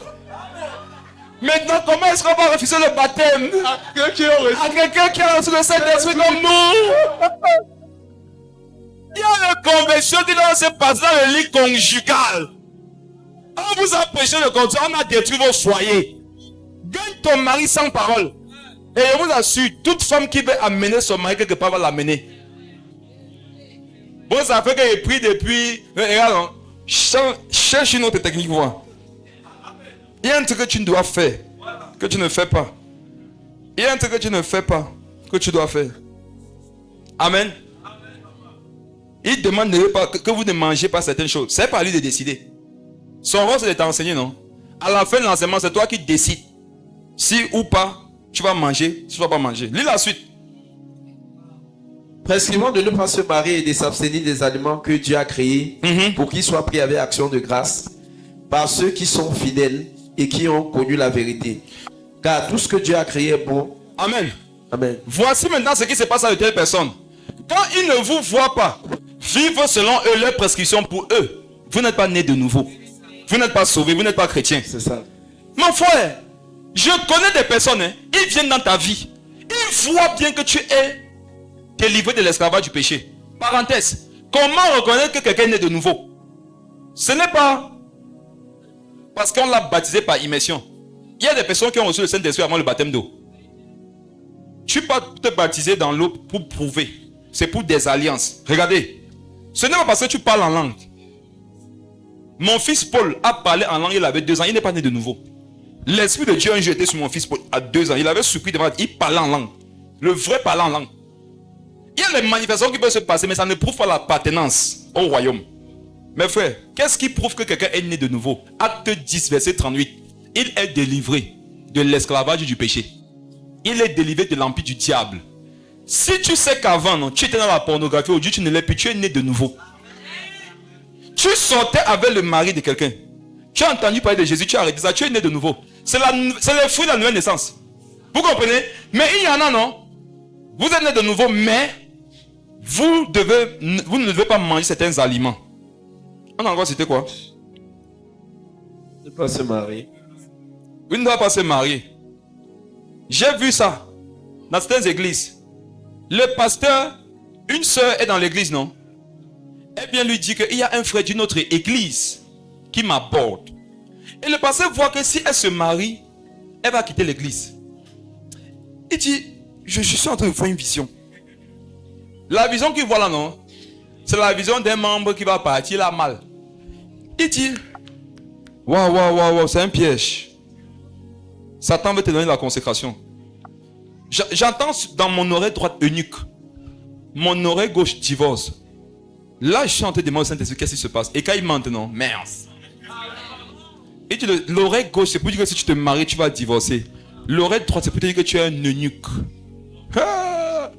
Maintenant, comment est-ce qu'on va refuser le baptême à quelqu'un qui a reçu le Saint-Esprit comme nous? Il y a une conversion qui doit se passer dans le lit conjugal. On vous a prêché le contraire, on a détruit vos foyers. Gagne ton mari sans parole. Et je vous assure, toute femme qui veut amener son mari quelque part va l'amener. Bon, ça fait que j'ai pris depuis. Regarde, cherche une autre technique, voir. Il y a un truc que tu dois faire, que tu ne fais pas. Il y a un truc que tu ne fais pas, que tu dois faire. Amen. Il demande que vous ne mangez pas certaines choses. C'est pas à lui de décider. Son rôle, c'est de t'enseigner, non? À la fin de l'enseignement, c'est toi qui décides. Si ou pas, tu vas manger, si tu ne vas pas manger. Lis la suite. Prescrivons de ne pas se marier et de s'abstenir des aliments que Dieu a créés pour qu'ils soient pris avec action de grâce par ceux qui sont fidèles et qui ont connu la vérité. Car tout ce que Dieu a créé est bon. Amen. Amen. Voici maintenant ce qui se passe avec telle personne. Quand ils ne vous voient pas vivre selon eux leurs prescriptions pour eux, vous n'êtes pas né de nouveau. Vous n'êtes pas sauvé, vous n'êtes pas chrétien. C'est ça. Mon frère, je connais des personnes, ils viennent dans ta vie. Ils voient bien que tu es délivré de l'esclavage du péché. Parenthèse, comment reconnaître que quelqu'un est né de nouveau? Ce n'est pas parce qu'on l'a baptisé par immersion. Il y a des personnes qui ont reçu le Saint-Esprit avant le baptême d'eau. Tu peux te baptiser dans l'eau pour prouver. C'est pour des alliances. Regardez. Ce n'est pas parce que tu parles en langue. Mon fils Paul a parlé en langue, il avait 2 ans. Il n'est pas né de nouveau. L'Esprit de Dieu a jeté sur mon fils Paul à 2 ans. Il avait surpris devant. Il parlait en langue. Le vrai parlait en langue. Il y a les manifestations qui peuvent se passer, mais ça ne prouve pas l'appartenance au royaume. Mes frères, qu'est-ce qui prouve que quelqu'un est né de nouveau? Acte 10, verset 38. Il est délivré de l'esclavage du péché. Il est délivré de l'empire du diable. Si tu sais qu'avant, non, tu étais dans la pornographie, aujourd'hui tu ne l'es plus, tu es né de nouveau. Tu sortais avec le mari de quelqu'un. Tu as entendu parler de Jésus, tu as arrêté ça, tu es né de nouveau. C'est le fruit de la nouvelle naissance. Vous comprenez? Mais il y en a, non? Vous êtes né de nouveau, mais vous ne devez pas manger certains aliments. On a encore cité quoi? Ne pas se marier. Vous ne devez pas se marier. J'ai vu ça dans certaines églises. Le pasteur, une soeur est dans l'église, non? Elle vient lui dire qu'il y a un frère d'une autre église qui m'aborde. Et le pasteur voit que si elle se marie, elle va quitter l'église. Il dit, je suis en train de voir une vision. La vision qu'il voit là, non? C'est la vision d'un membre qui va partir là mal. Il dit, waouh, c'est un piège. Satan veut te donner la consécration. J'entends dans mon oreille droite eunuque. Mon oreille gauche divorce. Là, je suis en train de demander au Saint-Esprit qu'est-ce qui se passe. Et quand il maintenant, merde. Et l'oreille gauche, c'est pour dire que si tu te maries, tu vas divorcer. L'oreille droite, c'est pour te dire que tu es un eunuque. Ah.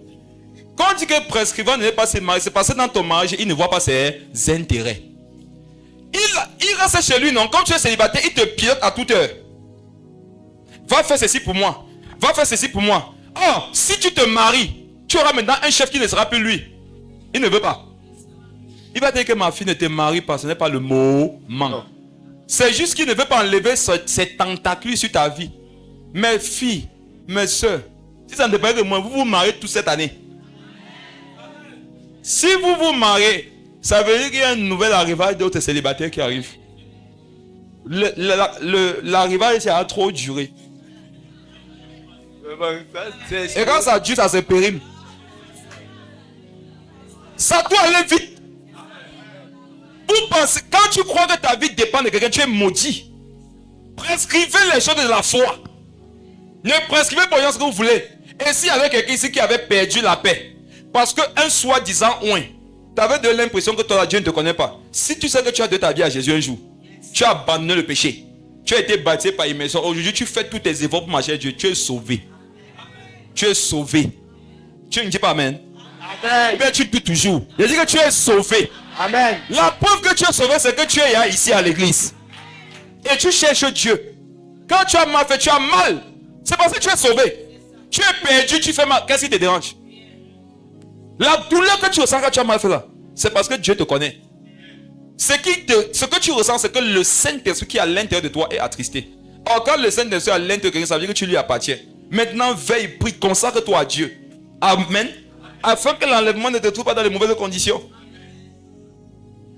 Quand on dit que prescrivant ne veut pas se marier, c'est parce que dans ton mariage, il ne voit pas ses intérêts. Il reste chez lui, non? Quand tu es célibataire, il te pilote à toute heure. Va faire ceci pour moi. Va faire ceci pour moi. Oh, si tu te maries, tu auras maintenant un chef qui ne sera plus lui. Il ne veut pas. Il va dire que ma fille ne te marie pas, ce n'est pas le moment. C'est juste qu'il ne veut pas enlever ses tentacules sur ta vie. Mes filles, mes soeurs, si ça ne dépend de moi, vous vous mariez toute cette année. Si vous vous mariez, ça veut dire qu'il y a un nouvel arrivage d'autres célibataires qui arrivent. L'arrivage, ça a trop duré. Et quand ça dure, ça se périme. Ça doit aller vite. Vous pensez, quand tu crois que ta vie dépend de quelqu'un, tu es maudit. Prescrivez les choses de la foi. Ne prescrivez pas ce que vous voulez. Et s'il y avait quelqu'un ici qui avait perdu la paix, parce qu'un soi-disant oint, tu avais de l'impression que toi, Dieu ne te connaît pas. Si tu sais que tu as donné ta vie à Jésus un jour, tu as abandonné le péché, tu as été baptisé par immersion, aujourd'hui tu fais tous tes efforts pour marcher à Dieu, tu es sauvé. Tu es sauvé. Tu ne dis pas amen. Amen. Mais tu dis toujours. Je dis que tu es sauvé. Amen. La preuve que tu es sauvé, c'est que tu es là, ici à l'église. Et tu cherches Dieu. Quand tu as mal fait, tu as mal. C'est parce que tu es sauvé. Tu es perdu, tu fais mal. Qu'est-ce qui te dérange? La douleur que tu ressens quand tu as mal fait là, c'est parce que Dieu te connaît. Ce que tu ressens, c'est que le Saint-Esprit qui est à l'intérieur de toi est attristé. Or, quand le Saint-Esprit est à l'intérieur de quelqu'un, ça veut dire que tu lui appartiens. Maintenant, veille, prie, consacre-toi à Dieu. Amen. Afin que l'enlèvement ne te trouve pas dans les mauvaises conditions.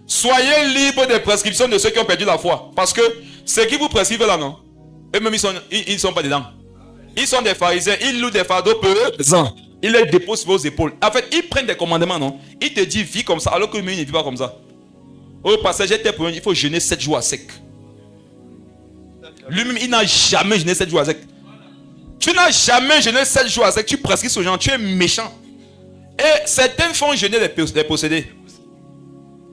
Soyez libres des prescriptions de ceux qui ont perdu la foi. Parce que ceux qui vous prescrivent là, non? Eux-mêmes, ils sont pas dedans. Ils sont des pharisiens. Ils louent des fardeaux pesants. Ils les déposent sur vos épaules. En fait, ils prennent des commandements, non? Ils te disent, vis comme ça. Alors que lui, il ne vit pas comme ça. Au passage, il faut jeûner 7 jours à sec. Lui-même, il n'a jamais jeûné 7 jours à sec. Tu n'as jamais jeûné 7 jours à sec. Tu prescris aux gens. Tu es méchant. Et certains font jeûner les possédés.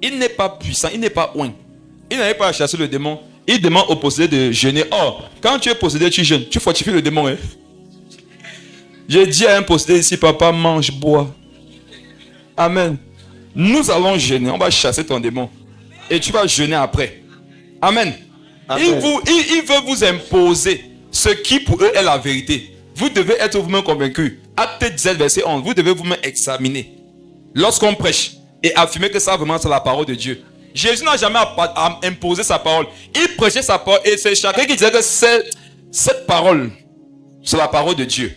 Il n'est pas puissant. Il n'est pas oint. Il n'arrive pas à chasser le démon. Il demande aux possédés de jeûner. Or, quand tu es possédé, tu jeûnes. Tu fortifies le démon. Hein? J'ai dit à un possédé ici, papa, mange, bois. Amen. Nous allons jeûner. On va chasser ton démon. Et tu vas jeûner après. Amen. Amen. Il veut vous imposer ce qui pour eux est la vérité. Vous devez être vous-même convaincus. Acte 17, verset 11. Vous devez vous-même examiner. Lorsqu'on prêche et affirmer que ça vraiment c'est la parole de Dieu. Jésus n'a jamais imposé sa parole. Il prêchait sa parole et c'est chacun qui disait que cette parole, c'est la parole de Dieu.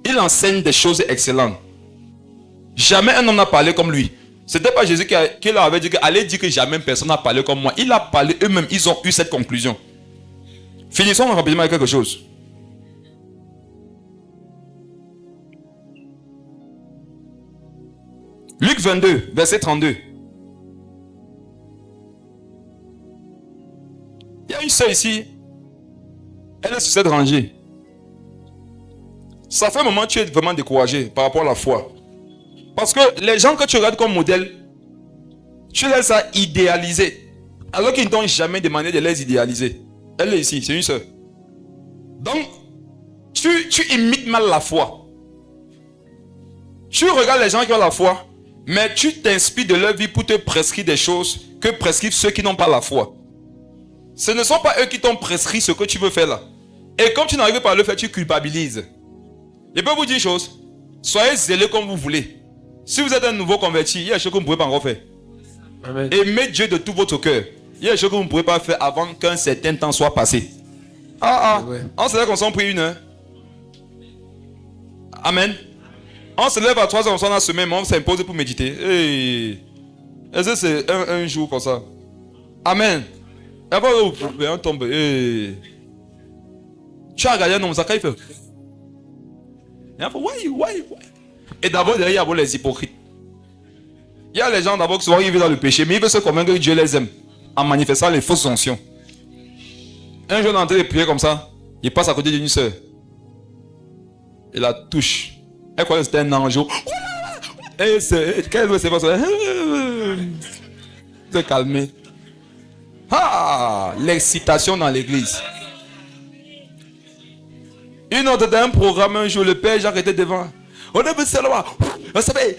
Il enseigne des choses excellentes. Jamais un homme n'a parlé comme lui. C'était pas Jésus qui leur avait dit que allez dire que jamais personne n'a parlé comme moi. Il a parlé eux-mêmes. Ils ont eu cette conclusion. Finissons rapidement avec quelque chose. Luc 22, verset 32. Il y a une sœur ici. Elle est sur cette rangée. Ça fait un moment que tu es vraiment découragé par rapport à la foi. Parce que les gens que tu regardes comme modèle, tu les as idéalisés. Alors qu'ils ne t'ont jamais demandé de les idéaliser. Elle est ici, c'est une sœur. Donc, tu imites mal la foi. Tu regardes les gens qui ont la foi, mais tu t'inspires de leur vie pour te prescrire des choses que prescrivent ceux qui n'ont pas la foi. Ce ne sont pas eux qui t'ont prescrit ce que tu veux faire là. Et comme tu n'arrives pas à le faire, tu culpabilises. Je peux vous dire une chose. Soyez zélés comme vous voulez. Si vous êtes un nouveau converti, il y a des choses que vous ne pouvez pas encore faire. Amen. Aimez Dieu de tout votre cœur. Il y a des choses que vous ne pouvez pas faire avant qu'un certain temps soit passé. Ouais. On se lève comme ça, on prie une heure. Amen. On se lève à 3 heures, on a semaine, on s'impose pour méditer. Hey. Est-ce que c'est un jour comme ça? Amen. Et après, on tombe. Hey. Tu as regardé un homme, ça il fait. Et après, why? Et d'abord, derrière, il y a les hypocrites. Il y a les gens d'abord qui souvent ils vivent dans le péché, mais ils veulent se convaincre que Dieu les aime en manifestant les fausses onctions. Un jour, on est en train de prier comme ça, il passe à côté d'une soeur. Il la touche. Elle croit que c'était un ange. Et qu'elle veut, c'est pas ça. Se calmer. Ah, l'excitation dans l'église. Une autre d'un programme un jour, le père Jacques était devant. On a vu ça là-bas. On savait,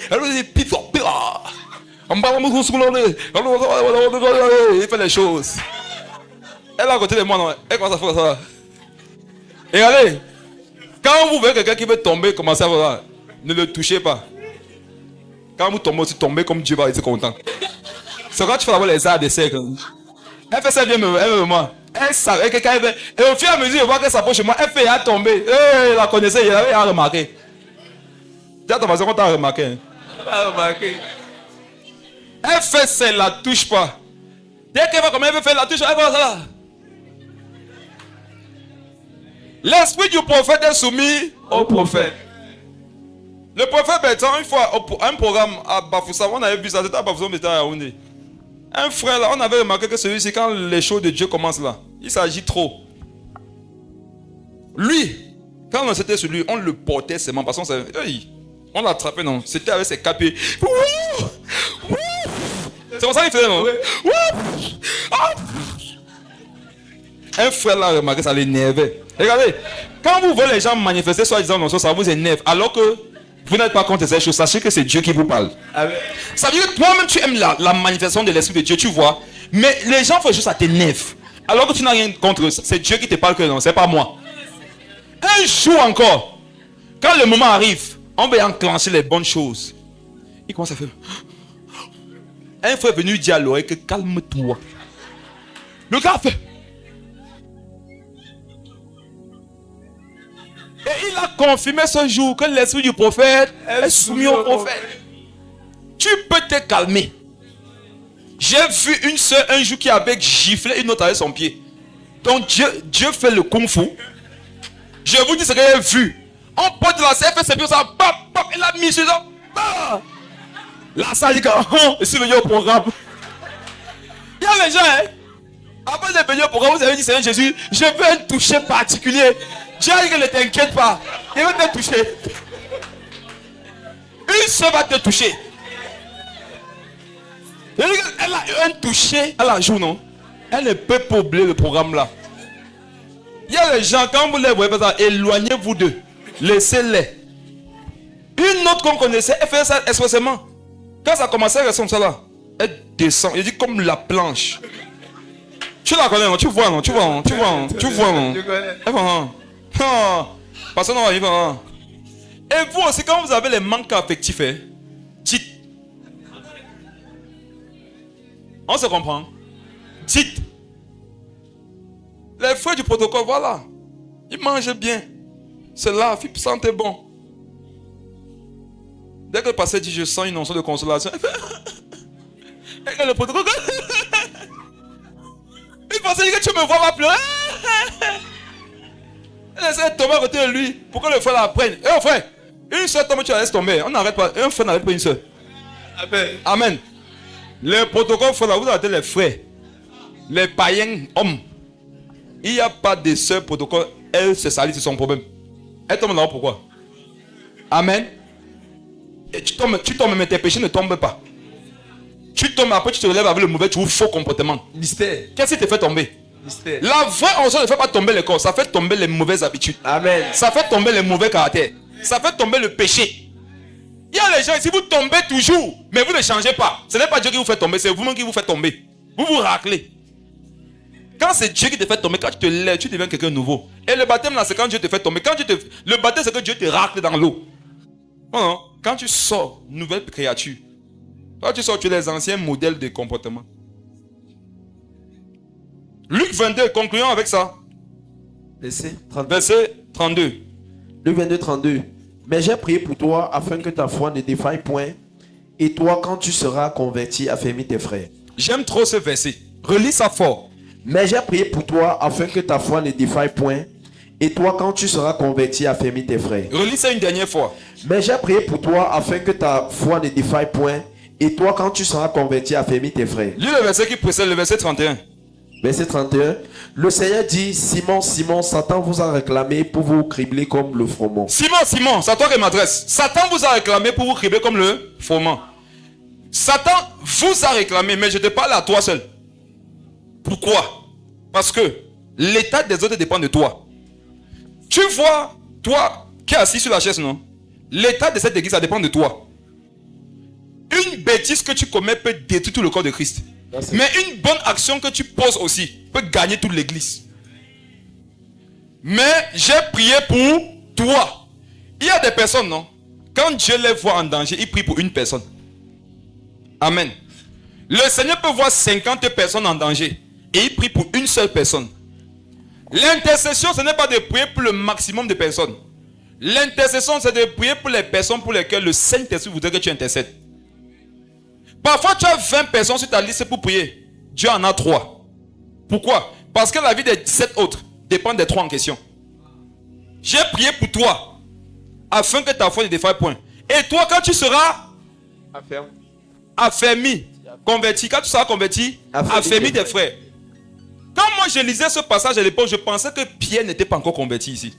il fait les choses. Elle est à côté de moi, non? Elle commence à faire ça. Et allez, quand vous voyez quelqu'un qui veut tomber, commencez à faire ça. Ne le touchez pas. Quand vous tombez aussi, tombez comme Dieu va être content. C'est quand tu fais avoir les arts des siècles. Elle fait ça bien, elle veut moi. Elle savait que quand elle veut. Et au fur et à mesure, elle voit qu'elle s'approche de moi, elle fait à tomber. Elle la connaissait, elle avait remarqué. Dis à ton voisin qu'on t'a remarqué. Hein. Elle fait ça, elle la touche pas. Dès qu'elle va comme elle veut faire la touche, elle va ça là. L'esprit du prophète est soumis au prophète. Le prophète Bertrand, une fois, un programme à Bafoussam, on avait vu ça, c'était à Bafoussam, c'était à Yaoundé. Un frère là, on avait remarqué que celui-ci, quand les choses de Dieu commencent là, il s'agit trop. Lui, quand on était sur lui, on le portait seulement parce qu'on savait, on l'attrapait, non, c'était avec ses capes. C'est comme ça qu'il faisait, non? Un frère là, remarqué, ça l'énervait. Regardez, quand vous voyez les gens manifester soi-disant non, ça vous énerve, alors que vous n'êtes pas contre ces choses, sachez que c'est Dieu qui vous parle. Ça veut dire que toi-même tu aimes la manifestation de l'esprit de Dieu, tu vois, mais les gens font juste ça t'énerve. Alors que tu n'as rien contre, c'est Dieu qui te parle que non, c'est pas moi. Un jour encore, quand le moment arrive, on va enclencher les bonnes choses. Il commence à faire. Un frère est venu dire à l'oreille que calme-toi. Le gars fait. Et il a confirmé ce jour que l'esprit du prophète est soumis au prophète. Tu peux te calmer. J'ai vu une soeur un jour qui avait giflé une autre avec son pied. Donc Dieu fait le kung fu. Je vous dis ce que j'ai vu. On porte la serre, fait ses pieds, ça, bam, bam, il a mis sur ça. Là, ça dit que je suis venu au programme. Il y a les gens, hein. Après de venir au programme, vous avez dit Seigneur Jésus, je veux un toucher particulier. Dieu a dit que ne t'inquiète pas. Il va te toucher. Une seule va te toucher. Elle a un toucher à la joue, non? Elle ne peut pas oublier le programme là. Il y a les gens, quand vous les voyez, éloignez-vous d'eux. Laissez-les. Une autre qu'on connaissait, elle fait ça expressément. Quand ça commençait à rester comme ça là, elle descend. Il dit comme la planche. Tu la connais, non? Tu vois, non? Tu vois, non? Tu vois, non? Tu vois, non? Elle va, non? Parce que non, il va. Et vous aussi, quand vous avez les manques affectifs, dites. On se comprend? Dites. Les frères du protocole, voilà. Ils mangent bien. Cela, ils sentent bon. Dès que le pasteur dit je sens une onction de consolation, et que le protocole. Il pensait que tu me vois pas pleurer. Elle essaie de tomber à côté de lui pour que le frère la prenne. Eh frère, une soeur tombe, tu la laisses tomber. On n'arrête pas. Un frère n'arrête pas une soeur. Amen. Amen. Le protocole, frère, vous arrêtez les frères. Les païens hommes. Il n'y a pas de soeur protocole. Elle se salit, c'est son problème. Elle tombe là-haut pourquoi? Amen. Et tu tombes, mais tes péchés ne tombent pas. Tu tombes, après tu te relèves avec le mauvais, tu ouvres faux comportement. Mystère. Qu'est-ce qui te fait tomber? Mystère. La vraie onction ne fait pas tomber le corps, ça fait tomber les mauvaises habitudes. Amen. Ça fait tomber les mauvais caractères. Ça fait tomber le péché. Il y a les gens ici, vous tombez toujours, mais vous ne changez pas. Ce n'est pas Dieu qui vous fait tomber, c'est vous-même qui vous fait tomber. Vous vous raclez. Quand c'est Dieu qui te fait tomber, quand tu te lèves, tu deviens quelqu'un de nouveau. Et le baptême là, c'est quand Dieu te fait tomber. Le baptême, c'est que Dieu te racle dans l'eau. Non, quand tu sors, nouvelle créature. Quand tu sors, tu es les anciens modèles de comportement. Luc 22, concluons avec ça. Verset 32. Luc 22, 32. Mais j'ai prié pour toi afin que ta foi ne défaille point. Et toi, quand tu seras converti, affermis tes frères. J'aime trop ce verset. Relis ça fort. Mais j'ai prié pour toi afin que ta foi ne défaille point. Et toi, quand tu seras converti, affermis tes frères. Relis ça une dernière fois. Mais j'ai prié pour toi afin que ta foi ne défaille point. Et toi, quand tu seras converti, affermis tes frères. Lis le verset qui précède, le verset 31. Verset 31. Le Seigneur dit, Simon, Simon, Satan vous a réclamé pour vous cribler comme le froment. Simon, Simon, c'est à toi que m'adresse. Satan vous a réclamé pour vous cribler comme le froment. Satan vous a réclamé, mais je te parle à toi seul. Pourquoi? Parce que l'état des autres dépend de toi. Tu vois, toi qui es assis sur la chaise, non? L'état de cette église, ça dépend de toi. Une bêtise que tu commets peut détruire tout le corps de Christ. Mais une bonne action que tu poses aussi peut gagner toute l'église. Mais j'ai prié pour toi. Il y a des personnes, non? Quand Dieu les voit en danger, il prie pour une personne. Amen. Le Seigneur peut voir 50 personnes en danger et il prie pour une seule personne. L'intercession, ce n'est pas de prier pour le maximum de personnes. L'intercession, c'est de prier pour les personnes pour lesquelles le Saint-Esprit voudrait que tu intercèdes. Parfois, tu as 20 personnes sur ta liste pour prier. Dieu en a 3. Pourquoi? Parce que la vie des 17 autres dépend des 3 en question. J'ai prié pour toi afin que ta foi ne défaille point. Et toi, quand tu seras affermi, converti, quand tu seras converti, affermi des frères. Quand moi je lisais ce passage à l'époque, je pensais que Pierre n'était pas encore converti ici.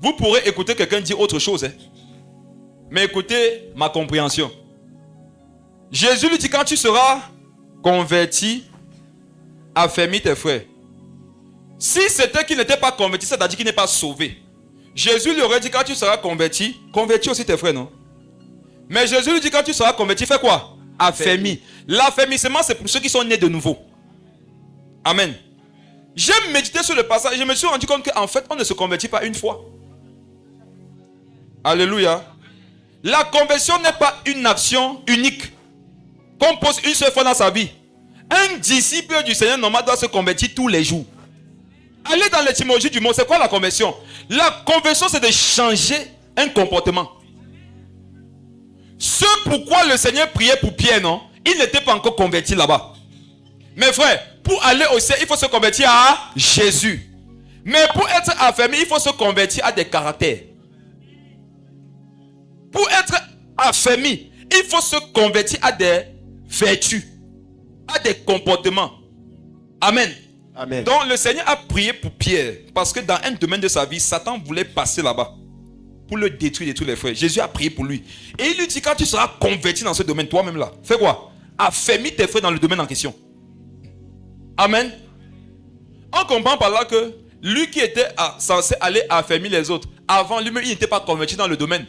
Vous pourrez écouter quelqu'un dire autre chose. Mais écoutez ma compréhension. Jésus lui dit, quand tu seras converti, affermis tes frères. Si c'était qu'il n'était pas converti, ça veut dire qu'il n'est pas sauvé. Jésus lui aurait dit, quand tu seras converti, convertis aussi tes frères, non? Mais Jésus lui dit, quand tu seras converti, fais quoi? Affermi. L'affermissement, c'est pour ceux qui sont nés de nouveau. Amen. J'ai médité sur le passage et je me suis rendu compte qu'en fait, on ne se convertit pas une fois. Alléluia. La conversion n'est pas une action unique qu'on pose une seule fois dans sa vie. Un disciple du Seigneur normal doit se convertir tous les jours. Allez dans l'étymologie du mot, c'est quoi la conversion? La conversion, c'est de changer un comportement. Ce pourquoi le Seigneur priait pour Pierre, non? Il n'était pas encore converti là-bas. Mes frères, pour aller au ciel, il faut se convertir à Jésus. Mais pour être affermi, il faut se convertir à des caractères. Pour être affermi, il faut se convertir à des vertus, à des comportements. Amen. Amen. Donc le Seigneur a prié pour Pierre parce que dans un domaine de sa vie, Satan voulait passer là-bas pour le détruire de tous les frères. Jésus a prié pour lui. Et il lui dit, quand tu seras converti dans ce domaine, toi-même là, fais quoi? Affermis tes frères dans le domaine en question. Amen. On comprend par là que lui qui était censé aller affermir les autres, avant lui-même, il n'était pas converti dans le domaine.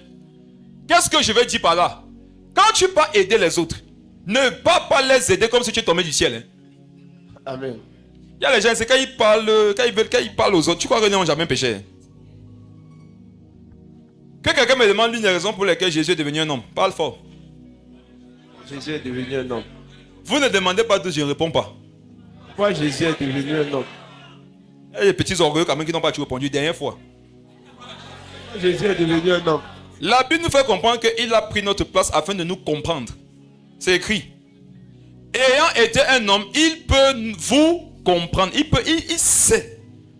Qu'est-ce que je veux dire par là? Quand tu vas aider les autres, ne va pas les aider comme si tu es tombé du ciel. Amen. Il y a les gens, c'est quand ils parlent aux autres, tu crois qu'ils n'ont jamais péché. Que quelqu'un me demande l'une des raisons pour lesquelles Jésus est devenu un homme. Parle fort. Jésus est devenu un homme. Vous ne demandez pas d'où je ne réponds pas. Pourquoi Jésus est devenu un homme? Il y a des petits orgueilleux quand même qui n'ont pas répondu dernière fois. Jésus est devenu un homme. La Bible nous fait comprendre qu'il a pris notre place afin de nous comprendre. C'est écrit. Ayant été un homme, il peut vous comprendre. Il sait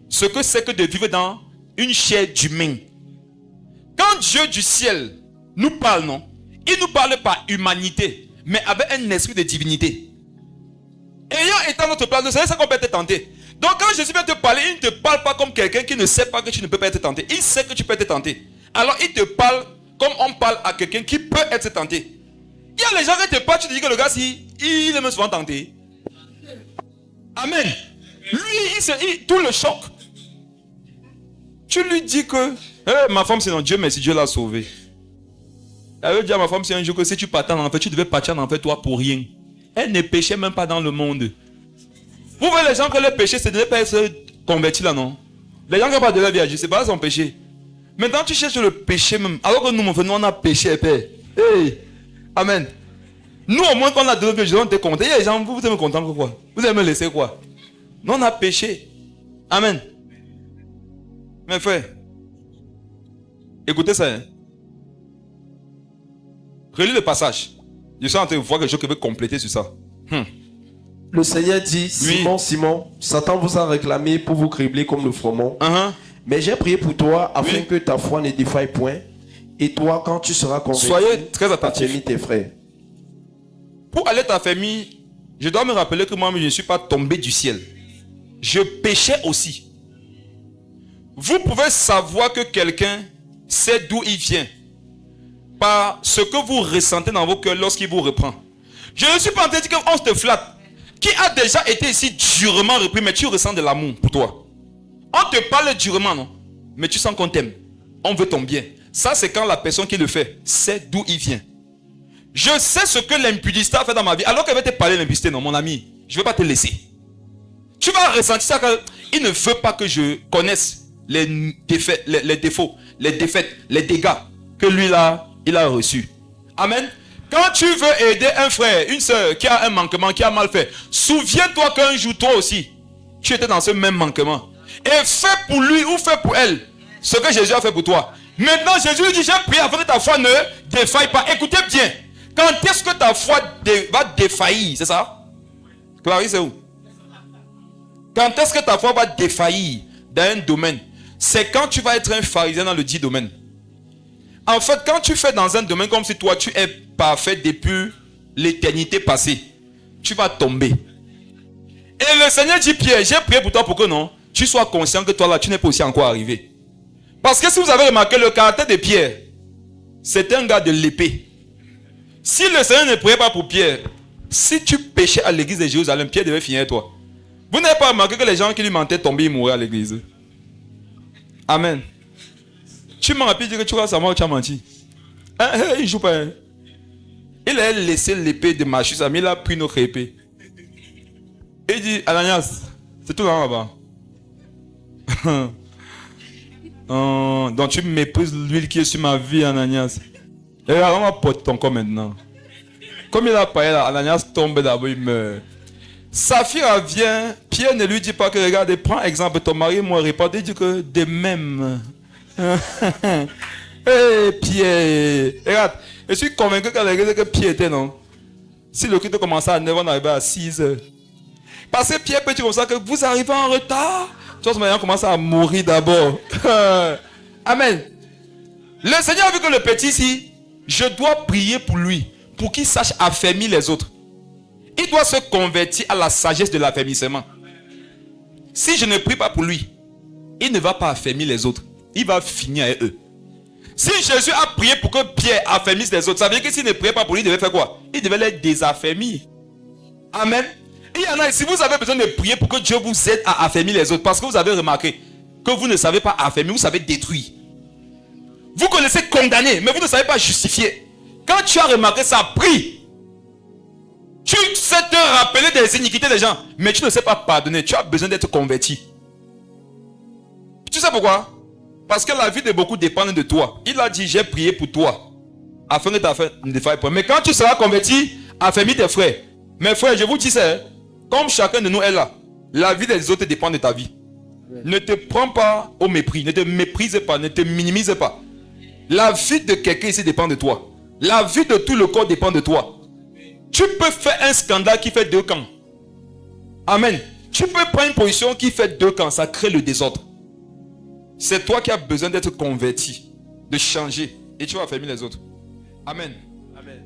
ce que c'est que de vivre dans une chair d'humain. Quand Dieu du ciel nous parle, non, il nous parle par humanité, mais avec un esprit de divinité. Ayant été à notre place, vous savez ça qu'on peut être tenté. Donc quand Jésus vient te parler, il ne te parle pas comme quelqu'un qui ne sait pas que tu ne peux pas être tenté. Il sait que tu peux être tenté. Alors il te parle comme on parle à quelqu'un qui peut être tenté. Il y a les gens qui te parlent, tu te dis que le gars, si, il est même souvent tenté. Amen. Lui, tout le choc. Tu lui dis que ma femme, c'est non, Dieu merci, Dieu l'a sauvée. Elle veut dire à ma femme, c'est un jour que si tu partais en enfer, tu devais partir en enfer toi pour rien. Elle ne péchait même pas dans le monde. Vous voyez les gens que le péché, c'est de ne pas être convertis là, non? Les gens qui n'ont pas de la vie à Dieu, c'est pas son péché. Maintenant, tu cherches le péché même. Alors que nous, on a péché, Père. Hey. Amen. Nous, au moins, quand on a de la vie, on était content. Il y a des gens, vous êtes me contents que quoi? Vous allez me laisser quoi? Nous, on a péché. Amen. Mes frères, écoutez ça. Hein. Relis le passage. Je suis en train de voir quelque chose qui veut compléter sur ça. Le Seigneur dit, Simon, Simon, Satan vous a réclamé pour vous cribler comme le froment. Mais j'ai prié pour toi afin que ta foi ne défaille point. Et toi, quand tu seras converti, soyez très attentifs. affermis tes frères. Pour aller t'affermir, je dois me rappeler que moi, je ne suis pas tombé du ciel. Je péchais aussi. Vous pouvez savoir que quelqu'un sait d'où il vient par ce que vous ressentez dans vos cœurs lorsqu'il vous reprend. Je ne suis pas en train de dire qu'on te flatte. Qui a déjà été ici durement repris, mais tu ressens de l'amour pour toi. On te parle durement, non? Mais tu sens qu'on t'aime. On veut ton bien. Ça, c'est quand la personne qui le fait sait d'où il vient. Je sais ce que l'impudicité a fait dans ma vie. Alors qu'elle va te parler de l'impudicité, non, mon ami, je ne vais pas te laisser. Tu vas ressentir ça quand il ne veut pas que je connaisse les défauts, les défaites, les dégâts que lui là, il a reçus. Amen. Quand tu veux aider un frère, une soeur qui a un manquement, qui a mal fait, souviens-toi qu'un jour, toi aussi, tu étais dans ce même manquement. Et fais pour lui ou fais pour elle ce que Jésus a fait pour toi. Maintenant, Jésus dit, j'ai prié afin que ta foi ne défaille pas. Écoutez bien. Quand est-ce que ta foi va défaillir? C'est ça? Clarisse, c'est où? Quand est-ce que ta foi va défaillir dans un domaine? C'est quand tu vas être un pharisien dans le dit domaine. En fait, quand tu fais dans un domaine comme si toi tu es parfait depuis l'éternité passée, tu vas tomber. Et le Seigneur dit, Pierre, j'ai prié pour toi pour que non, tu sois conscient que toi là, tu n'es pas aussi encore arrivé. Parce que si vous avez remarqué le caractère de Pierre, c'est un gars de l'épée. Si le Seigneur ne priait pas pour Pierre, si tu péchais à l'église de Jérusalem, Pierre devait finir toi. Vous n'avez pas remarqué que les gens qui lui mentaient tombaient, ils mouraient à l'église. Amen. Tu m'as rappelé que tu vas savoir que tu as menti. Il ne joue pas. Il a laissé l'épée de Machus, mais il a pris notre épée. Et il dit, Ananias, c'est tout là-bas. Donc tu méprises l'huile qui est sur ma vie, Ananias. Et là, on va porter ton corps maintenant. Comme il a parlé là, Ananias tombe d'abord, il meurt. Saphira vient, Pierre ne lui dit pas que regarde, prends exemple, ton mari mourrait pas. Il dit que de même. Hey, Pierre. Regarde, je suis convaincu que Pierre était non. Si le culte commençait à 9h, on arrivait à 6h. Parce que Pierre peut dire comme ça que vous arrivez en retard. Tu vois, on commence à mourir d'abord. Amen. Le Seigneur a vu que le petit ici, je dois prier pour lui, pour qu'il sache affermir les autres. Il doit se convertir à la sagesse de l'affermissement. Si je ne prie pas pour lui, il ne va pas affermir les autres. Il va finir avec eux. Si Jésus a prié pour que Pierre affermisse les autres, ça veut dire que s'il ne priait pas pour lui, il devait faire quoi? Il devait les désaffermir. Amen. Il y en a, si vous avez besoin de prier pour que Dieu vous aide à affermir les autres, parce que vous avez remarqué que vous ne savez pas affermir, vous savez détruire. Vous connaissez condamner, mais vous ne savez pas justifier. Quand tu as remarqué ça, prie. Tu sais te rappeler des iniquités des gens, mais tu ne sais pas pardonner. Tu as besoin d'être converti. Tu sais pourquoi? Parce que la vie de beaucoup dépend de toi. Il a dit, j'ai prié pour toi, afin que ta foi ne défaille pas. Mais quand tu seras converti, affermis tes frères. Mes frères, je vous dis ça, comme chacun de nous est là, la vie des autres dépend de ta vie. Ne te prends pas au mépris, ne te méprise pas, ne te minimise pas. La vie de quelqu'un ici dépend de toi. La vie de tout le corps dépend de toi. Tu peux faire un scandale qui fait 2 camps. Amen. Tu peux prendre une position qui fait 2 camps, ça crée le désordre. C'est toi qui as besoin d'être converti, de changer, et tu vas affermir les autres. Amen. Amen.